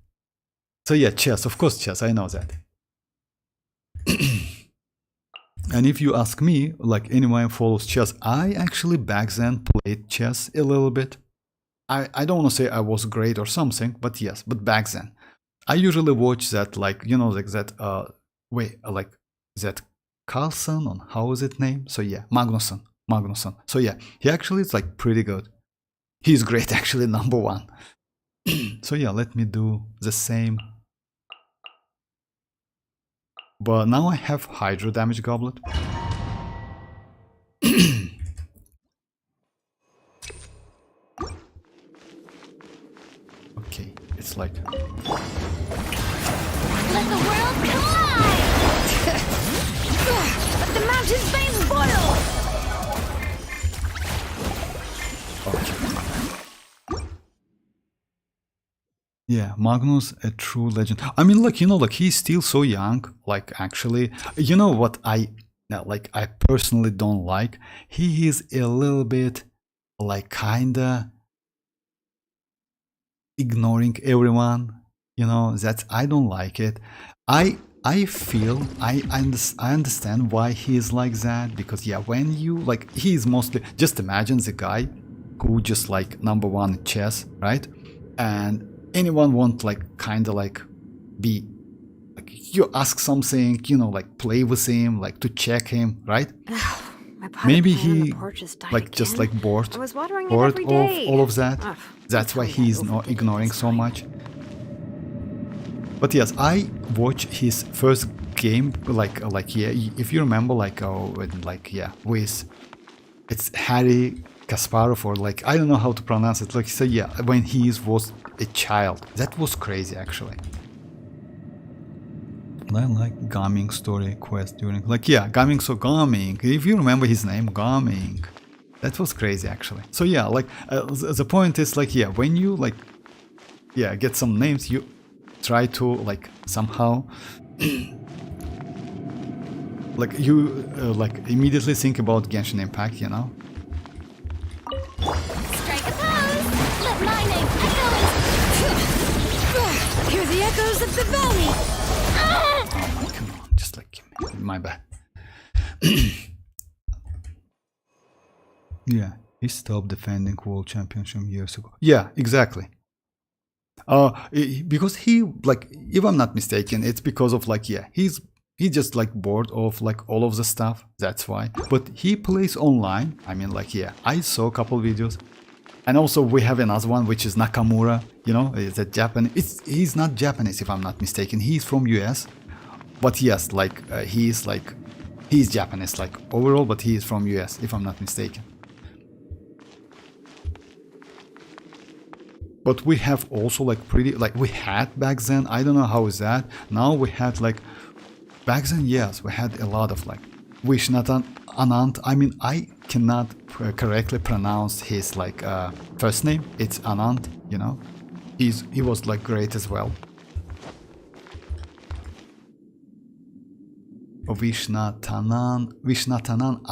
So yeah, chess, of course, chess. I know that. And if you ask me, like anyone follows chess, I actually back then played chess a little bit. I don't want to say I was great or something, but yes, but back then. I usually watch that like like that like that Carlson on how is it name? So yeah, Magnusson. So yeah, he actually is like pretty good. He's great actually, number one. So yeah, let me do the same. But now I have Hydro damage goblet. Okay, it's like Let the world collide! Let the mountain's veins boil! okay. Yeah, Magnus, a true legend. I mean, like like he's still so young. Like actually, what I personally don't like. He is a little bit like kinda ignoring everyone. That I don't like it. I feel I understand why he's like that, because yeah, when you like, he's mostly just imagine the guy who just like number one in chess, right? And anyone want like kind of like be like, you ask something, like play with him, like to check him, right? Maybe he like just like bored I was watering it bored every of day. all of that. Ugh, That's why don't tell me he's I not overdid it ignoring this so time. much. But yes, I watched his first game like yeah, if you remember like with it's Harry Kasparov, or like I don't know how to pronounce it. Like so yeah, when he was a child, that was crazy actually. I like Gaming story quest during like yeah, Gaming. If you remember his name, Gaming, that was crazy actually. So yeah, like the point is like yeah, when you like yeah get some names, you try to like somehow like you like immediately think about Genshin Impact, Strike a pose! Let my name echo Hear the echoes of the valley! Oh, come on, just like my bad. Yeah, he stopped defending World Championship years ago. Yeah, exactly. Because he like, if I'm not mistaken, it's because of like yeah, he's just like bored of like all of the stuff. That's why. But he plays online. I mean like yeah, I saw a couple videos, and also we have another one which is Nakamura. It's a Japanese. He's not Japanese if I'm not mistaken. He's from US, but yes, like he's Japanese like overall, but he is from US if I'm not mistaken. But we have also like pretty like we had back then. I don't know how is that now. We had like back then. Yes, we had a lot of like Vishnatan Anand. I mean, I cannot correctly pronounce his like first name. It's Anand. He was like great as well. Vishnatanan,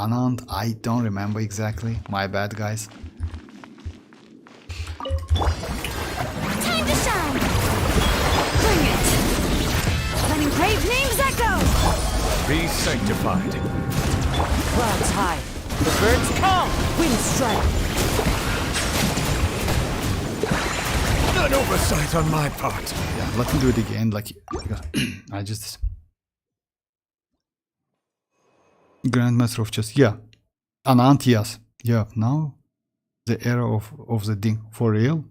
Anand. I don't remember exactly. My bad, guys. time to shine! Bring it! Letting brave names echo! Be sanctified. Clouds high. The birds come. Wind strike. An oversight on my part. Yeah, let me do it again. Like, I just Grandmaster of Chess. Yeah, Anant. Yes. Yeah. Now the era of the Ding for real.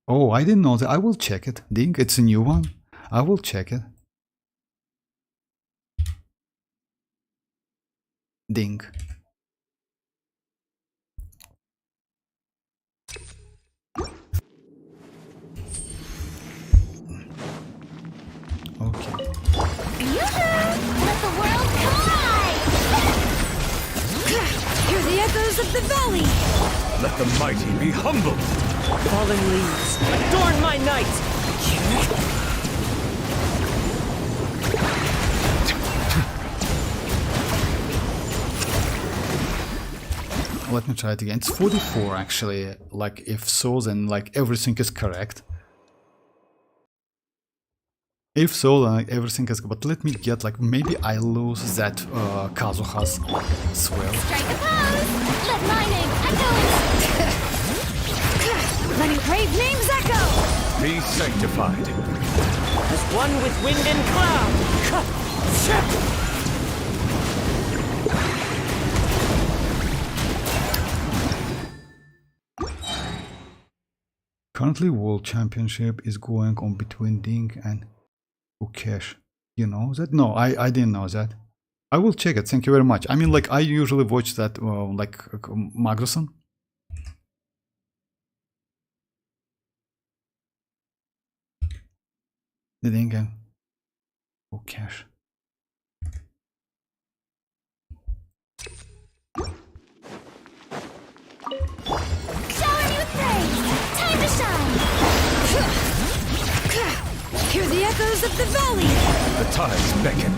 Oh, I didn't know that. I will check it. Ding, it's a new one. I will check it. Ding. echoes of the valley! Let the mighty be humbled. Fallen leaves, adorn my night! Let me try it again. It's 44 actually, like if so, then like everything is correct. If so, then like everything is, but let me get like, maybe I lose that Kazuha's swell. Strike a pose! Let my name echo! Letting brave names echo! Be sanctified. As one with wind and cloud! Currently, World Championship is going on between Ding and Ukesh. You know that? No, I didn't know that. I will check it. Thank you very much. I mean, like I usually watch that, like Magnusson. The Ding and Ukesh. Shower me with praise! Time to shine! Hear the echoes of the valley! The tides beckon.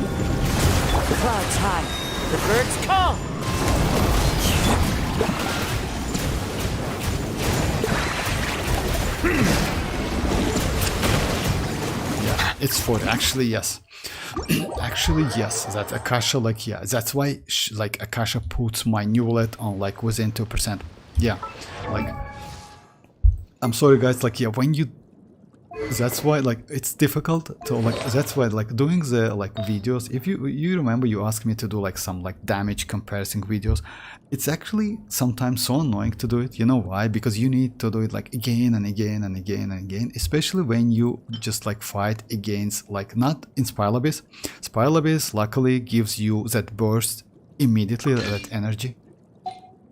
The clouds high, the birds call! Yeah, it's 40. Actually, yes. Actually, yes. That Akasha, like, yeah. That's why, like, Akasha puts my Neuvillette on, like, within 2%. Yeah. Like, I'm sorry, guys. Like, yeah, when you... That's why, like, it's difficult to, like, that's why, like, doing the, like, videos, if you remember you asked me to do, like, some, like, damage comparison videos, it's actually sometimes so annoying to do it. You know why? Because you need to do it, like, again and again and again and again, especially when you just, like, fight against, like, not in Spiral Abyss. Spiral Abyss, luckily, gives you that burst immediately, that energy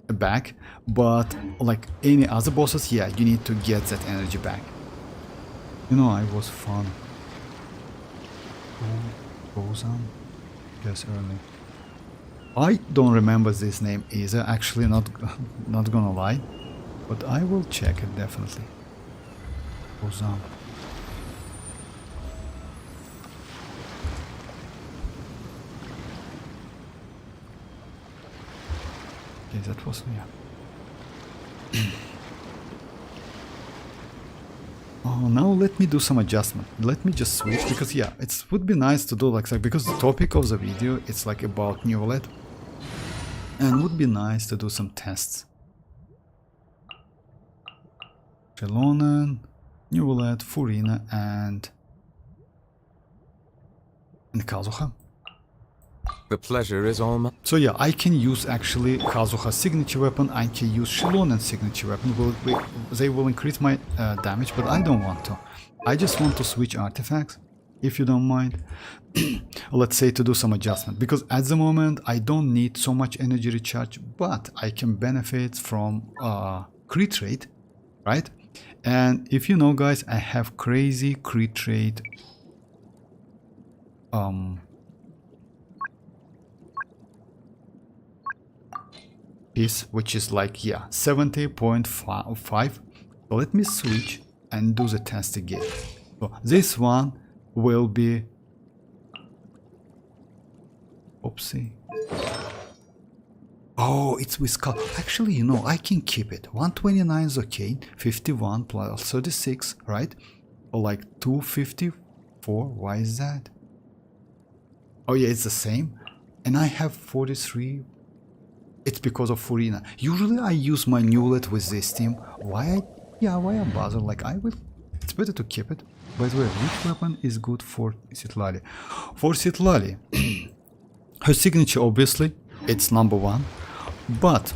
back, but, like, any other bosses, yeah, you need to get that energy back. You know, I was fun. Bozan? Yes, early. I don't remember this name either, actually, not gonna lie. But I will check it, definitely. Bozan. Okay, that was, yeah. Oh, now let me do some adjustment. Let me just switch, because yeah, it would be nice to do like that, because the topic of the video it's like about Neuvillette, and would be nice to do some tests. Xilonen, Neuvillette, Furina, and Kazuha. The pleasure is all mine. So yeah, I can use actually Kazuha's signature weapon, I can use Xilonen's signature weapon, they will increase my damage, but I don't want to. I just want to switch artifacts, if you don't mind. Let's say to do some adjustment, because at the moment I don't need so much energy recharge, but I can benefit from crit rate, right? And if you know, guys, I have crazy crit rate piece, which is like, yeah, 70.5. So let me switch and do the test again. So this one will be, oopsie. Oh, it's with skull. Actually, you know, I can keep it. 129 is okay. 51 plus 36, right? Or like 254. Why is that? Oh yeah, it's the same. And I have 43. It's because of Furina. Usually I use my Neuvillette with this team. Why I bother? Like, I will... It's better to keep it. By the way, which weapon is good for Citlali? For Citlali, her signature, obviously, it's number 1. But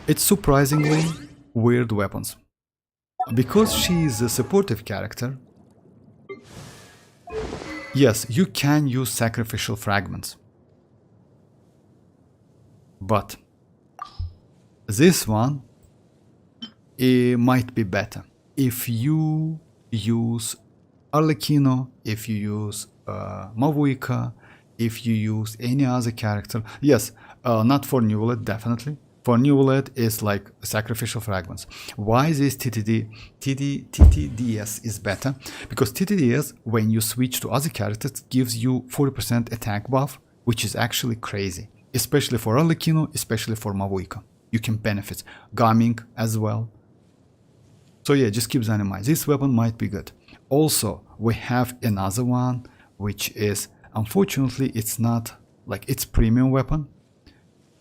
it's surprisingly weird weapons. Because she is a supportive character, yes, you can use sacrificial fragments. But this one, it might be better if you use Arlecchino, if you use Mavuika, if you use any other character. Yes, not for Neuvillette, definitely. For Neuvillette is like sacrificial fragments. Why this TTDS is better? Because TTDS, when you switch to other characters, gives you 40% attack buff, which is actually crazy. Especially for arlecchino, especially for mavuika. You can benefit. Gaming as well. So yeah, just keep that in mind. This weapon might be good. Also, we have another one, which is, unfortunately, it's not like it's premium weapon.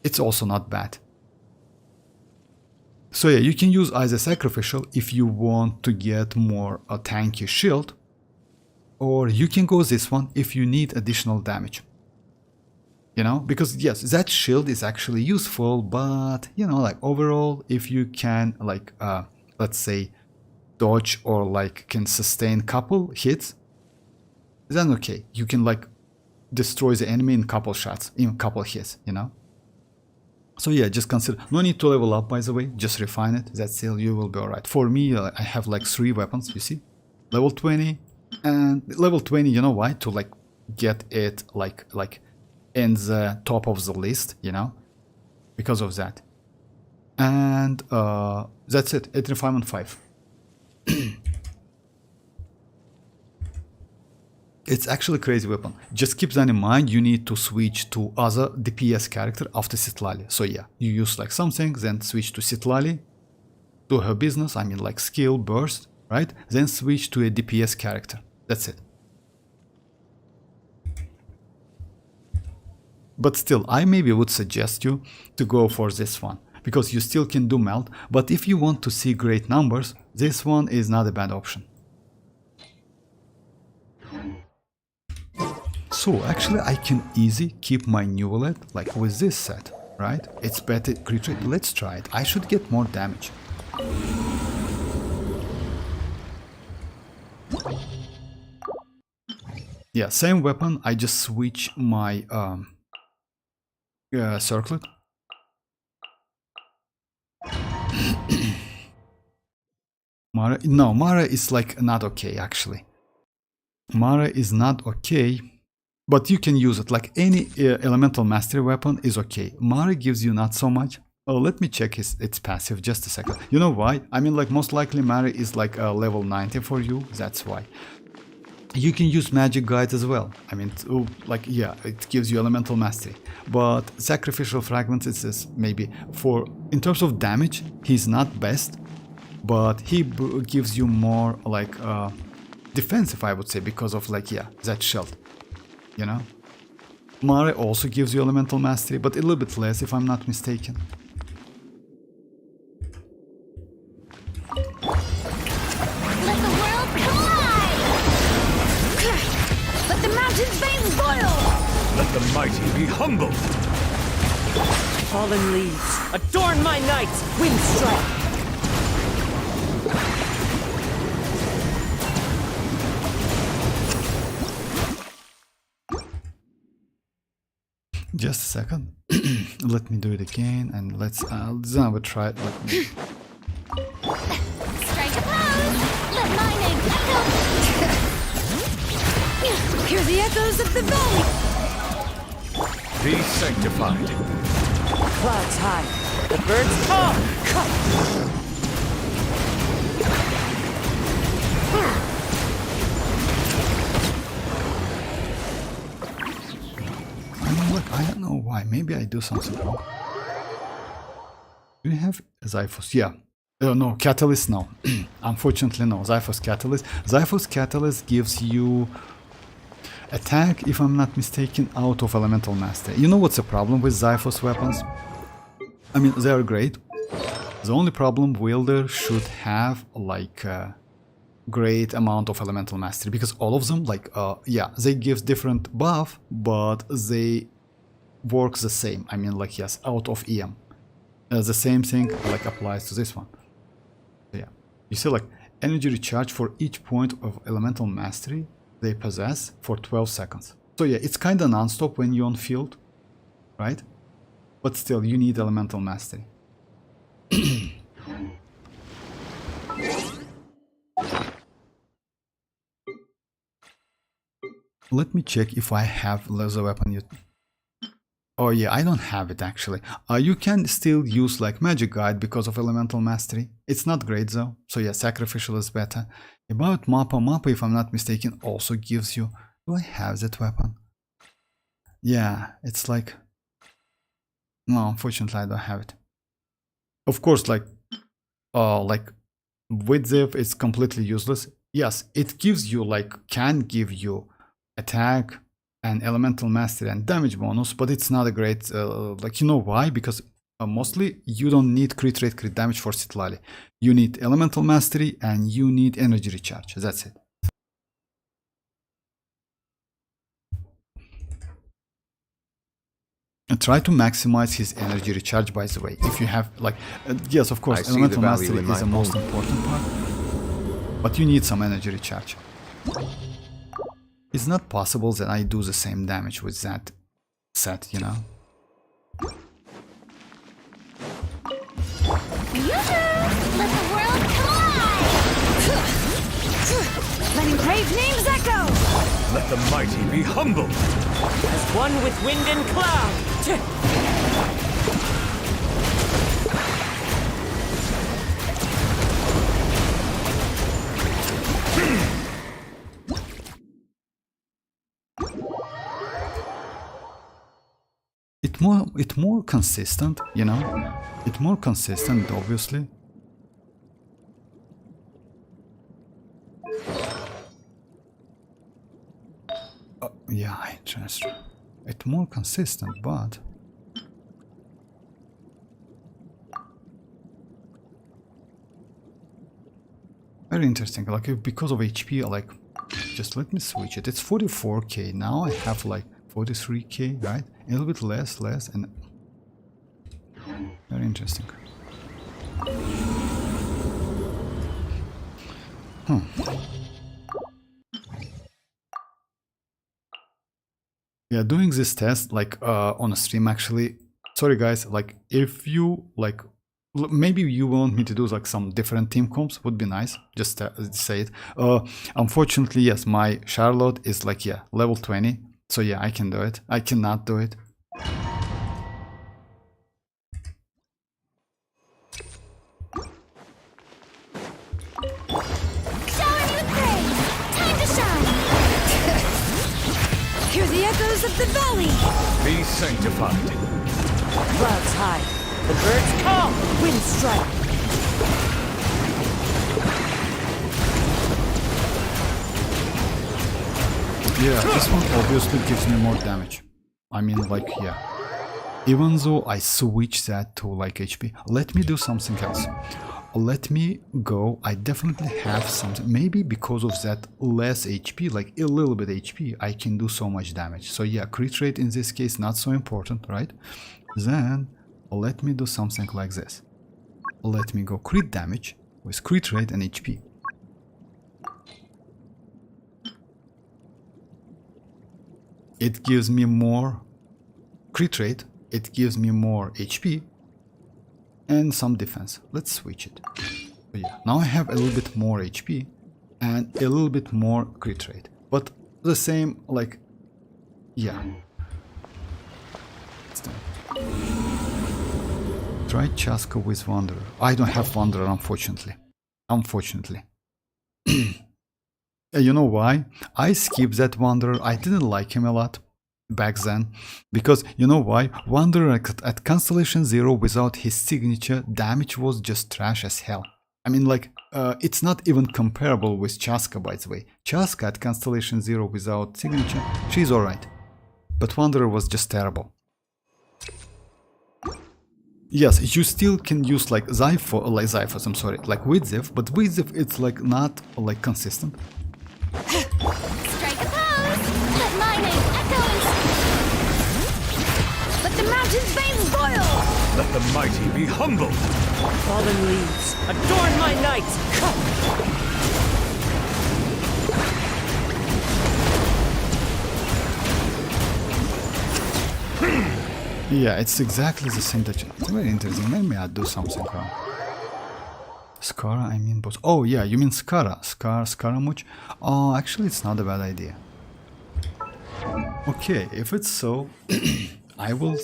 It's also not bad. So yeah, you can use either sacrificial if you want to get more a tanky shield, or you can go this one if you need additional damage. You know, because yes, that shield is actually useful, but you know, like overall, if you can like let's say dodge or like can sustain couple hits, then okay, you can like destroy the enemy in couple shots, in couple hits, you know. So yeah, just consider, no need to level up by the way, just refine it, that's still you will be alright. For me, I have like 3 weapons, you see, level 20, and level 20, you know why? To like get it like in the top of the list, you know, because of that. And that's it, 8 refinement 5. It's actually a crazy weapon. Just keep that in mind, you need to switch to other DPS character after citlali. So yeah, you use like something, then switch to citlali, do her business, I mean like skill, burst, right? Then switch to a DPS character. That's it. But still, I maybe would suggest you to go for this one, because you still can do melt, but if you want to see great numbers, this one is not a bad option. So actually I can easy keep my Neuvillette like with this set, right? It's better crit rate. Let's try it. I should get more damage. Yeah, same weapon. I just switch my circlet. Mora, no, Mora is like not okay actually. Mora is not okay. But you can use it, like any elemental mastery weapon is okay. Mora gives you not so much. Oh, let me check its passive, just a second. You know why? I mean, like most likely Mora is like a level 90 for you, that's why. You can use magic guide as well. I mean, like yeah, it gives you elemental mastery. But sacrificial fragments is maybe for, in terms of damage, he's not best. But he gives you more like defensive, I would say, because of like, yeah, that shield. You know, Mora also gives you elemental mastery, but a little bit less if I'm not mistaken. Let the world collide! Let the mountain's veins boil! Let the mighty be humbled. Fallen leaves, adorn my night, wind strike. Just a second. Let me do it again, and let's then I will try it. Let me... Strike a pose! Let my name echo! Hear the echoes of the valley! Be sanctified. Clouds high, the birds come. Look, I don't know why. Maybe I do something wrong. Do you have Xiphos? Yeah. Oh no, Catalyst, no. Unfortunately, no. Xiphos Catalyst. Xiphos Catalyst gives you attack, if I'm not mistaken, out of Elemental Mastery. You know what's the problem with Xiphos weapons? I mean, they are great. The only problem, wielder should have like a great amount of Elemental Mastery, because all of them, like, yeah, they give different buff, but they work the same. I mean, like, yes, out of EM. The same thing like applies to this one. Yeah, you see, like, energy recharge for each point of Elemental Mastery they possess for 12 seconds. So yeah, it's kind of non-stop when you're on field, right? But still, you need Elemental Mastery. Let me check if I have laser weapon yet. Oh yeah, I don't have it actually. You can still use like Magic Guide because of Elemental Mastery. It's not great though. So yeah, Sacrificial is better. About Mappa, if I'm not mistaken, also gives you... Do I have that weapon? Yeah, it's like... No, unfortunately I don't have it. Of course, like with Ziv, it's completely useless. Yes, it gives you like, can give you attack and elemental mastery and damage bonus, but it's not a great, like, you know why? Because mostly you don't need crit rate, crit damage for citlali. You need elemental mastery and you need energy recharge. That's it. And try to maximize his energy recharge, by the way. If you have like, yes, of course, elemental mastery is the most important part, but you need some energy recharge. It's not possible that I do the same damage with that set, you know? Let the world collide! Let engraved names echo! Let the mighty be humbled! As one with wind and cloud. It's more consistent, you know? It's more consistent, obviously. Yeah, interesting. It's more consistent, but... Very interesting, like, because of HP, like, just let me switch it. It's 44k, now I have like 43k, right? A little bit less, and... Very interesting. Yeah, doing this test, like, on a stream, actually, sorry guys, like, if you, like, maybe you want me to do, like, some different team comps, would be nice, just say it. Unfortunately, yes, my Charlotte is, like, yeah, level 20, so yeah, I can do it. I cannot do it. Hear the echoes of the valley! Be sanctified. Clouds high. The birds come. Wind strike. Yeah, this one obviously gives me more damage. I mean, like, yeah. Even though I switch that to, like, HP. Let me do something else. Let me go. I definitely have something. Maybe because of that less HP, like a little bit HP, I can do so much damage. So yeah, crit rate in this case not so important, right? Then let me do something like this. Let me go crit damage with crit rate and HP. It gives me more crit rate, it gives me more HP, and some defense. Let's switch it. So yeah, now I have a little bit more HP and a little bit more crit rate, but the same, like, yeah. It's done. Try Chasca with Wanderer. I don't have Wanderer, unfortunately. You know why? I skipped that Wanderer. I didn't like him a lot back then, because you know why? Wanderer at Constellation 0 without his signature damage was just trash as hell. I mean, like, it's not even comparable with Chasca, by the way. Chasca at Constellation 0 without signature, she's alright. But Wanderer was just terrible. Yes, you still can use like Xiphos, I'm sorry, like with Ziv, but with Ziv it's like not like consistent. Strike a pose! Let my name echo and... Let the mountain's veins boil! Let the mighty be humbled. Fallen leaves. Adorn my night. Come. Yeah, it's exactly the same that it's very interesting. Maybe I'll do something. Skara, I mean boss. Oh yeah, you mean Skara. Skaramuch. Oh, actually it's not a bad idea. Okay, if it's so, I will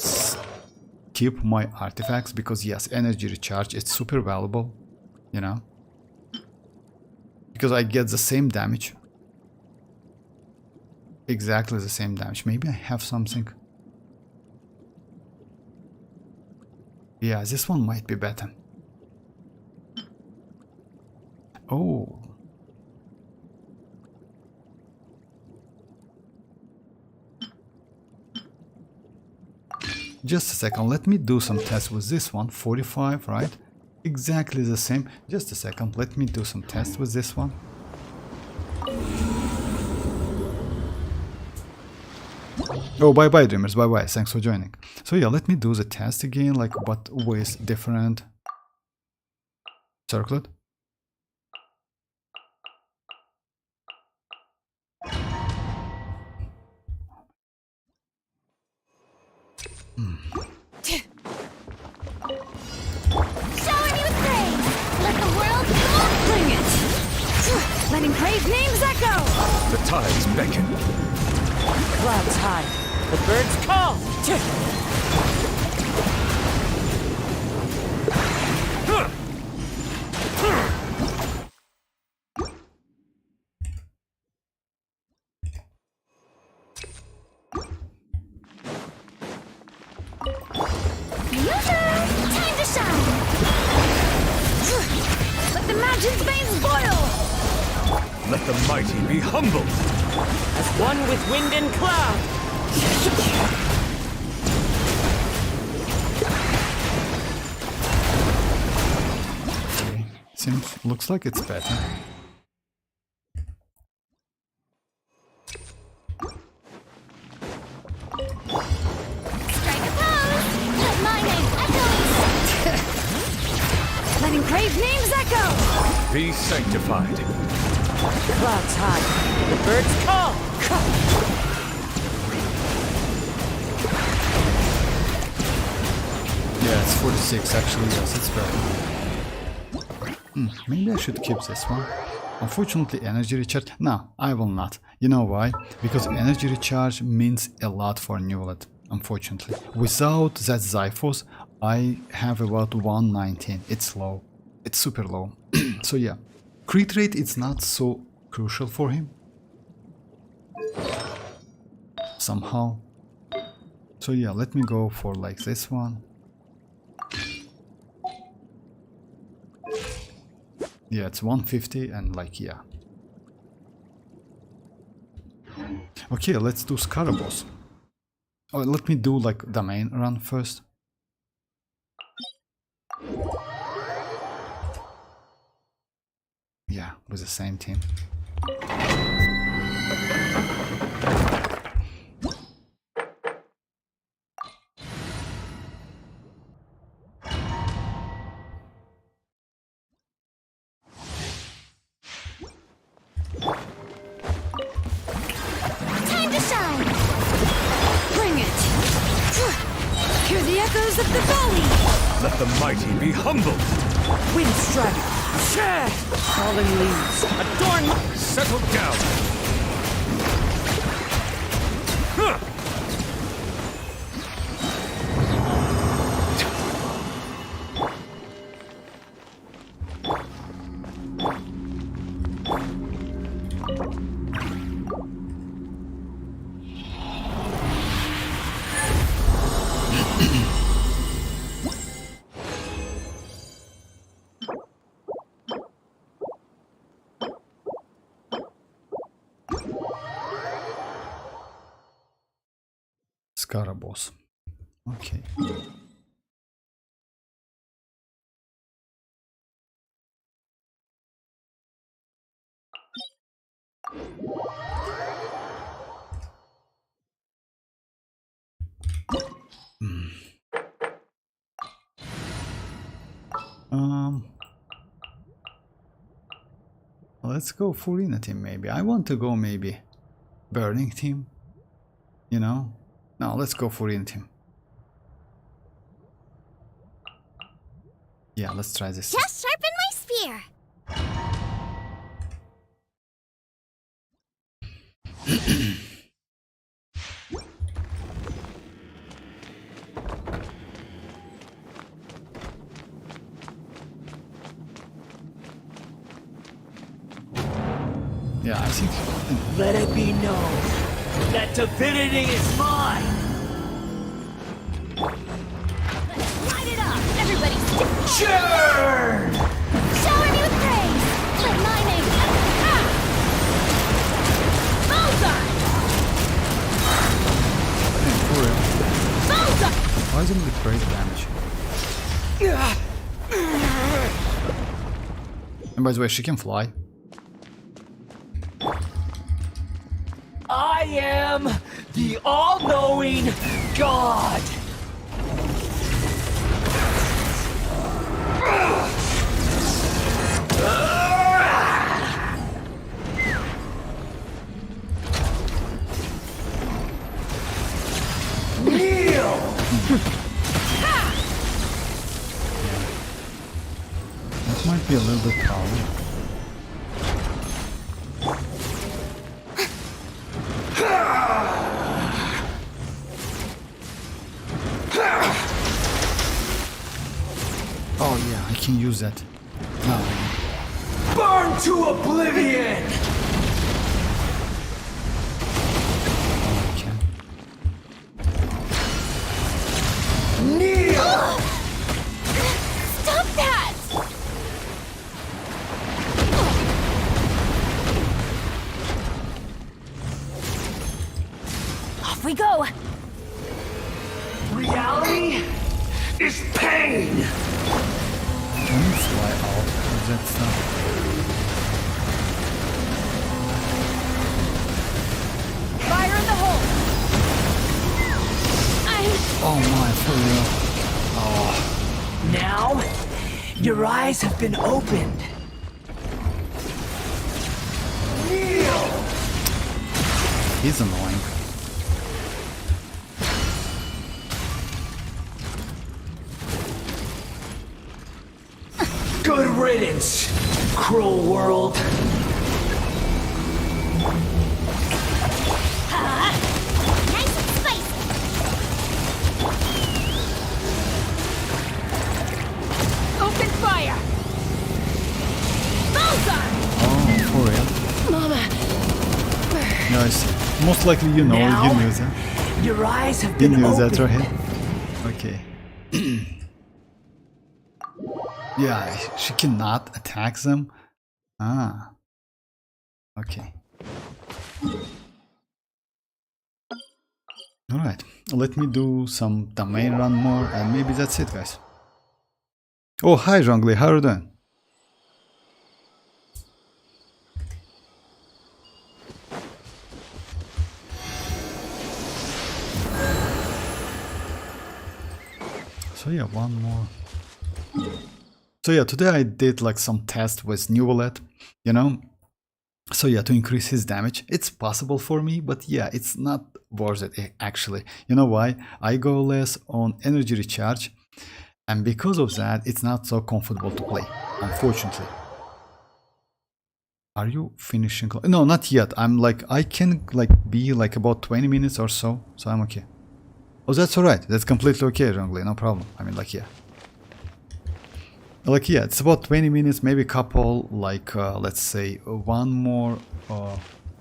keep my artifacts because yes, energy recharge, it's super valuable, you know, because I get the same damage, exactly the same damage. Maybe I have something. Yeah, this one might be better. Oh, just a second, let me do some tests with this one. 45, right? Exactly the same. Just a second, let me do some tests with this one. Oh, bye bye dreamers, bye bye, thanks for joining. So yeah, let me do the test again, like, but with different circlet. Shower me with praise! Let the world know! Bring it! Letting brave names echo! The tides beckon. Clouds high. The birds call. Time to shine! Let the mountain's veins boil! Let the mighty be humbled. As one with wind and cloud. Okay. Looks like it's better. Strike a pose! Let my name echo! Letting brave names echo! Be sanctified. Clouds high. The birds call. Yeah, it's 46 actually, yes, it's better. Maybe I should keep this one. Unfortunately, energy recharge. No, I will not. You know why? Because energy recharge means a lot for Neuvillette, unfortunately. Without that Xiphos, I have about 119. It's low. It's super low. So yeah, crit rate is not so crucial for him. Somehow. So yeah, let me go for like this one. Yeah, it's 150 and like, yeah. Okay, let's do Scarabos. Oh, let me do like the main run first. Yeah, with the same team. Time to shine! Bring it! Hear the echoes of the valley! Let the mighty be humbled. Wind strike. Falling leaves. Adorn my... Settle down. Huh. Scarabos. Okay. Let's go Furina team maybe. I want to go maybe Burning team. You know? No, let's go Furina team. Yeah, let's try this. Just sharpen my spear! Yeah, I think. Let it be known that divinity is mine. Light it up! Everybody Churn! shower me with praise! Let my name... Ah! Bullseye! For real. Bullseye! Surprisingly great damage. And by the way, she can fly. I am the all-knowing God. Kneel! That might be a little bit problem. Oh yeah, I can use that. No. Burn to oblivion! Oh, I can. Kneel! Stop that! Off we go! Reality is pain! Can you fly out of that stuff? Fire in the hole! Oh my, for real. Now, your eyes have been opened. Kneel! He's annoying. Good riddance, cruel world. Nice and spicy! Open fire! Bullseye! Oh, for real? Mama! No, I see. Most likely you know, Now, you knew that. your eyes have You been knew opened. that, right? Okay. Yeah, she cannot attack them. Ah. Okay. Alright, let me do some domain run more and maybe that's it, guys. Oh, hi Zhongli, how are you doing? So yeah, one more. So yeah, today I did like some test with Neuvillette, you know. So yeah, to increase his damage. It's possible for me, but yeah, it's not worth it actually. You know why? I go less on energy recharge, and because of that, it's not so comfortable to play, unfortunately. Are you finishing? No, not yet. I'm like, I can like be like about 20 minutes or so, so I'm okay. Oh, that's alright. That's completely okay, Zhongli, no problem. I mean, like, yeah. Like, yeah, it's about 20 minutes, maybe a couple, like, let's say, one more,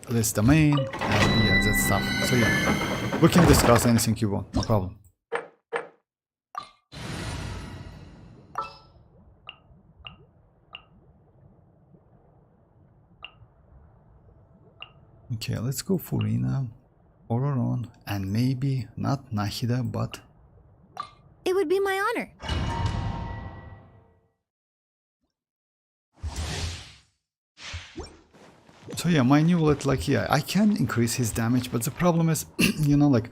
less domain, and yeah, that stuff. So, yeah, we can discuss anything you want, no problem. Okay, let's go Furina, Ororon, and maybe not Nahida, but... It would be my honor. So yeah, my Neuvillette, like, yeah, I can increase his damage, but the problem is, you know, like,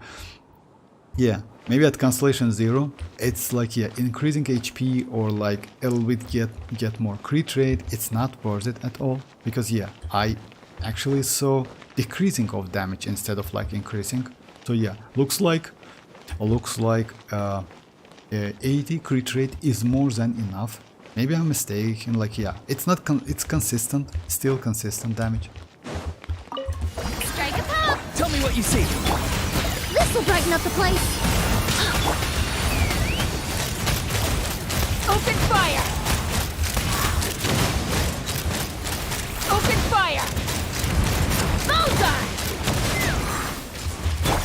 yeah, maybe at Constellation 0, it's like, yeah, increasing HP or like a little bit get more crit rate, it's not worth it at all, because yeah, I actually saw decreasing of damage instead of like increasing. So yeah, looks like 80 crit rate is more than enough. Maybe I'm mistaken, like, yeah, it's not it's consistent, still consistent damage. Strike a pop! Tell me what you see. This'll brighten up the place. Open fire! Open fire!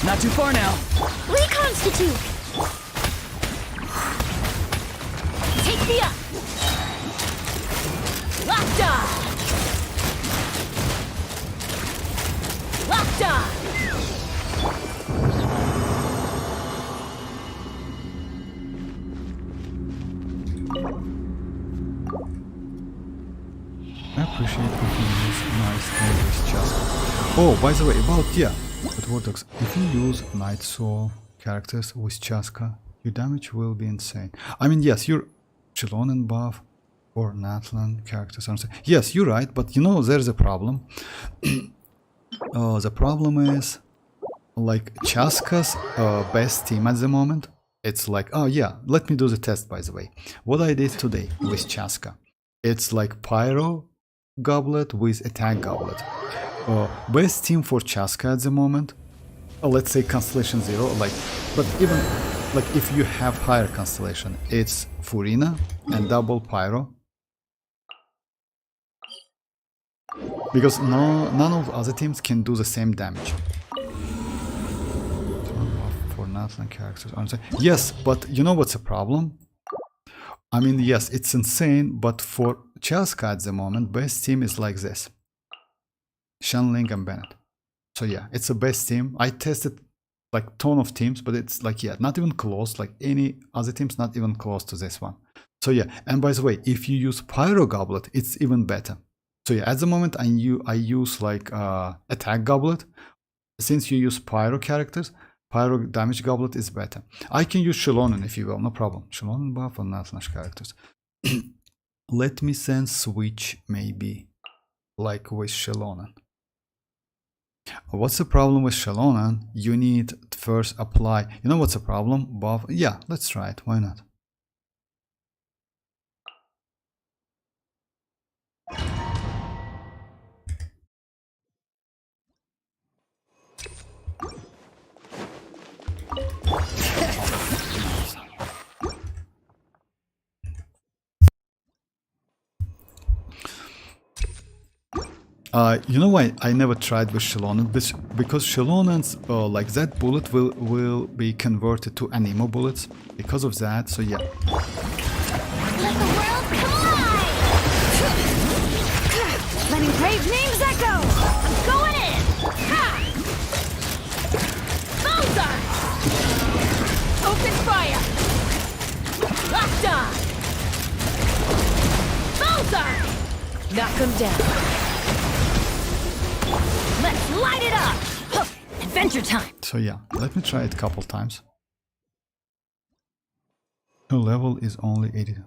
Not too far now. Reconstitute! Take me up! Locked on! Locked on! I appreciate if you use nice English chasca. Oh, by the way, about but Vortex, if you use Night Soul characters with chasca, your damage will be insane. I mean, yes, your Xilonen buff or natlan characters. Yes, you're right, but you know there's a problem. The problem is like Chasca's best team at the moment. It's like, oh yeah, let me do the test by the way. What I did today with Chasca, it's like Pyro Goblet with Attack Goblet. Best team for Chasca at the moment, let's say Constellation 0, like, but even like if you have higher Constellation, it's Furina and double Pyro. Because none of the other teams can do the same damage. For natlan characters, yes, but you know what's the problem? I mean, yes, it's insane, but for Chasca at the moment, best team is like this: Xianyun and Bennett. So yeah, it's the best team. I tested like ton of teams, but it's like, yeah, not even close. Like any other teams, not even close to this one. So yeah, and by the way, if you use Pyro Goblet, it's even better. So yeah, at the moment I use like Attack Goblet. Since you use Pyro characters, Pyro Damage Goblet is better. I can use Xilonen if you will, no problem. Xilonen buff on natlan characters. Let me then switch maybe like with Xilonen. What's the problem with Xilonen? You need to first apply. You know what's the problem? Buff. Yeah, let's try it. Why not? You know why I never tried with Xilonen? Because Xilonen's like that bullet will be converted to anemo bullets because of that. So yeah. Let the world collide! Letting brave names echo! I'm going in! Ha! Bullseye! Open fire! Locked on! Bullseye! Knock him down. Let's light it up! Huh. Adventure time! So yeah, let me try it a couple times. The level is only 80.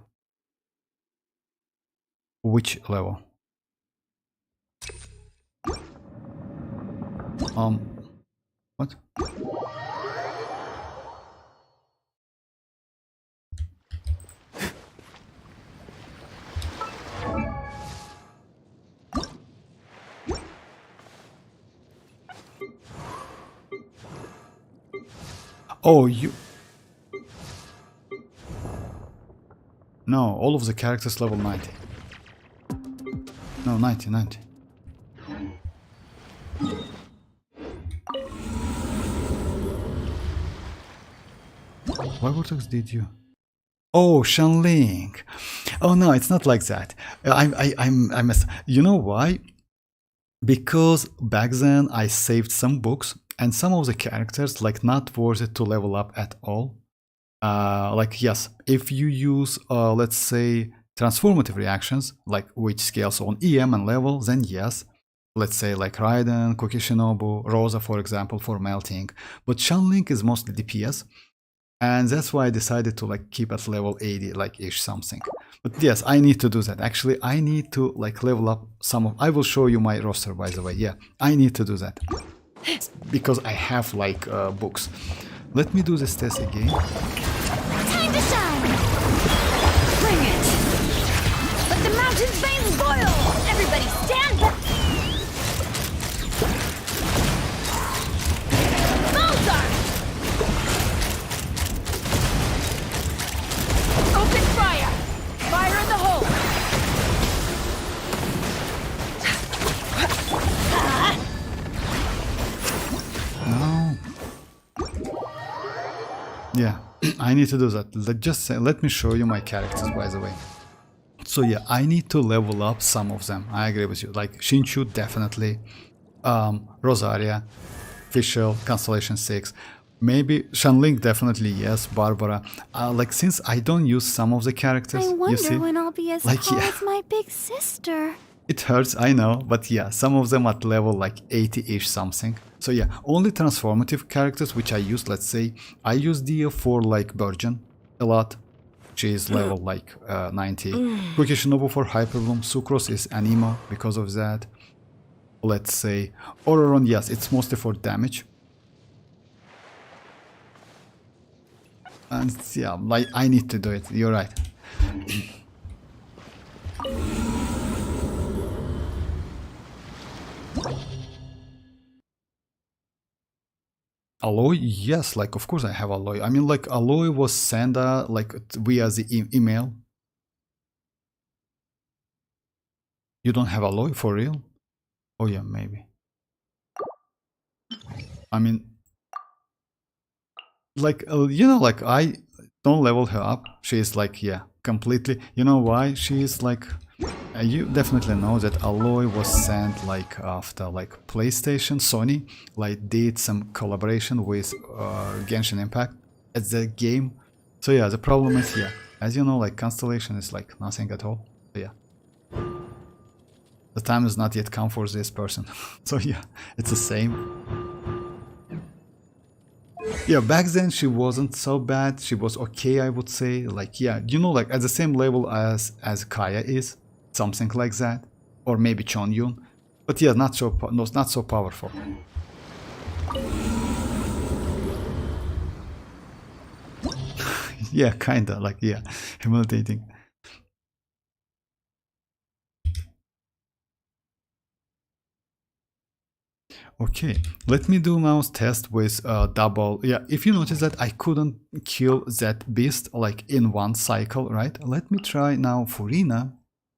Which level? What? Oh, you... No, all of the characters level 90. No, 90. Why Vortex did you? Oh, Xianyun. Oh no, it's not like that. I messed. You know why? Because back then I saved some books and some of the characters like not worth it to level up at all. Like yes, if you use let's say transformative reactions, like which scales on EM and level, then yes. Let's say like Raiden, Kokishinobu, Rosa for example for melting. But Xianyun is mostly DPS. And that's why I decided to like keep at level 80, like ish something. But yes, I need to do that. Actually, I need to like level up some of... I will show you my roster, by the way. Yeah, I need to do that. Because I have like books. Let me do this test again. Time to shine! Bring it! Let the mountain's veins boil! Everybody stand back! Bullseye! Open fire! Fire in the hole! No. Yeah, I need to do that. Let me show you my characters, by the way. So yeah, I need to level up some of them. I agree with you. Like Shinchu, definitely. Rosaria, Fischl, Constellation 6. Maybe Shanling, definitely yes. Barbara. Like since I don't use some of the characters, I you wonder see, when I'll be as like, tall yeah. as my big sister. It hurts, I know, but yeah, some of them at level like 80-ish something. So yeah, only transformative characters which I use, let's say, I use Dia for like Virgin a lot. She is level like 90. Cookie Shinobu for Hyperbloom. Sucrose is Anemo because of that. Let's say Ororon, yes, it's mostly for damage. And yeah, like I need to do it, you're right. Alloy, yes, like of course I have Alloy. I mean, like Alloy was sent like via the email. You don't have Alloy for real? Oh yeah, maybe. I mean, like you know, like I don't level her up. She is like, yeah, completely. You know why? She is like, you definitely know that Alloy was sent like after like PlayStation, Sony like did some collaboration with Genshin Impact at the game. So yeah, the problem is, yeah, as you know, like Constellation is like nothing at all. So yeah, the time has not yet come for this person. So yeah, it's the same. Yeah, back then she wasn't so bad. She was okay, I would say. Like, yeah, you know, like at the same level as Kaya is, something like that, or maybe Xianyun. But yeah, not so powerful. Yeah, kinda like, yeah, humiliating. Okay, let me do now test with double. Yeah, if you notice that I couldn't kill that beast like in one cycle, right? Let me try now Furina,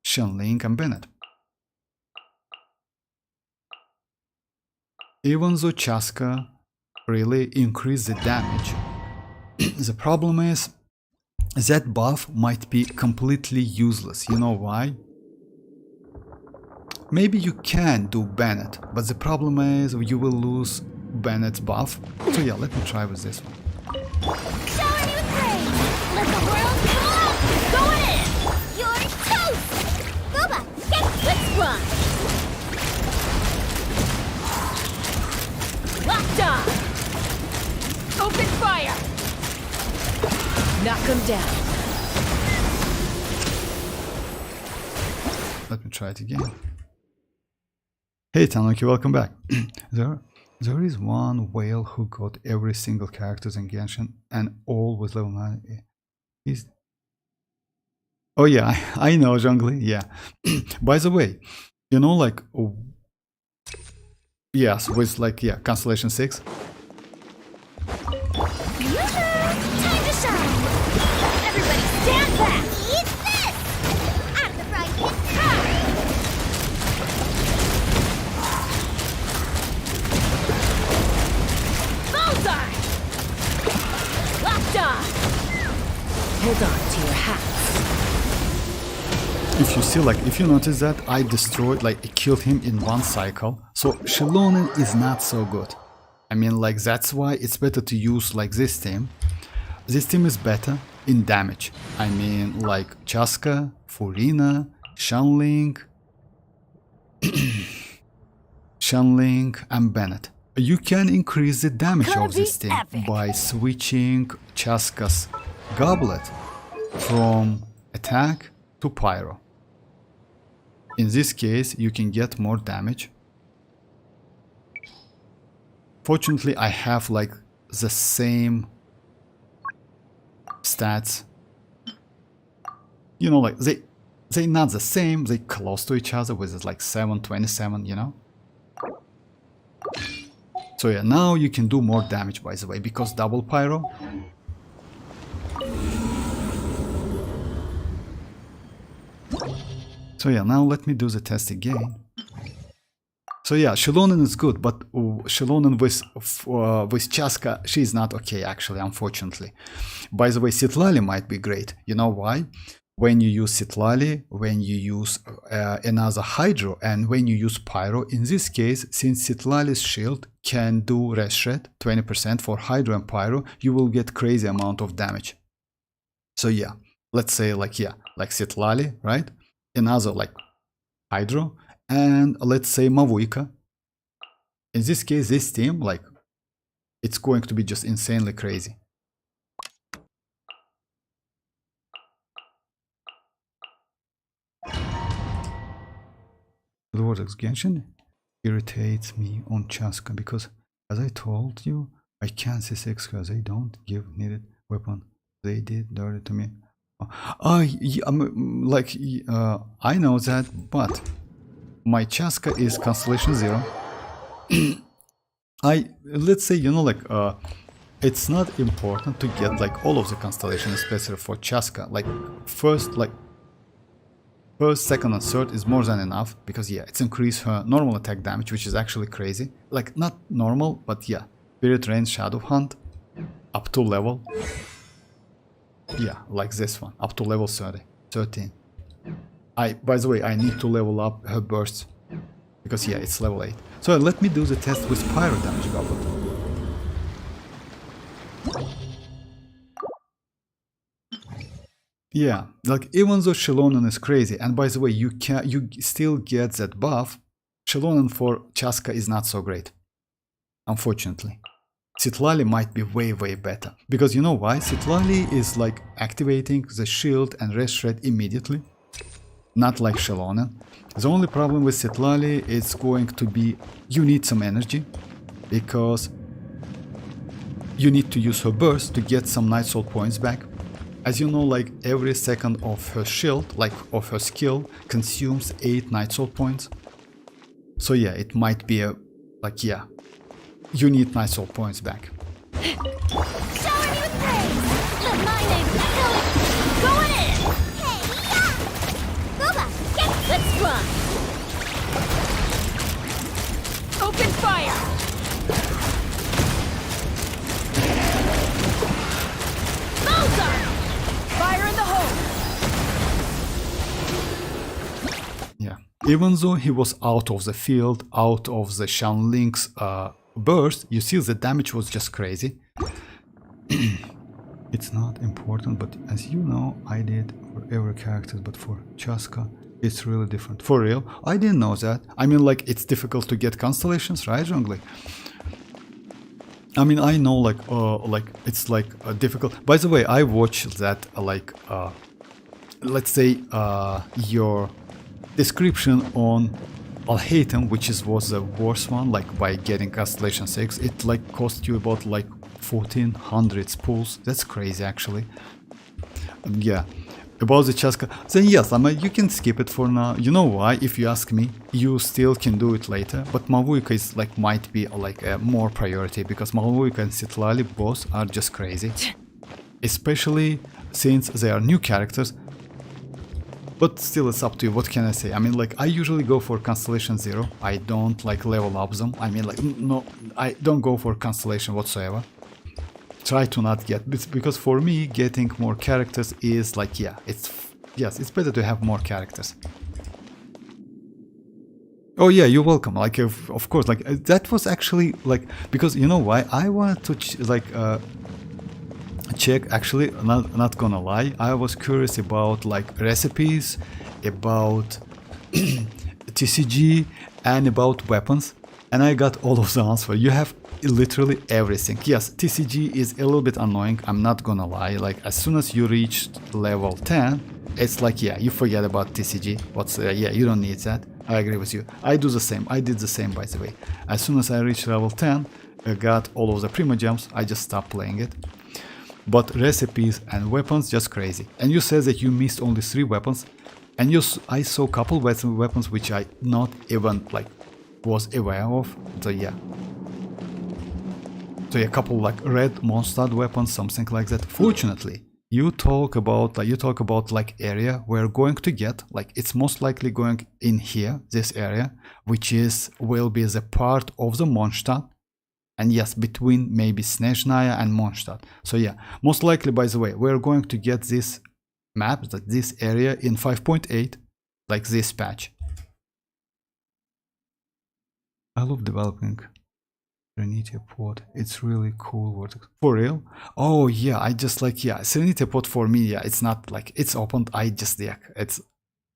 Shenling, and Bennett. Even though Chasca really increased the damage, the problem is that buff might be completely useless. You know why? Maybe you can do Bennett, but the problem is you will lose Bennett's buff. So yeah, let me try with this one. Shower me with praise! Let the world come! Going in! You're toast! Booba, let's run! Locked on! Open fire! Knock him down. Let me try it again. Hey Tanuki, welcome back. There is one whale who got every single characters in Genshin and all with level 9. Oh yeah, I know, Zhongli, yeah. By the way, you know, like, yes, with like, yeah, Constellation 6. Time to shine! Everybody stand back! Eat this! Out of the fried pit! Bullseye! Locked on! Hold on to your hats. If you see, like, if you notice that I destroyed, like, I killed him in one cycle. So Xilonen is not so good. I mean, like, that's why it's better to use like this team. This team is better in damage. I mean, like Chasca, Furina, Shenling, Shenling, and Bennett. You can increase the damage of this team by switching Chasca's goblet from attack to pyro. In this case, you can get more damage. Fortunately, I have like the same stats. You know, like they not the same, they close to each other with like 727, you know? So yeah, now you can do more damage, by the way, because double pyro. So yeah, now let me do the test again. So yeah, Xilonen is good, but Xilonen with chasca, she's not okay actually, unfortunately. By the way, citlali might be great. You know why? When you use citlali, when you use another hydro, and when you use pyro, in this case, since citlali's shield can do rest rate 20% for hydro and pyro, you will get crazy amount of damage. So yeah, let's say like citlali, right? Another like hydro, and let's say mavuika. In this case, this team, like, it's going to be just insanely crazy. The word Genshin irritates me on chasca because, as I told you, I can't see 6 because they don't give needed weapon. They did dirty to me. I know that, but my chasca is constellation 0. Let's say, you know, like it's not important to get like all of the constellations, especially for chasca. Like first, second, and third is more than enough because yeah, it's increased her normal attack damage, which is actually crazy. Like not normal, but yeah, Spirit Range Shadow Hunt up to level. Yeah, like this one, up to level 13. By the way, I need to level up her burst because yeah, it's level 8. So let me do the test with pyro damage goblet. Yeah, like even though Xilonen is crazy, and by the way, you still get that buff, Xilonen for chasca is not so great, unfortunately. Citlali might be way better, because you know why? Citlali is like activating the shield and rest rate immediately, not like Xilonen. The only problem with citlali is going to be you need some energy, because you need to use her burst to get some night soul points back. As you know, like every second of her shield, like of her skill, consumes 8 night soul points. So yeah, it might be a, like yeah, you need night soul points back. Shower me with praise! Let my name going in! Hey, yeah! Gooba, get... Let's run! Open fire! Bullseye! Fire in the hole! Yeah, even though he was out of the field, out of the Xianyun's burst, you see the damage was just crazy. It's not important, but as you know, I did for every character, but for chasca, it's really different. For real, I didn't know that. I mean, like, it's difficult to get constellations, right, Zhongli? I mean, I know, like it's like difficult. By the way, I watched that, let's say, your description on Alhaitham, which was the worst one, like by getting Constellation 6, it like cost you about like 1400 spools. That's crazy, actually. Yeah, about the chasca, then yes, I mean, you can skip it for now. You know why? If you ask me, you still can do it later, but mavuika is like might be like a more priority, because mavuika and citlali both are just crazy, especially since they are new characters. But still, it's up to you. What can I say? I mean, like, I usually go for Constellation 0. I don't, like, level up them. I mean, like, no, I don't go for Constellation whatsoever. Try to not get... Because for me, getting more characters is, like, yeah, it's... Yes, it's better to have more characters. Oh, yeah, you're welcome. Like, of course, like, that was actually, like... Because, you know why? I wanted to, check, actually, not gonna lie, I was curious about like recipes, about TCG, and about weapons, and I got all of the answers. You have literally everything. Yes, TCG is a little bit annoying, I'm not gonna lie. Like, as soon as you reach level 10, it's like, yeah, you forget about TCG. Yeah, you don't need that. I agree with you. I do the same. I did the same, by the way. As soon as I reached level 10, I got all of the Primogems, I just stopped playing it. But recipes and weapons, just crazy. And you said that you missed only 3 weapons, and I saw a couple weapons which I not even like was aware of. So yeah, a couple like red monster weapons, something like that. Fortunately, you talk about like area we're going to get, like it's most likely going in here, this area, which will be the part of the Mondstadt, and yes, between maybe Snezhnaya and Mondstadt. So yeah, most likely, by the way, we're going to get this map, that this area in 5.8, like this patch. I love developing Serenity Pod. It's really cool. Vortex. For real? Oh yeah, I just like, yeah, Serenity Pod for me, yeah, it's not like it's opened. I just, yeah, it's,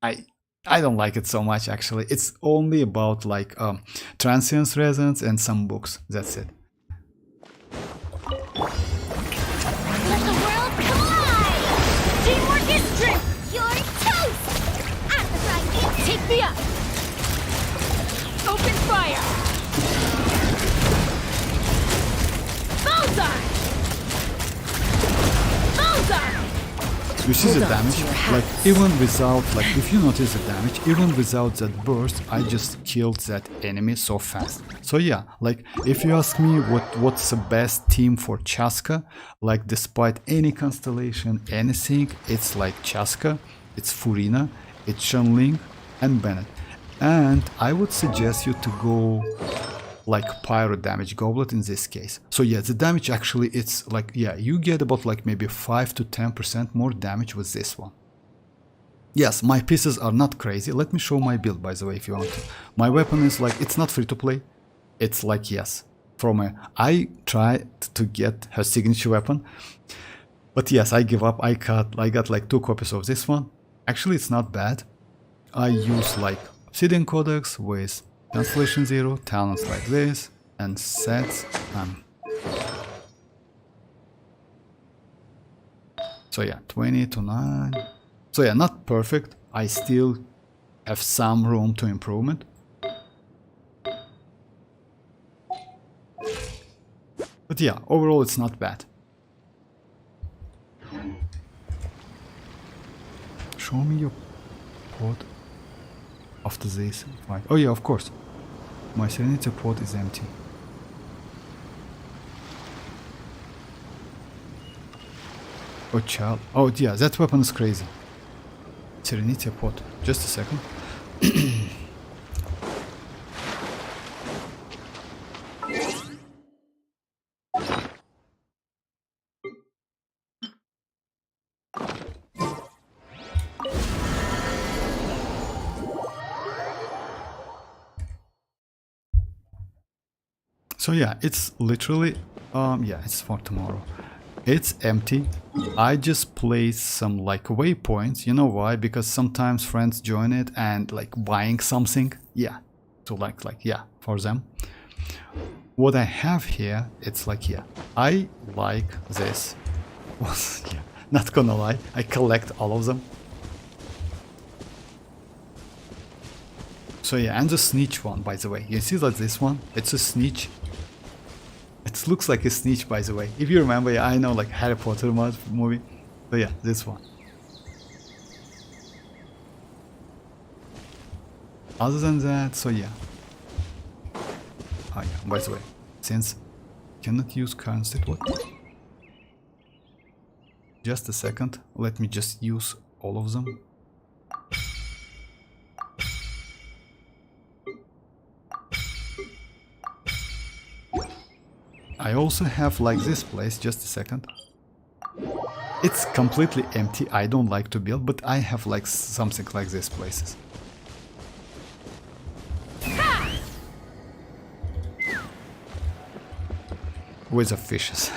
I don't like it so much actually. It's only about like Transience Resonance and some books. That's it. Let the world collide! Teamwork is strength! You're toast! At the right, take me up! Open fire! Bullseye! Bullseye! You see the damage? Like even without, like if you notice the damage, even without that burst, I just killed that enemy so fast. So yeah, like if you ask me what's the best team for Chasca, like despite any constellation, anything, it's like Chasca, it's Furina, it's Xianyun and Bennett. And I would suggest you to go like pyro damage goblet in this case. So yeah, the damage actually, it's like, yeah, you get about like maybe 5 to 10% more damage with this one. Yes, my pieces are not crazy. Let me show my build, by the way, if you want to. My weapon is like, it's not free to play. It's like, yes, I tried to get her signature weapon, but yes, I give up. I got like 2 copies of this one. Actually, it's not bad. I use like Obsidian Codex with Translation 0, talents like this, and sets. So yeah, 20 to 9. So yeah, not perfect. I still have some room to improvement. But yeah, overall it's not bad. Show me your pod after this fight. Oh yeah, of course. My Serenity pod is empty. Oh child. Oh yeah, that weapon is crazy. Serenity pod. Just a second. So yeah, it's literally, yeah, it's for tomorrow. It's empty. I just placed some like waypoints. You know why? Because sometimes friends join it and like buying something. Yeah, to like yeah, for them. What I have here, it's like, yeah, I like this. Yeah, not gonna lie, I collect all of them. So yeah, and the snitch one, by the way. You see that this one? It's a snitch. It looks like a snitch, by the way. If you remember, yeah, I know, like Harry Potter movie. So yeah, this one. Other than that, so yeah. Oh yeah, by the way, since cannot use current state, what? Just a second, let me just use all of them. I also have like this place, just a second. It's completely empty, I don't like to build, but I have like something like this places. With the fishes.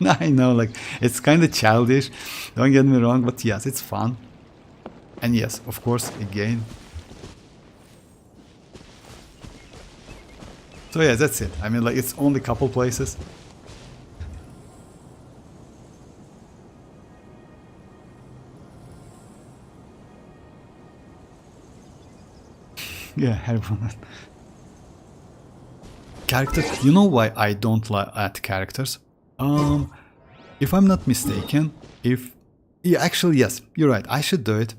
I know, like, it's kind of childish, don't get me wrong, but yes, it's fun. And yes, of course, again. So yeah, that's it. I mean, like, it's only a couple places. Yeah, Harry Potter. Characters. You know why I don't add characters? If I'm not mistaken, yeah, actually, yes, you're right. I should do it.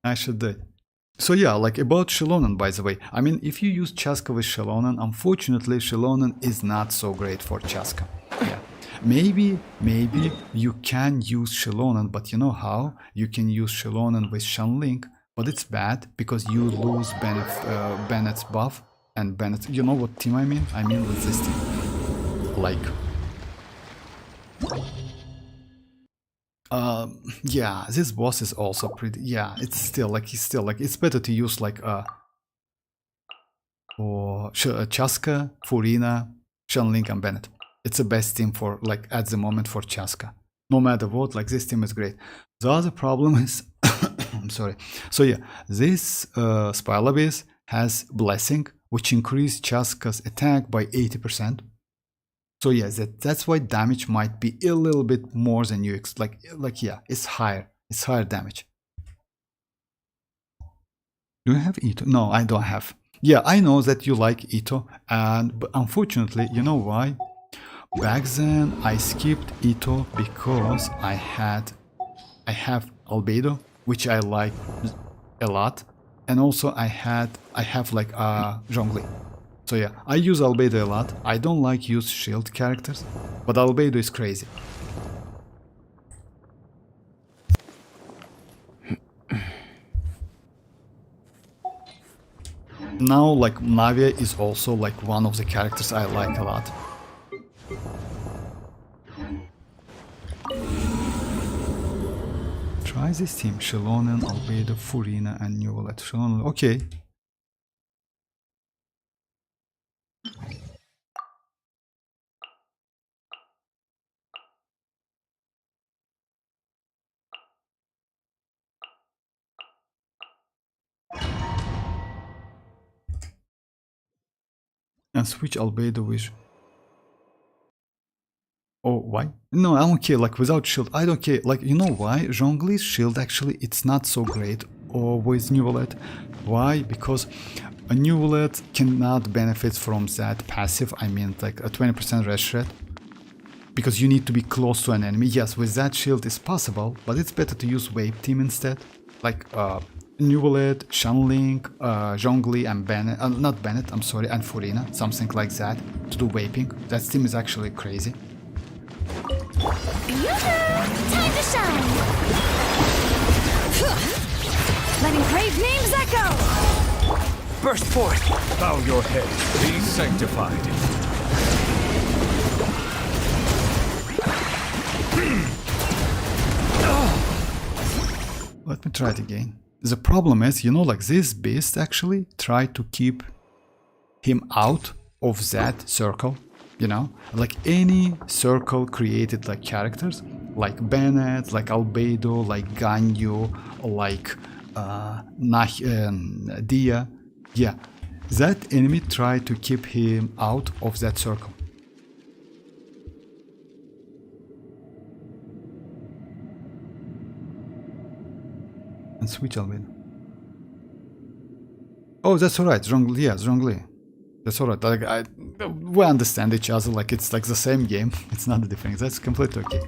I should do it. So yeah, like about Xilonen, by the way. I mean, if you use chasca with Xilonen, unfortunately, Xilonen is not so great for chasca. Yeah. Maybe you can use Xilonen, but you know how? You can use Xilonen with Xianling, but it's bad because you lose Bennett's buff and Bennett. You know what team I mean? I mean with this team. Like, yeah, this boss is also pretty. Yeah, it's still like it's better to use like or Chasca, Furina, Xianling, and Bennett. It's the best team for like at the moment for Chasca. No matter what, like this team is great. The other problem is, I'm sorry. So yeah, this Spile Abyss has Blessing, which increases Chasca's attack by 80%. So yeah, that's why damage might be a little bit more than you like yeah, it's higher. It's higher damage. Do you have Ito? No, I don't have. Yeah, I know that you like Ito, but unfortunately, you know why? Back then I skipped Ito because I have Albedo, which I like a lot, and also I have like Zhongli. So yeah, I use Albedo a lot. I don't like use shield characters, but Albedo is crazy. Now like Navia is also like one of the characters I like a lot. Try this team: Xilonen, Albedo, Furina, and Neuvillette. Xilonen, okay. And switch Albedo with... Oh, why? No, I don't care, like without shield, I don't care. Like, you know why? Zhongli's shield actually, it's not so great with Neuvillette. Why? Because a Neuvillette cannot benefit from that passive, I mean like a 20% rest rate. Because you need to be close to an enemy. Yes, with that shield it's possible, but it's better to use Wave Team instead. Like Neuvillette, Xianling, Zhongli, and Bennett, not Bennett, I'm sorry, and Furina, something like that, to do vaping. That team is actually crazy. Time to shine! Letting brave names echo! Burst forth! Bow your head. Be sanctified. Let me try it again. The problem is, you know, like this beast actually tried to keep him out of that circle. You know, like any circle created like characters, like Bennett, like Albedo, like Ganyu, like Dia. Yeah, that enemy tried to keep him out of that circle. And switch Albedo. Oh, that's alright. Zhongli, yeah, Zhongli. That's alright. Like we understand each other. Like it's like the same game. It's not a difference. That's completely okay.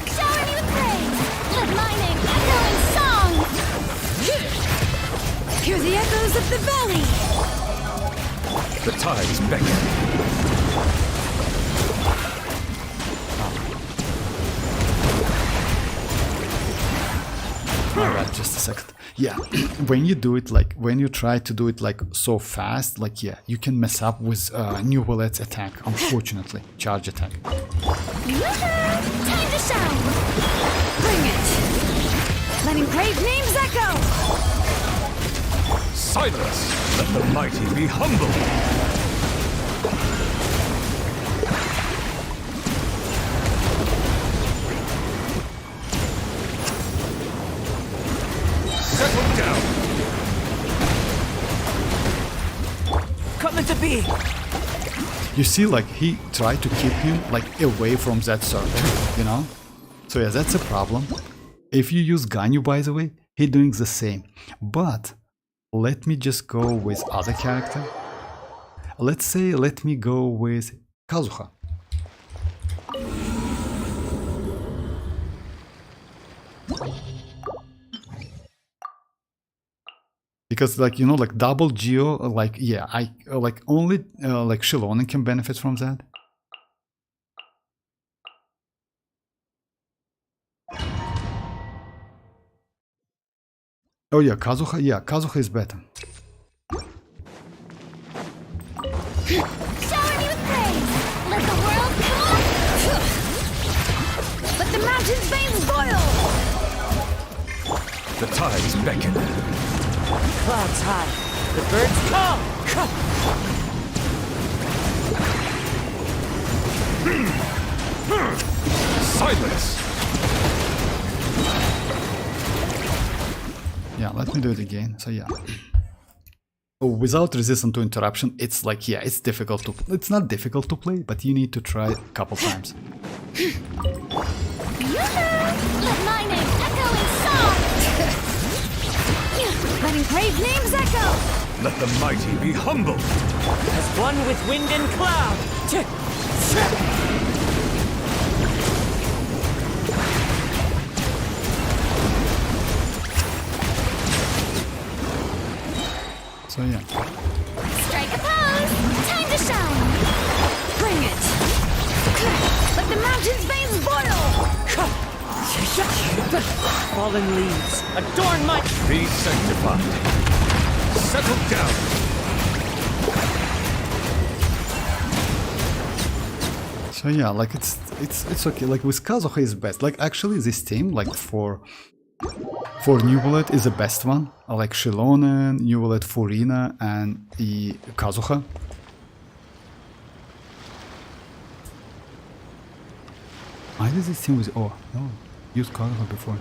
Shower me with praise! Let my name echo in song! Hear the echoes of the valley! The tides beckon. Alright, just a second. Yeah, when you do it like, when you try to do it like so fast, like yeah, you can mess up with Neuvillette's attack, unfortunately, charge attack. Time to shine! Bring it! Letting brave names echo! Silence! Let the mighty be humble! Settle down! Coming to be! You see, like, he tried to keep him, like, away from that circle, you know? So yeah, that's a problem. If you use Ganyu, by the way, he's doing the same. But, let me just go with other character. Let's say, let me go with Kazuha. Because like, you know, like double geo, like, yeah, I like only like Xilonen can benefit from that. Oh yeah, Kazuha is better. Shower me with praise! Let the world come! Let the mountain's veins boil! The tides beckon. Clouds high. The birds come! Silence! Yeah, let me do it again. So yeah. Oh, without resistance to interruption, it's like, yeah, it's difficult to... It's not difficult to play, but you need to try a couple times. Let my name echo in song! Letting brave names echo! Let the mighty be humble. As one with wind and cloud. So yeah. Strike a pose! Time to shine! Bring it! Let the mountain's veins boil! Fallen leaves. Adorn my... Be sanctified. Settle down. So yeah, like it's okay. Like with Kazuha is best. Like actually this team, like for Neuvillette is the best one. I like Xilonen, Neuvillette, Furina, and the Kazuha. Why does this team with... Oh, no. Used Kazuha before.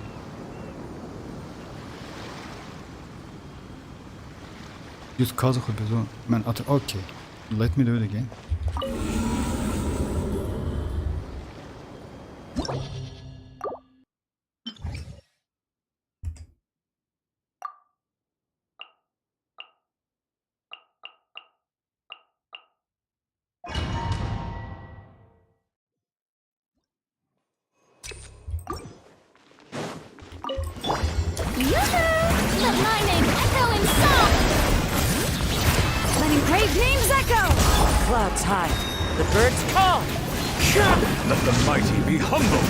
Used Kazuha before. Man, okay. Let me do it again. Let my name echo in song! Letting brave names echo! Clouds high. The birds call. Let the mighty be humble.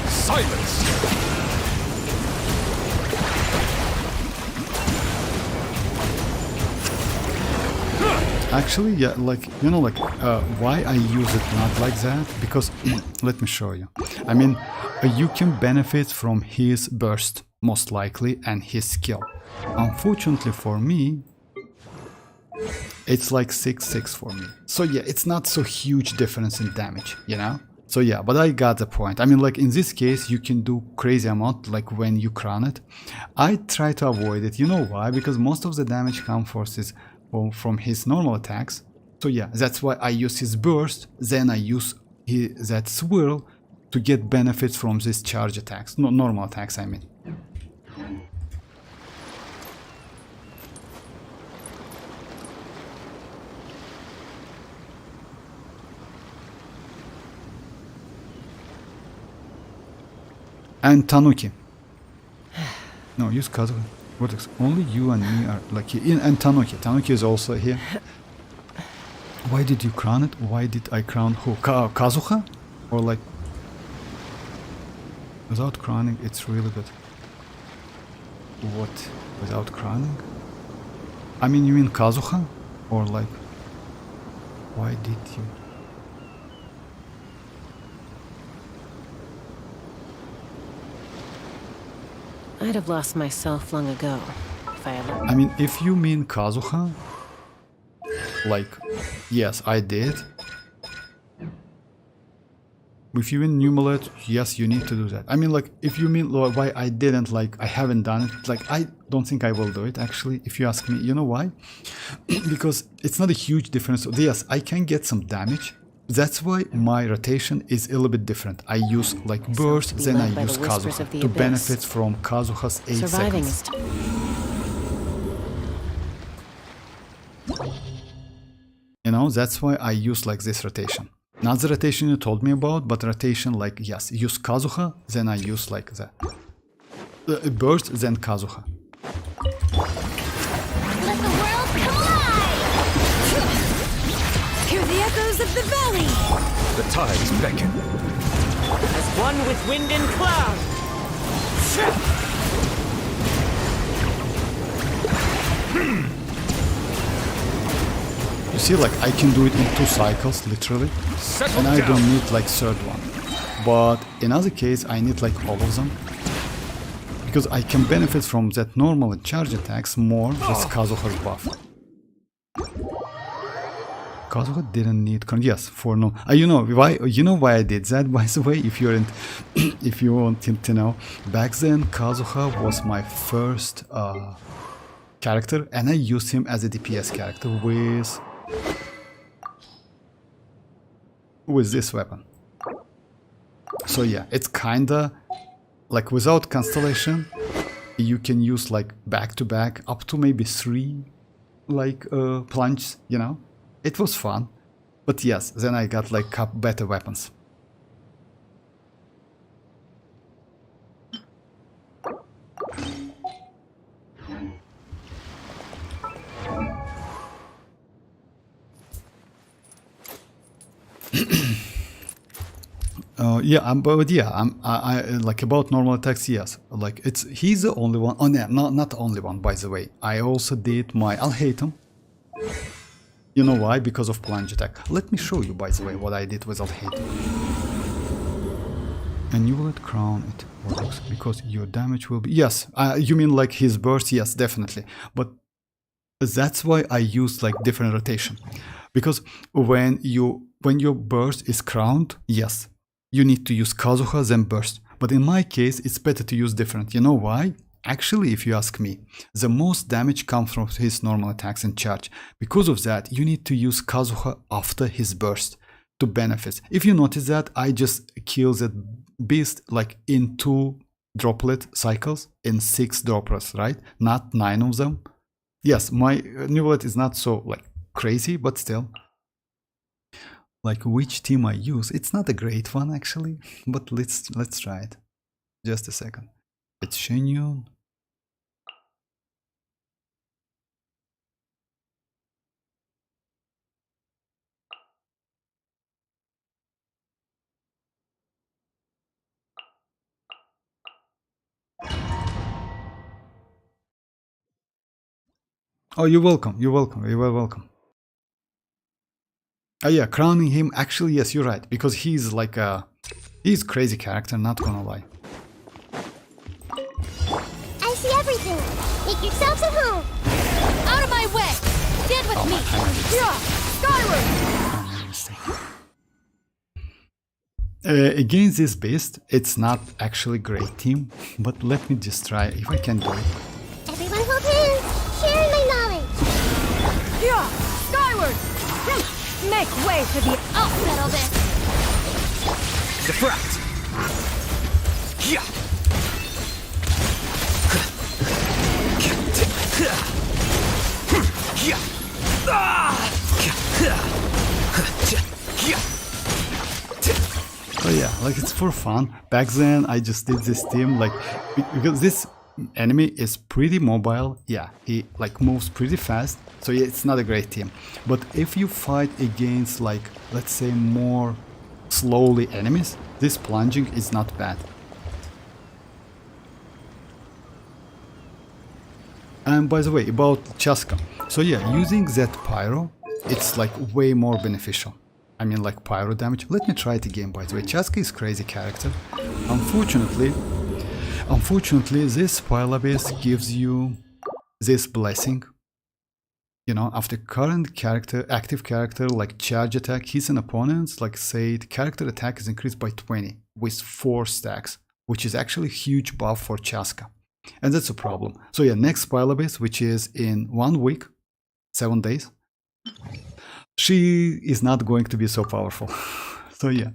Silence. Actually, yeah, like, you know, like, why I use it not like that? Because, let me show you. I mean, you can benefit from his burst, most likely, and his skill. Unfortunately for me, it's like 6-6 for me. So yeah, it's not so huge difference in damage, you know? So yeah, but I got the point. I mean, like, in this case, you can do crazy amount, like, when you crown it. I try to avoid it. You know why? Because most of the damage comes from his normal attacks. So yeah, that's why I use his burst, then I use that swirl to get benefits from these charge attacks. No, normal attacks, I mean. And Tanuki. No, use Kazuha. What? Only you and me are lucky. And Tanuki. Tanuki is also here. Why did you crown it? Why did I crown who? Kazuha? Or like... Without crowning, it's really good. What? Without crowning? I mean, you mean Kazuha? Or like... Why did you... I'd have lost myself long ago if I ever... I mean, if you mean Kazuha, like, yes, I did. If you mean Neuvillette, yes, you need to do that. I mean, like, if you mean why I didn't, like, I haven't done it, like, I don't think I will do it, actually, if you ask me. You know why? Because it's not a huge difference. Yes, I can get some damage. That's why my rotation is a little bit different. I use like burst, then I use Kazuha to benefit from Kazuha's 8 Surviving seconds. You know, that's why I use like this rotation. Not the rotation you told me about, but rotation like, yes, use Kazuha, then I use like the burst, then Kazuha. of the valley! The tides beckon. As one with wind and cloud! You see, like, I can do it in 2 cycles, literally. Settle And I down. don't need, like, third one. But in other case, I need, like, all of them. Because I can benefit from that normal charge attacks more with Kazuha's buff. Kazuha didn't need yes, for no. You know why? You know why I did that, by the way. If you're in, if you want to know, back then Kazuha was my first character, and I used him as a DPS character with this weapon. So yeah, it's kinda like without Constellation, you can use like back to back up to maybe 3 like plunges, you know. It was fun, but yes, then I got like better weapons. But yeah, I like about normal attacks. Yes, like he's the only one. Oh no, not the only one. By the way, I also did my Alhatum. You know why? Because of plunge attack. Let me show you, by the way, what I did with Alhatum. And you will crown it works because your damage will be. Yes, you mean like his burst? Yes, definitely. But that's why I use like different rotation, because when your burst is crowned, yes, you need to use Kazuha then burst. But in my case, it's better to use different. You know why? Actually, if you ask me, the most damage comes from his normal attacks and charge. Because of that, you need to use Kazuha after his burst to benefit. If you notice that, I just kill that beast like in 2 droplet cycles, in 6 droplets, right? Not 9 of them. Yes, my Neuvillette is not so like crazy, but still. Like which team I use, it's not a great one actually, but let's try it. Just a second. It's Xianyun. Oh, you're welcome. You're welcome. You are welcome. Oh yeah, crowning him. Actually, yes, you're right, because he's like he's crazy character. Not gonna lie. I see everything. Make yourselves at home. Out of my way. Stand with me. Yeah, skyward. Against this beast, it's not actually great team, but let me just try if I can do it. Everyone hold hands. Sharing my knowledge. Yeah, skyward! Make way for the... I'll settle this. Deflect! Yeah! Oh yeah, like it's for fun. Back then I just did this team like because this enemy is pretty mobile. Yeah, he like moves pretty fast. So yeah, it's not a great team. But if you fight against like let's say more slowly enemies, this plunging is not bad. And by the way, about chasca. So yeah, using that pyro, it's like way more beneficial. I mean like pyro damage. Let me try it again, by the way. Chasca is crazy character. Unfortunately, this pile base gives you this blessing. You know, after current character, active character, like charge attack, hits an opponent, like say the character attack is increased by 20 with 4 stacks, which is actually a huge buff for chasca. And that's a problem. So yeah, next pile base, which is in 1 week, 7 days, she is not going to be so powerful. So yeah.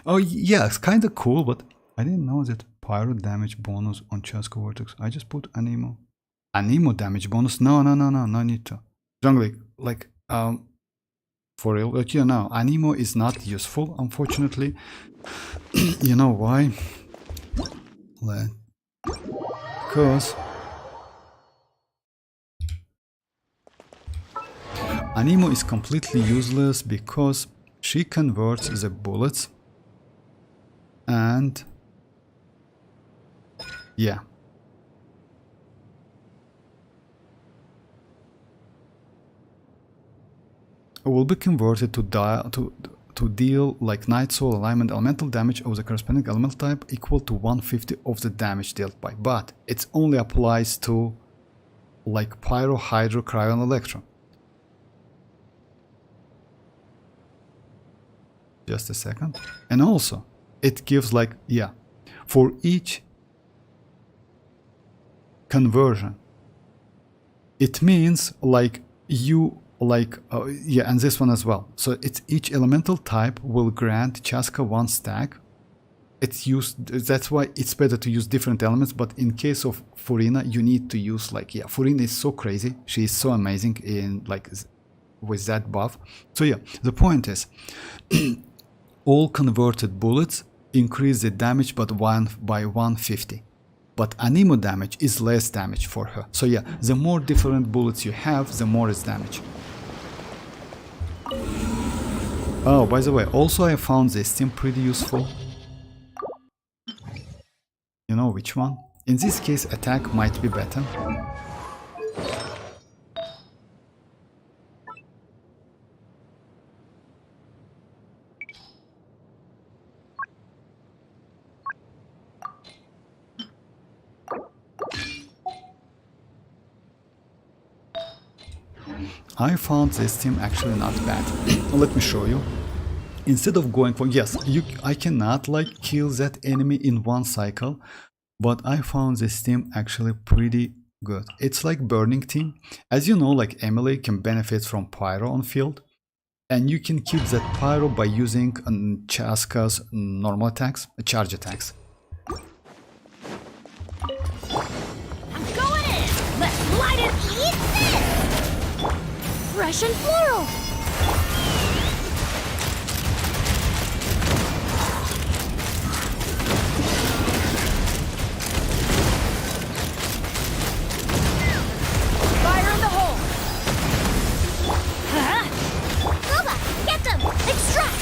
Oh yeah, it's kind of cool, but I didn't know that pyro damage bonus on Chasca Vortex. I just put Anemo. Anemo damage bonus? No need to. Jungle, like, for real, like, you know, Anemo is not useful, unfortunately. You know why? Because Anemo is completely useless because she converts the bullets and yeah. Will be converted to deal like Night Soul alignment elemental damage of the corresponding elemental type equal to 150 of the damage dealt by, but it only applies to like Pyro, Hydro, Cryo and Electro. Just a second. And also it gives like, yeah, for each conversion it means like you like yeah, and this one as well. So it's each elemental type will grant chasca 1 stack. It's used, that's why it's better to use different elements, but in case of Furina you need to use like, yeah, Furina is so crazy, she is so amazing in like with that buff. So yeah, the point is all converted bullets increase the damage but by 150. But Anemo damage is less damage for her. So yeah, the more different bullets you have, the more its damage. Oh, by the way, also I found this team pretty useful. You know which one? In this case, attack might be better. I found this team actually not bad. Let me show you. Instead of going for, yes, I cannot like kill that enemy in one cycle, but I found this team actually pretty good. It's like burning team. As you know, like Emily can benefit from pyro on field, and you can keep that pyro by using Chasca's normal attacks, charge attacks. I'm going in! Let's light it! Eat this! Fresh and floral! Fire in the hole! Boba, get them! Extract!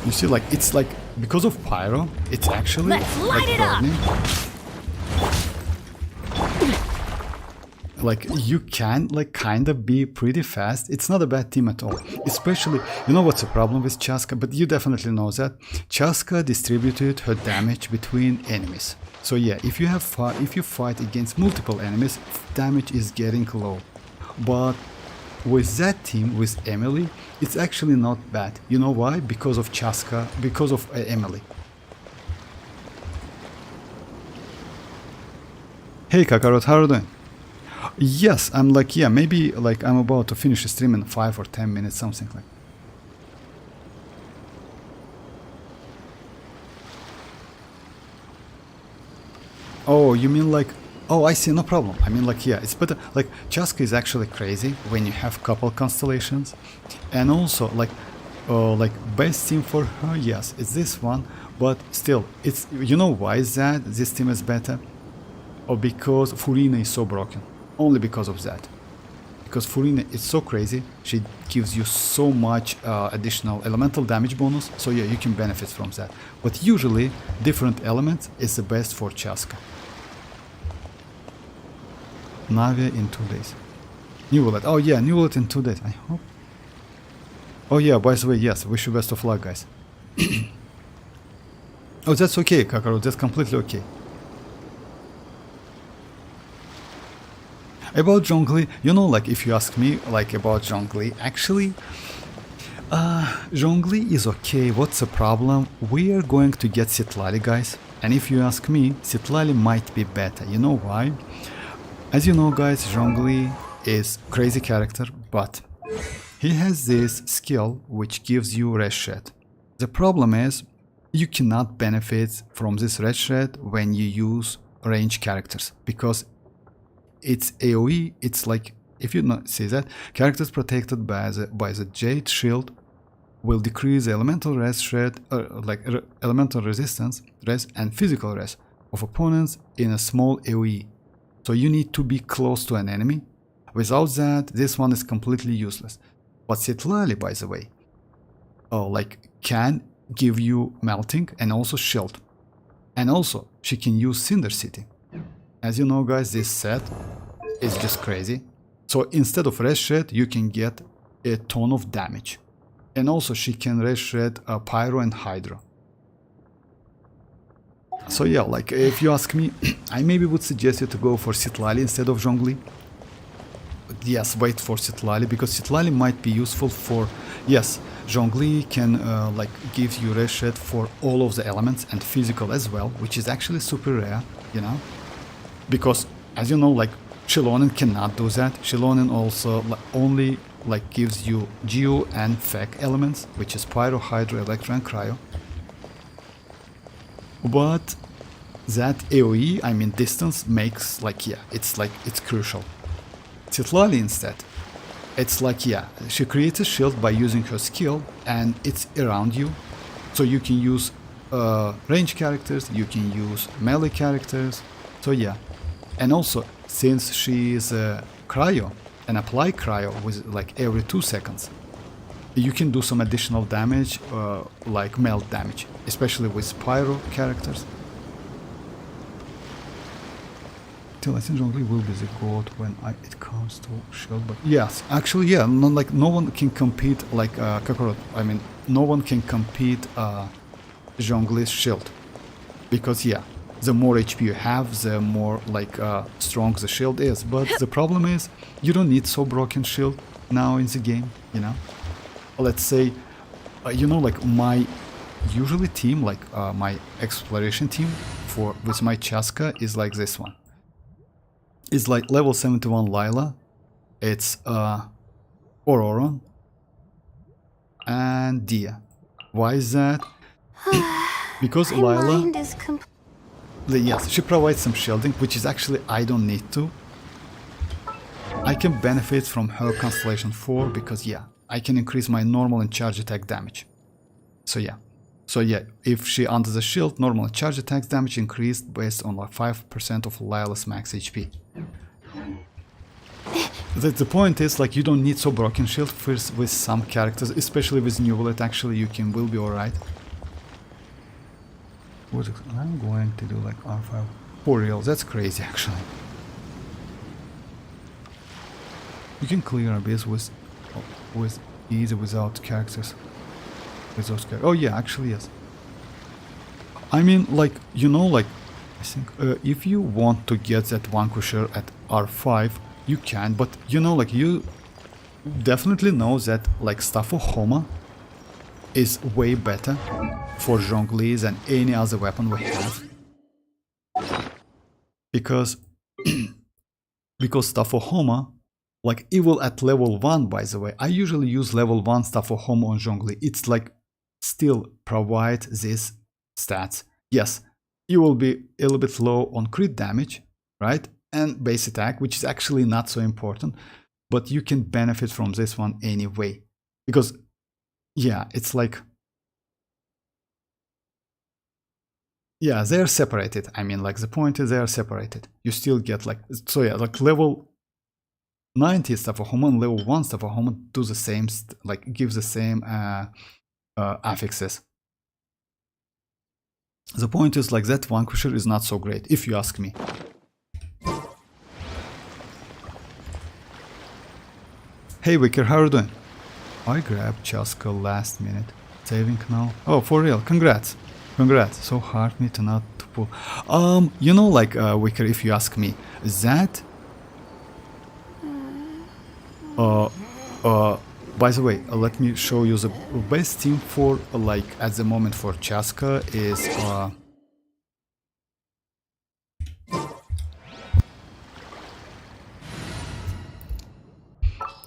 You see, like, it's like, because of pyro, it's actually Let's light like it up! burning. Like, you can like kind of be pretty fast. It's not a bad team at all. Especially, you know what's the problem with Chasca, but you definitely know that Chasca distributed her damage between enemies. So yeah, if you fight against multiple enemies, damage is getting low. But with that team, with Emily, it's actually not bad. You know why? Because of Chasca, because of Emily. Hey Kakarot, how are you doing? Yes, I'm like, yeah, maybe like I'm about to finish the stream in 5 or 10 minutes, something like. Oh, you mean like, oh, I see, no problem. I mean like, yeah, it's better, like Chasca is actually crazy when you have couple constellations. And also like best team for her, yes, it's this one, but still, it's, you know why is that this team is better? Or because Furina is so broken. Only because of that. Because Furina is so crazy, she gives you so much additional elemental damage bonus, so yeah, you can benefit from that. But usually, different elements is the best for Chasca. Navia in 2 days. Neuvillette, oh yeah, Neuvillette in 2 days, I hope. Oh yeah, by the way, yes, wish you best of luck, guys. Oh, that's okay, Kakarot, that's completely okay. About Zhongli, you know, like if you ask me like about Zhongli, actually Zhongli is okay. What's the problem? We are going to get citlali, guys, and if you ask me, citlali might be better. You know why? As you know, guys, Zhongli is crazy character, but he has this skill which gives you red shed. The problem is you cannot benefit from this red shed when you use range characters, because it's AoE. It's like, if you not see that, characters protected by the Jade shield will decrease elemental res rate, elemental resistance, res, and physical res of opponents in a small AoE. So you need to be close to an enemy. Without that, this one is completely useless. But citlali, by the way, can give you melting and also shield. And also, she can use Cinder City. As you know, guys, this set is just crazy. So instead of res shred, you can get a ton of damage. And also, she can res shred Pyro and Hydro. So yeah, like if you ask me, I maybe would suggest you to go for citlali instead of Zhongli. Yes, wait for citlali, because citlali might be useful for, yes, Zhongli can gives you res shred for all of the elements and physical as well, which is actually super rare, you know, because as you know, like Xilonen cannot do that. Xilonen also only gives you Geo and Fek elements, which is Pyro, Hydro, Electro, and Cryo. But that AoE, I mean distance, makes it's crucial. Citlali instead, it's she creates a shield by using her skill and it's around you. So you can use range characters, you can use melee characters, so yeah. And also, since she is cryo and apply cryo with every 2 seconds, you can do some additional damage, like melt damage, especially with pyro characters. Till I think Zhongli will be the god when it comes to shield. But yes, actually, yeah, no one can compete Kakarot. I mean, no one can compete Zhongli's shield, because yeah, the more HP you have, the more strong the shield is. But the problem is, you don't need so broken shield now in the game, you know. Let's say, my usually team, my exploration team with my chasca is like this one. It's level 71 Lila, it's Ororon, and Dia. Why is that? Because Lila, yes, she provides some shielding, which is actually I don't need to. I can benefit from her Constellation 4 because yeah, I can increase my normal and charge attack damage. So yeah, if she under the shield, normal and charge attack damage increased based on 5% of Lila's max HP. The point is you don't need so broken shield first with some characters, especially with Neuvillette. Actually, will be alright. I'm going to do R5 for real. That's crazy actually. You can clear Abyss with easy without characters. Oh yeah, actually yes. I mean, I think if you want to get that Vanquisher at R5, you can, but you definitely know that Staff of Homa is way better for Zhongli than any other weapon we have. Because Staff of Homa, evil at level 1, by the way, I usually use level 1 Staff of Homa on Zhongli. It's still provide these stats. Yes, you will be a little bit low on crit damage, right? And base attack, which is actually not so important, but you can benefit from this one anyway. Because, yeah, it's yeah, they're separated. I mean, the point is they are separated. You still get so yeah, level 90 Staff of Homa and level 1 Staff of Homa do the same, gives the same affixes. The point is that Vanquisher is not so great, if you ask me. Hey Wicker, how are you doing? I grabbed Chasca last minute. Saving now. Oh, for real, congrats. Congrats. So hard me to not to pull. Wicker, if you ask me, that by the way, let me show you the best team for at the moment for Chasca is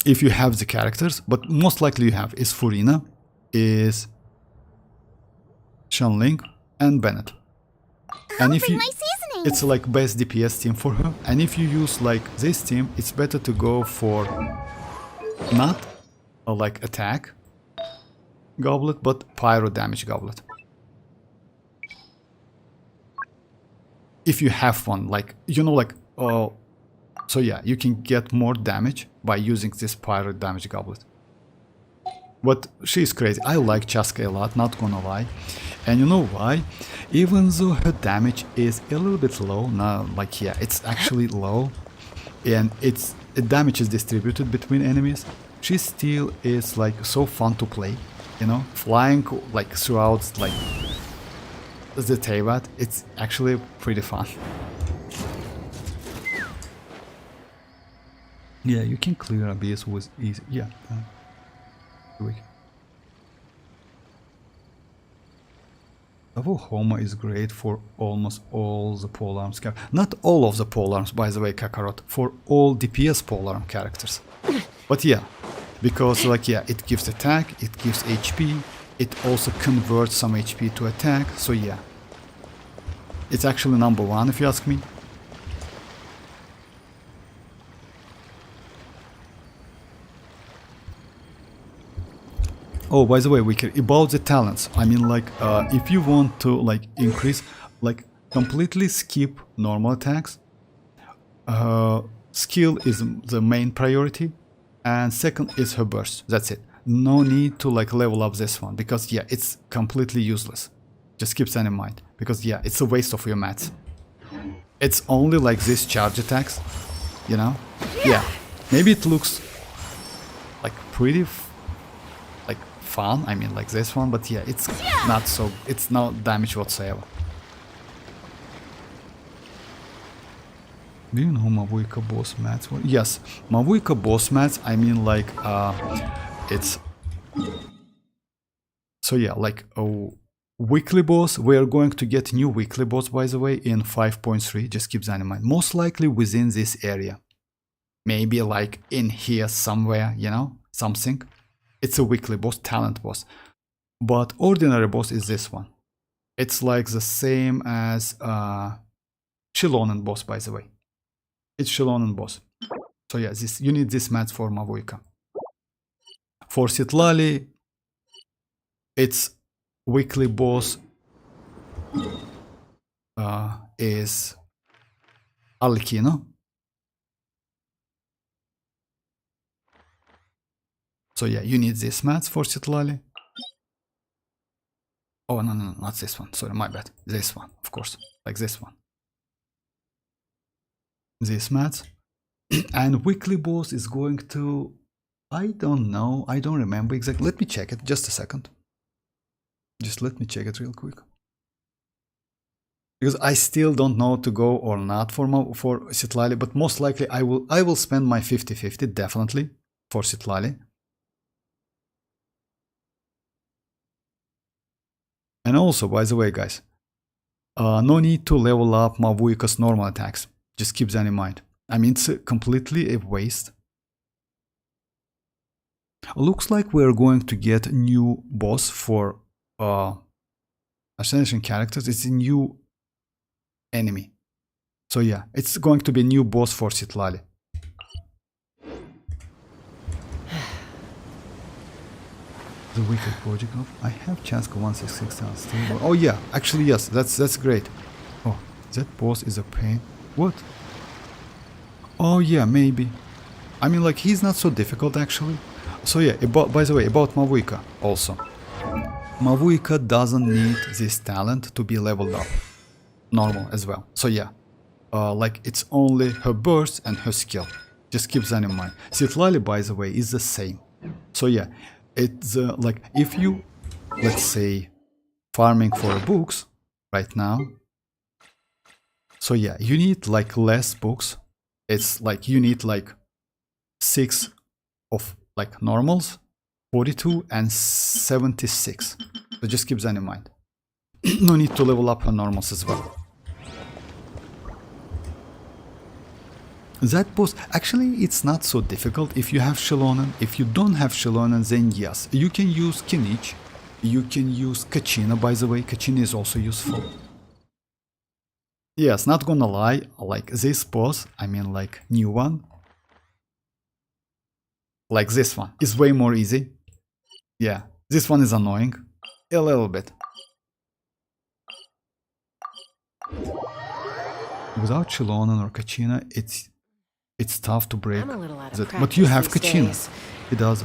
if you have the characters, but most likely you have is Furina, is Xianyun, and Bennett. And if you, it's best DPS team for her. And if you use this team, it's better to go for not attack, goblet, but pyro damage goblet. If you have one, like, you know, like, so yeah, you can get more damage by using this pyro damage goblet. But she's crazy. I like Chasca a lot, not gonna lie. And you know why? Even though her damage is a little bit low, now, like, yeah, it's actually low, and the damage is distributed between enemies, she still is like so fun to play, you know, flying like throughout like the Teyvat. It's actually pretty fun. Yeah, you can clear Abyss with easy. Yeah. Homa is great for almost all the polearms. Not all of the polearms, by the way, Kakarot. For all DPS polearm characters. But yeah, because like, yeah, it gives attack, it gives HP, it also converts some HP to attack. So yeah, it's actually number one if you ask me. Oh, by the way, we can about the talents. I mean, like, if you want to like increase, like, completely skip normal attacks. Skill is the main priority, and second is her burst. That's it. No need to like level up this one because yeah, it's completely useless. Just keep that in mind because yeah, it's a waste of your mats. It's only like these charge attacks, you know. Yeah, maybe it looks like pretty. Fun, I mean, like this one, but yeah, it's not so, it's no damage whatsoever. Do you know Mavuika boss mats? Well, yes, Mavuika boss mats, I mean, like, it's, so yeah, like a weekly boss. We are going to get new weekly boss, by the way, in 5.3, just keep that in mind. Most likely within this area, maybe like in here somewhere, you know, something. It's a weekly boss, talent boss. But ordinary boss is this one. It's like the same as Xilonen boss, by the way. It's Xilonen boss. So yeah, this, you need this mats for Mavuika. For Citlali, its weekly boss is arlecchino. So yeah, you need this mats for Citlali. Oh, no, not this one. Sorry, my bad. This one, of course. Like this one. This mats. And weekly boss is going to... I don't know. I don't remember exactly. Let me check it. Just a second. Just let me check it real quick. Because I still don't know to go or not for Citlali. But most likely I will spend my 50-50 definitely for Citlali. And also, by the way, guys, no need to level up Mavuika's normal attacks. Just keep that in mind. I mean, it's completely a waste. Looks like we're going to get a new boss for Ascension characters. It's a new enemy. So yeah, it's going to be a new boss for Citlali. The wicked project of I have chasca 166 unstable. Oh yeah, actually yes, that's great. Oh, that boss is a pain. What? Oh yeah, maybe. I mean, like, he's not so difficult actually. So yeah, by the way, about Mavuika also. Mavuika doesn't need this talent to be leveled up. Normal as well. So yeah, like, it's only her burst and her skill. Just keep that in mind. Citlali, by the way, is the same. So yeah. It's like, if you, let's say, farming for books right now. So yeah, you need like less books. It's like you need like 6 of like normals, 42 and 76. So just keep that in mind. No need to level up her normals as well. That boss, actually, it's not so difficult if you have Xilonen. If you don't have Xilonen, then yes, you can use kinich. You can use Kachina, by the way. Kachina is also useful. Yes, not gonna lie, like this boss, I mean like new one, like this one, is way more easy. Yeah, This one is annoying. A little bit. Without Xilonen or Kachina, it's tough to break I'm a little out of that. practice But you have these Kachina. days. He does.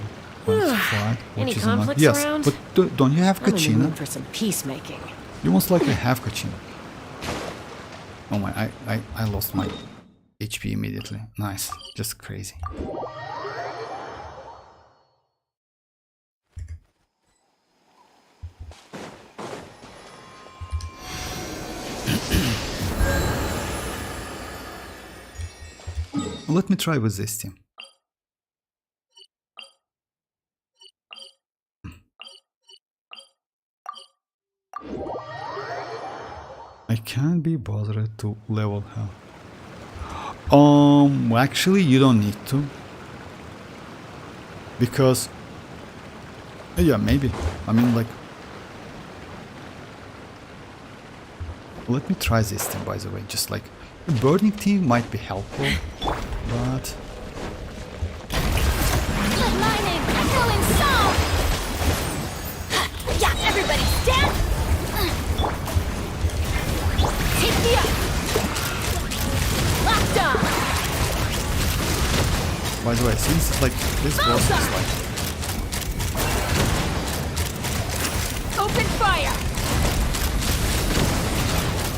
Any conflicts yes, around? but don't you have I'm in the Kachina? mood for some peacemaking. You most likely have Kachina. Oh my, I lost my HP immediately. Nice. Just crazy. Let me try with this team. I can't be bothered to level her. Actually you don't need to. Because yeah, maybe. I mean, like, let me try this thing, by the way. Just like burning team might be helpful, but Let my name echo in song! Yeah, everybody stand! Take me up! Locked on! by the way, since like this boss is like Open fire!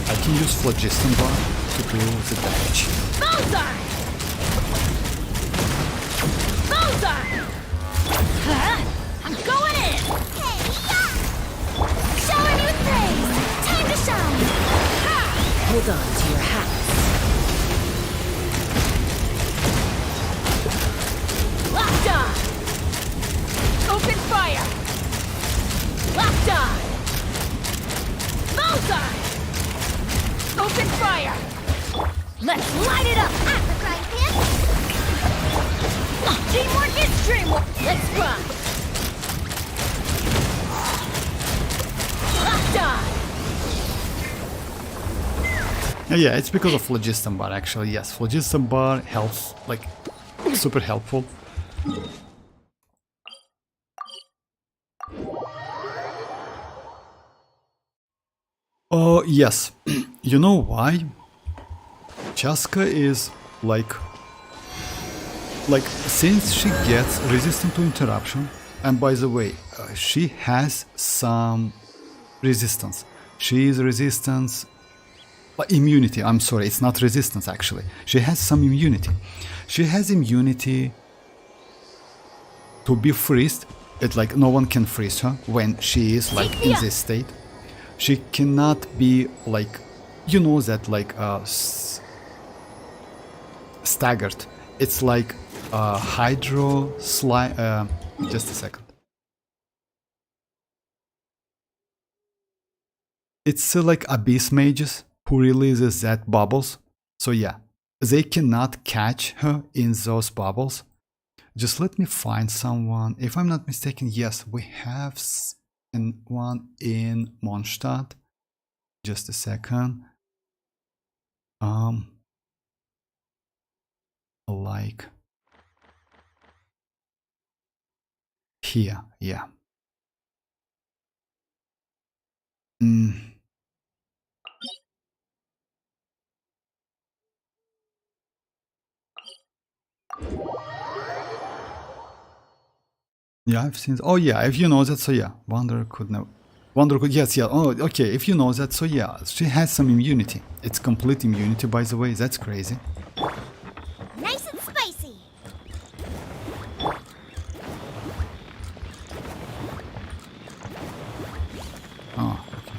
I can use phlogiston bar to do the damage. Bullseye! Bullseye! Huh? I'm going in! Hey, yeah! Showing you praise! Time to shine! Ha! Hold on to your hats. Locked on! Open fire! Locked on! Bullseye! Open fire! Let's light it up! At the frying pan! Teamwork is dreamwork! Let's run! Locked on! Yeah, it's because of phlogiston bar actually. Yes, phlogiston bar helps, like, super helpful. Oh yes, you know why? Chasca is like since she gets resistant to interruption, and by the way, she has some resistance. She is resistance immunity. I'm sorry, it's not resistance actually. She has some immunity. She has immunity to be freezed. It's like no one can freeze her when she is like in this state. She cannot be like, you know, that like staggered. It's like hydro slime. Just a second. It's like abyss mages who releases that bubbles. So yeah, they cannot catch her in those bubbles. Just let me find someone. If I'm not mistaken, yes, we have one in Mondstadt. Just a second. Like here, yeah. Yeah, I've seen. Oh yeah, if you know that, so yeah, Wonder could know. Wonder could, yes, yeah. Oh, okay. If you know that, so yeah, she has some immunity. It's complete immunity, by the way. That's crazy. Nice and spicy! Oh, okay.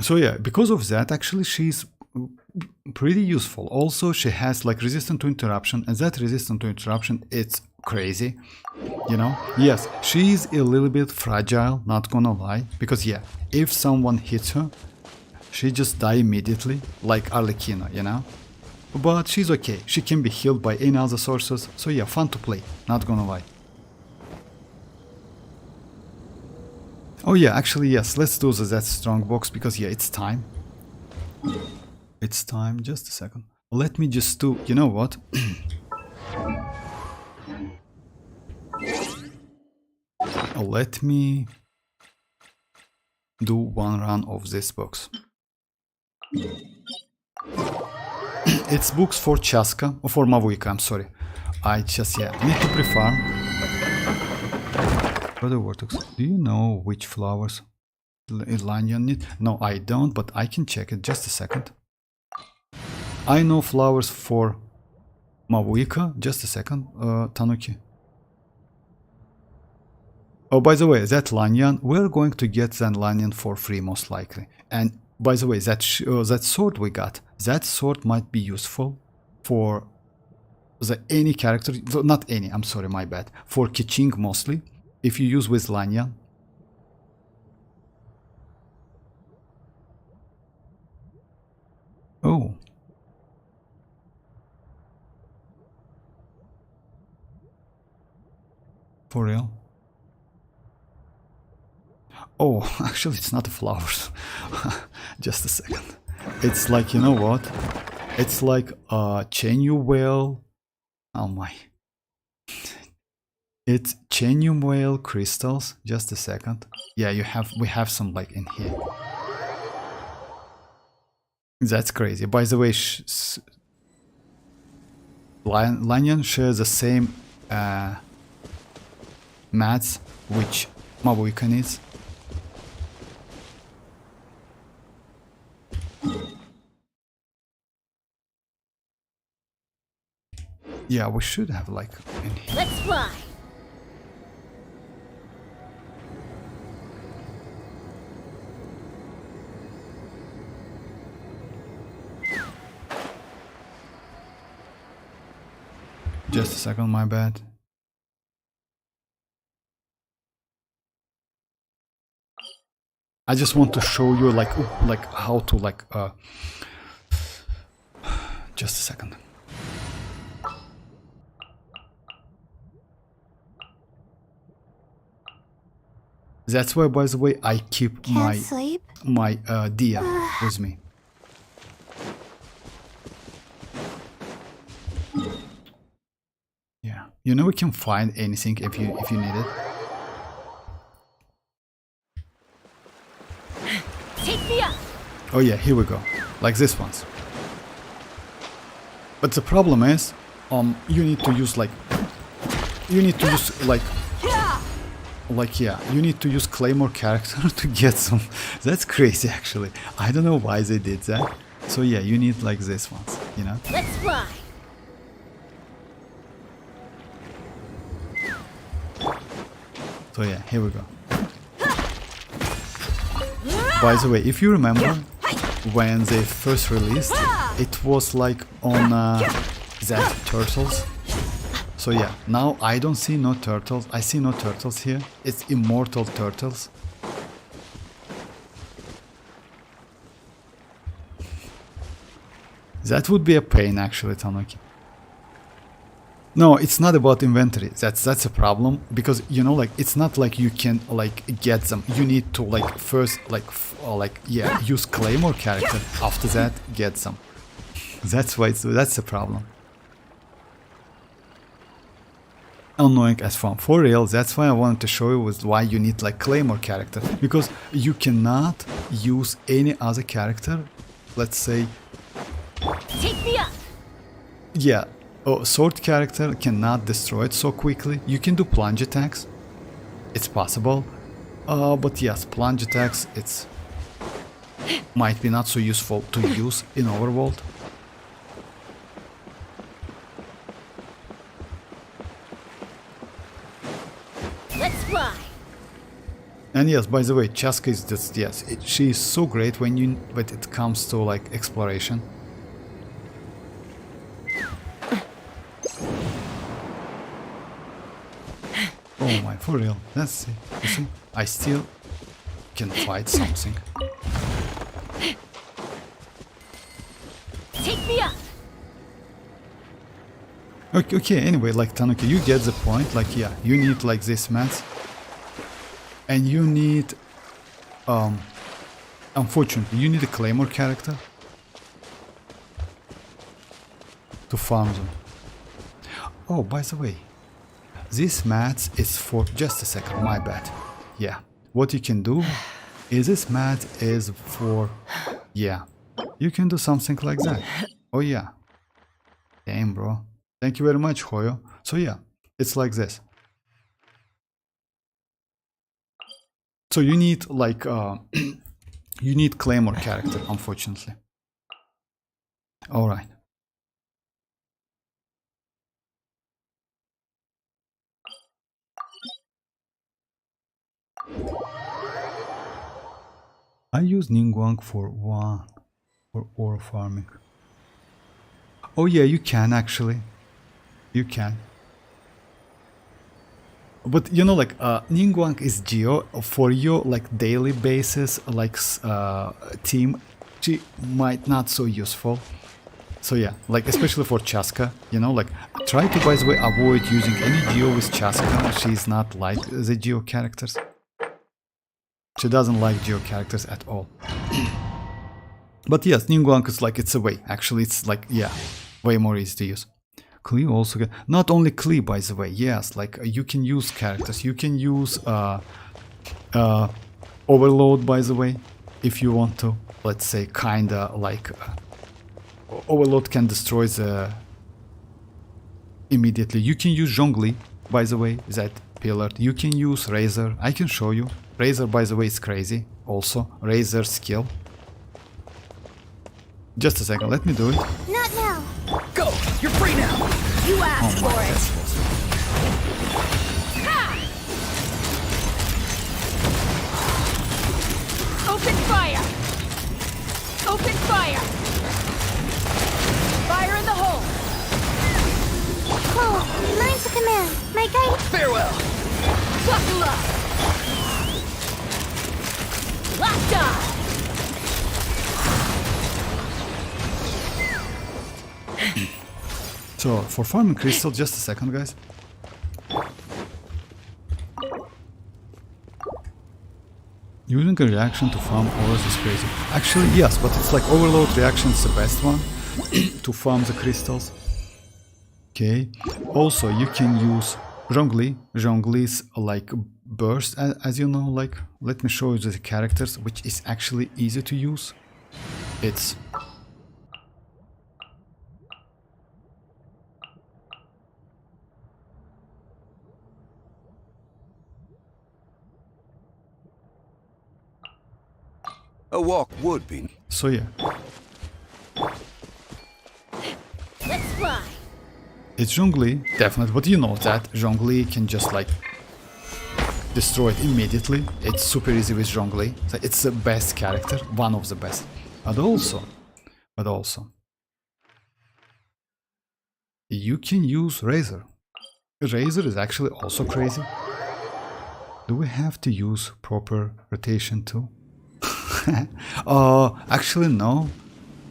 So yeah, because of that, actually, she's pretty useful. Also, she has like resistant to interruption, and that resistant to interruption, it's crazy, you know. Yes, she's a little bit fragile, not gonna lie, because yeah, if someone hits her, she just die immediately, like Arlecchino, you know. But she's okay. She can be healed by any other sources. So yeah, fun to play, not gonna lie. Oh yeah, actually yes, let's do that strong box because yeah, it's time. It's time, just a second. Let me just do, you know what? Let me do one run of this box. It's books for chasca, or for mavuika, I'm sorry. I just, yeah, need to pre-farm. Brother Vortex, do you know which flowers Xianyun need? No, I don't, but I can check it, just a second. I know flowers for mavuika, just a second, Tanuki. Oh, by the way, that Xianyun, we're going to get that Xianyun for free, most likely. And by the way, that sword we got, that sword might be useful for any character, not any, I'm sorry, my bad, for Keqing mostly, if you use with Xianyun. Oh. For real? Oh, actually it's not the flowers. Just a second. It's like, you know what? It's like Xianyun whale. Oh my. It's Xianyun whale crystals. Just a second. Yeah, we have some like in here. That's crazy. By the way, Xianyun shares the same mats which mavuika needs. Yeah, we should have like in here. Let's fly. Just a second, my bad. I just want to show you like how to like just a second. That's why, by the way, I keep my Dia with me. Yeah, you know we can find anything if you need it. Take me up. Oh yeah, here we go, like this ones. But the problem is, you need to use like you need to use Claymore character to get some. That's crazy actually. I don't know why they did that. So yeah, you need like this ones, you know. Let's fly. So yeah, here we go. By the way, if you remember when they first released, it was like on that turtles. So yeah, now I don't see no turtles. I see no turtles here. It's immortal turtles. That would be a pain actually, Tanuki. No, it's not about inventory. That's a problem because you know, like it's not like you can like get them. You need to like first use Claymore character. After that, get them. That's why that's the problem. Annoying as fun for real. That's why I wanted to show you was why you need like Claymore character, because you cannot use any other character. Let's say, Take me up. yeah. Oh, sword character cannot destroy it so quickly. You can do plunge attacks. It's possible. But yes, plunge attacks, it's might be not so useful to use in Overworld. Let's fly. And yes, by the way, Chasca is just, yes, she is so great when it comes to like exploration. Oh my, for real. Let's see. You see, I still can fight something. Take me up. Okay, anyway, like Tanuki, you get the point. Like, yeah, you need like this mats. And you need unfortunately, you need a Claymore character to farm them. Oh, by the way, this mat is for just a second, my bad. Yeah, what you can do is this mat is for, yeah, you can do something like that. Oh yeah, damn bro, thank you very much Hoyo. So yeah, it's like this. So you need like you need Claymore character, unfortunately. All right. I use Ningguang for ore farming. Oh yeah, you can actually. You can. But you know, like Ningguang is Geo for your like daily basis, like team. She might not so useful. So yeah, like especially for Chasca, you know, like try to, by the way, avoid using any Geo with Chasca. She's not like the Geo characters. She doesn't like Geo characters at all. But yes, Ningguang is like, it's a way. Actually, it's like, yeah, way more easy to use. Klee also get, not only Klee, by the way, yes, like you can use characters. You can use Overload, by the way, if you want to. Let's say kinda like Overload can destroy the immediately. You can use Zhongli, by the way, that pillar. You can use Razor. I can show you. Razor, by the way, is crazy. Also, Razor skill. Just a second, let me do it. Not now. Go! You're free now! You asked for it. Ha! Open fire! Open fire! Fire in the hole! Oh, mine's a command. My guide. Farewell! Buckle up! Locked on! So, for farming crystal, just a second, guys. Using a reaction to farm ores is crazy. Actually, yes, but it's like overload reaction is the best one to farm the crystals. Okay. Also, you can use Zhongli. Zhongli's like burst, as you know. Like, let me show you the characters, which is actually easy to use. It's A walk would be. so yeah. Let's fly. It's Zhongli, definitely, but you know that Zhongli can just like destroy it immediately. It's super easy with Zhongli. So it's the best character, one of the best. But also, you can use Razor. Razor is actually also crazy. Do we have to use proper rotation too? Actually no.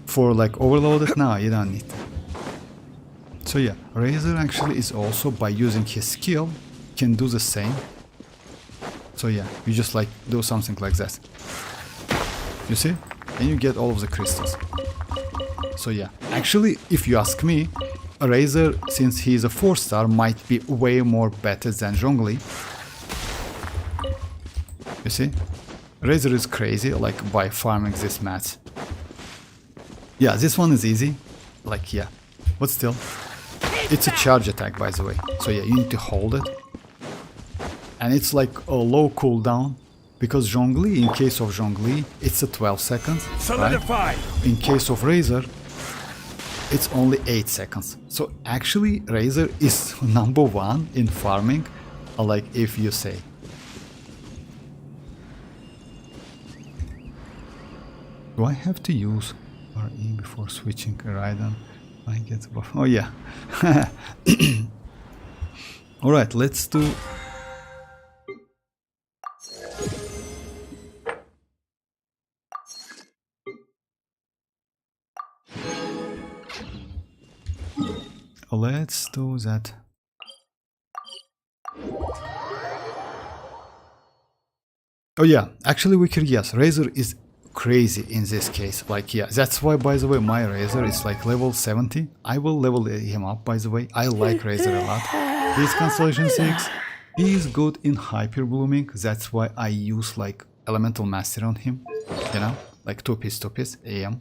For like overloaded, no, you don't need. So yeah, Razor actually is also, by using his skill, can do the same. So yeah, you just like do something like that. You see? And you get all of the crystals. So yeah, actually, if you ask me, Razor, since he is a 4-star, might be way more better than Zhongli. You see? Razor is crazy, like, by farming this match. Yeah, this one is easy. Like, yeah. But still. It's a charge attack, by the way. So yeah, you need to hold it. And it's like a low cooldown. Because Zhongli, in case of Zhongli, it's a 12 seconds. Solidify! Right? In case of Razor, it's only 8 seconds. So actually, Razor is number 1 in farming, like if you say. Do I have to use RE before switching a Raiden? I get buff. Oh yeah. Alright, let's do... Let's do that. Oh yeah, actually we could, yes, Razor is crazy in this case. Like, yeah, that's why, by the way, my Razor is like level 70. I will level him up, by the way. I like Razor a lot. He's Constellation 6. He is good in hyper blooming. That's why I use like Elemental Master on him. You know, like 2 piece AM.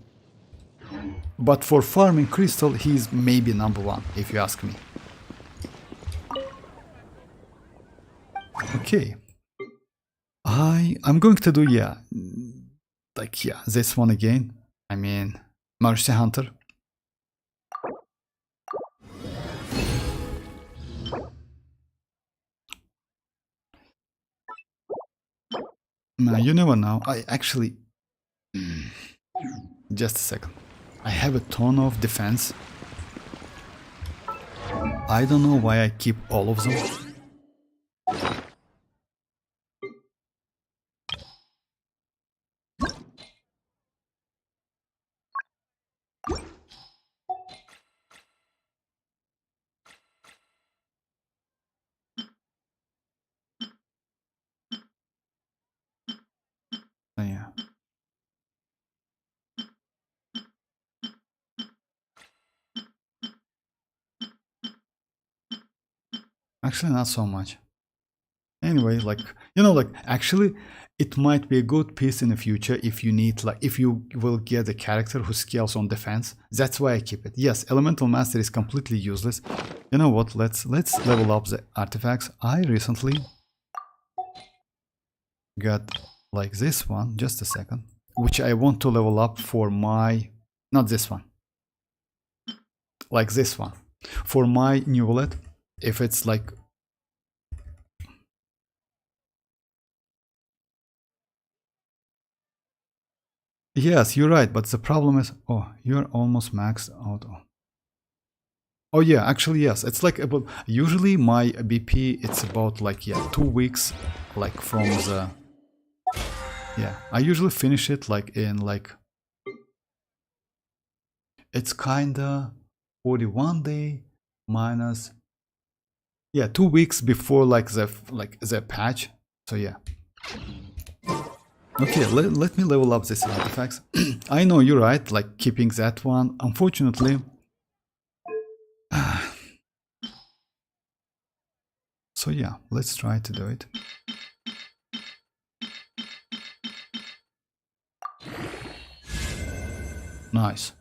But for farming crystal, he's maybe number 1, if you ask me. Okay. I'm going to do, yeah, like, yeah, this one again. I mean, Mercy Hunter. You never know. I actually... Just a second. I have a ton of defense. I don't know why I keep all of them. Yeah. Actually, not so much. Anyway, like, you know, like, actually, it might be a good piece in the future if you need, like, if you will get a character who scales on defense. That's why I keep it. Yes, Elemental Master is completely useless. You know what? Let's level up the artifacts. I recently got like this one. Just a second. Which I want to level up for my... Not this one. Like this one. For my Neuvillette. If it's like... Yes, you're right, but the problem is... Oh, you're almost maxed out. Oh yeah, actually yes. It's like about... Usually my BP, it's about like, yeah, 2 weeks, like from the... Yeah, I usually finish it like in like... It's kinda 41 day minus... Yeah, 2 weeks before like the patch. So yeah. Okay, let me level up this artifacts. I know you're right, like keeping that one. Unfortunately... So yeah, let's try to do it. Nice.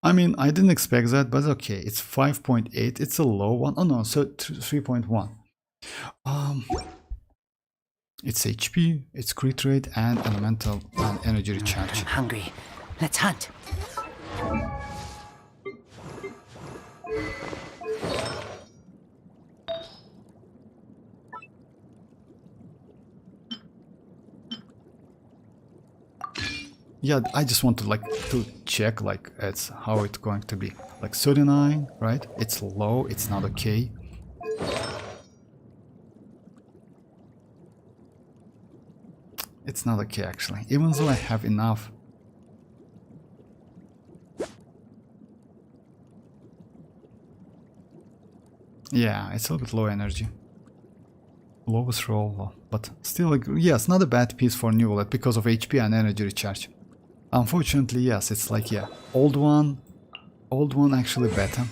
I mean, I didn't expect that, but okay. It's 5.8. It's a low one. Oh no, so 3.1. It's HP, it's crit rate, and elemental and energy recharge. I'm hungry. Let's hunt. Yeah, I just want to like to check like it's how it's going to be. Like 39, right? It's low, it's not okay. It's not okay actually, even though I have enough. Yeah, it's a little bit low energy. Lowest roll, but still, like, yes, not a bad piece for Neuvillette because of HP and energy recharge. Unfortunately, yes, it's like, yeah, old one actually better.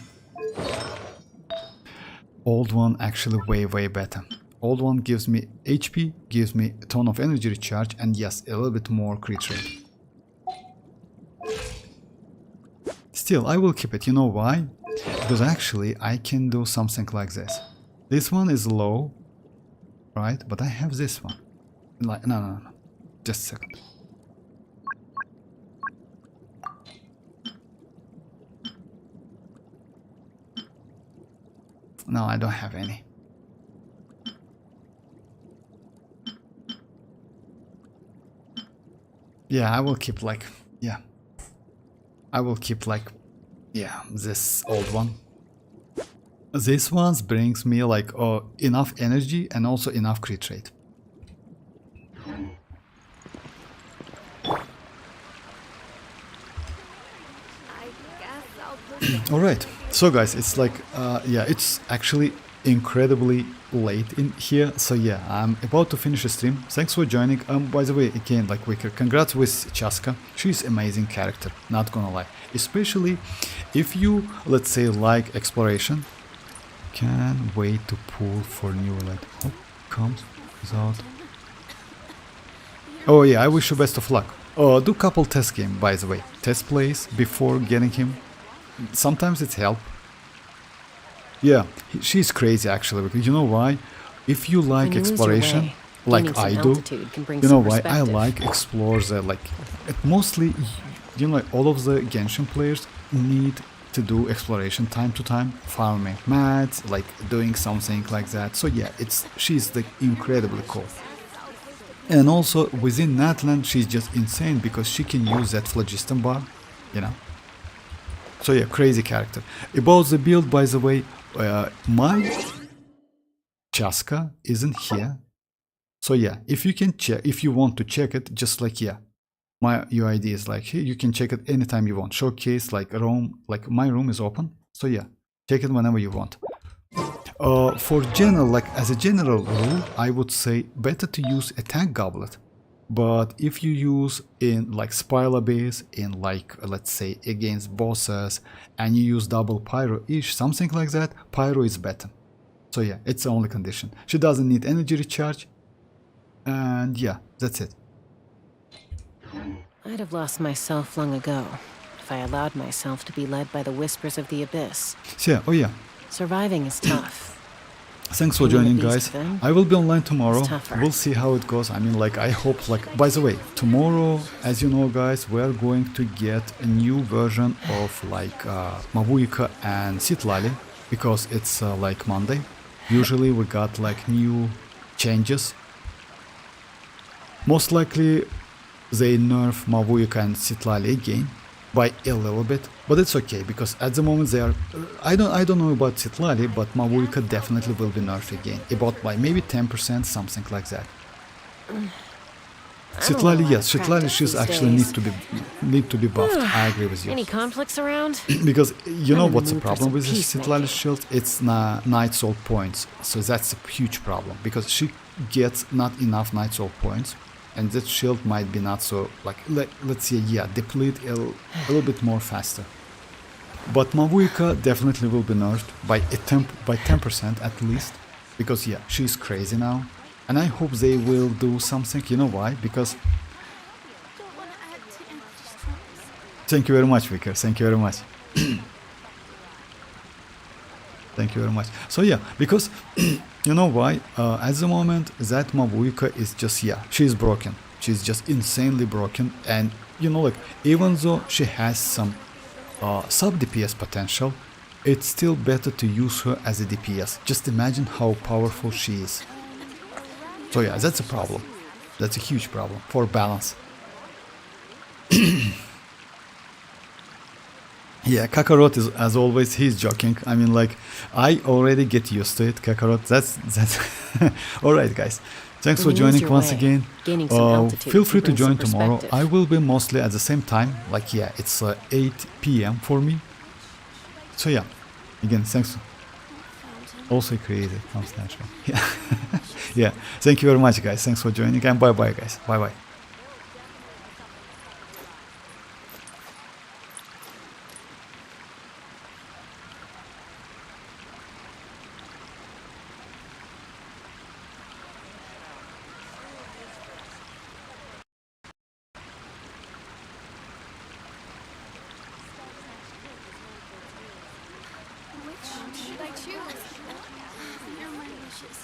Old one actually way better. Old one gives me HP, gives me a ton of energy recharge, and yes, a little bit more crit rate. Still, I will keep it. You know why? Because actually, I can do something like this. This one is low, right? But I have this one. Like, no. Just a second. No, I don't have any. Yeah, I will keep like, yeah. I will keep like, yeah, this old one. This one brings me like enough energy and also enough crit rate. Alright, so guys, it's like, yeah, it's actually incredibly late in here, so yeah, I'm about to finish the stream. Thanks for joining. By the way, again, like Wicker, congrats with Chasca. She's amazing character, not gonna lie. Especially if you, let's say, like exploration. Can't wait to pull for Neuvillette. Oh, comes without. Oh yeah, I wish you best of luck. Do couple test game, by the way. Test plays before getting him. Sometimes it's help. Yeah, she's crazy actually, because you know why? If you like exploration, like I do, you know why I like explores, like, it mostly, you know, all of the Genshin players need to do exploration time to time, farming mats, like doing something like that. So yeah, she's like incredibly cool. And also within Natlan, she's just insane because she can use that phlogiston bar, you know. So yeah, crazy character. About the build, by the way, my chasca isn't here. So yeah, if you can check, if you want to check it, just like yeah, my UID is like here. You can check it anytime you want. Showcase like room, like my room is open. So yeah, check it whenever you want. For general, like as a general rule, I would say better to use attack goblet. But if you use in like Spyla base, in like let's say against bosses, and you use double pyro-ish, something like that, pyro is better. So yeah, it's the only condition. She doesn't need energy recharge, and yeah, that's it. I'd have lost myself long ago if I allowed myself to be led by the whispers of the abyss. So yeah, oh yeah. Surviving is tough. Thanks for joining, guys. I will be online tomorrow. We'll see how it goes. I mean, like, I hope, like, by the way, tomorrow, as you know, guys, we're going to get a new version of, like, mavuika and citlali, because it's, like, Monday. Usually we got, like, new changes. Most likely, they nerf mavuika and citlali again by a little bit, but it's okay because at the moment they are. I don't know about citlali, but mavuika definitely will be nerfed again, about by maybe 10%, something like that. Citlali, yes, citlali, she's actually need to be buffed. I agree with you. Any conflicts around? Because you know what's the problem with this citlali shield? It's night soul points, so that's a huge problem because she gets not enough night soul points. And that shield might be not so, like let's say, yeah, deplete a little bit more faster. But mavuika definitely will be nerfed by 10% at least, because yeah, she's crazy now. And I hope they will do something, you know why? Because... Thank you very much, Vicker, thank you very much. Thank you very much. So yeah, because you know why? At the moment, that mavuika is just, yeah, she's broken. She's just insanely broken. And you know, like, even though she has some sub DPS potential, it's still better to use her as a DPS. Just imagine how powerful she is. So yeah, that's a problem. That's a huge problem for balance. Yeah, Kakarot is, as always, he's joking. I mean, like, I already get used to it, Kakarot. That's alright, guys. Thanks for joining once again. Feel free to join tomorrow. I will be mostly at the same time. Like, yeah, it's 8 p.m. for me. So yeah, again, thanks. Also crazy, comes natural. Yeah, yeah. Thank you very much, guys. Thanks for joining, and bye bye, guys. Bye bye. Should I choose? You're my wishes.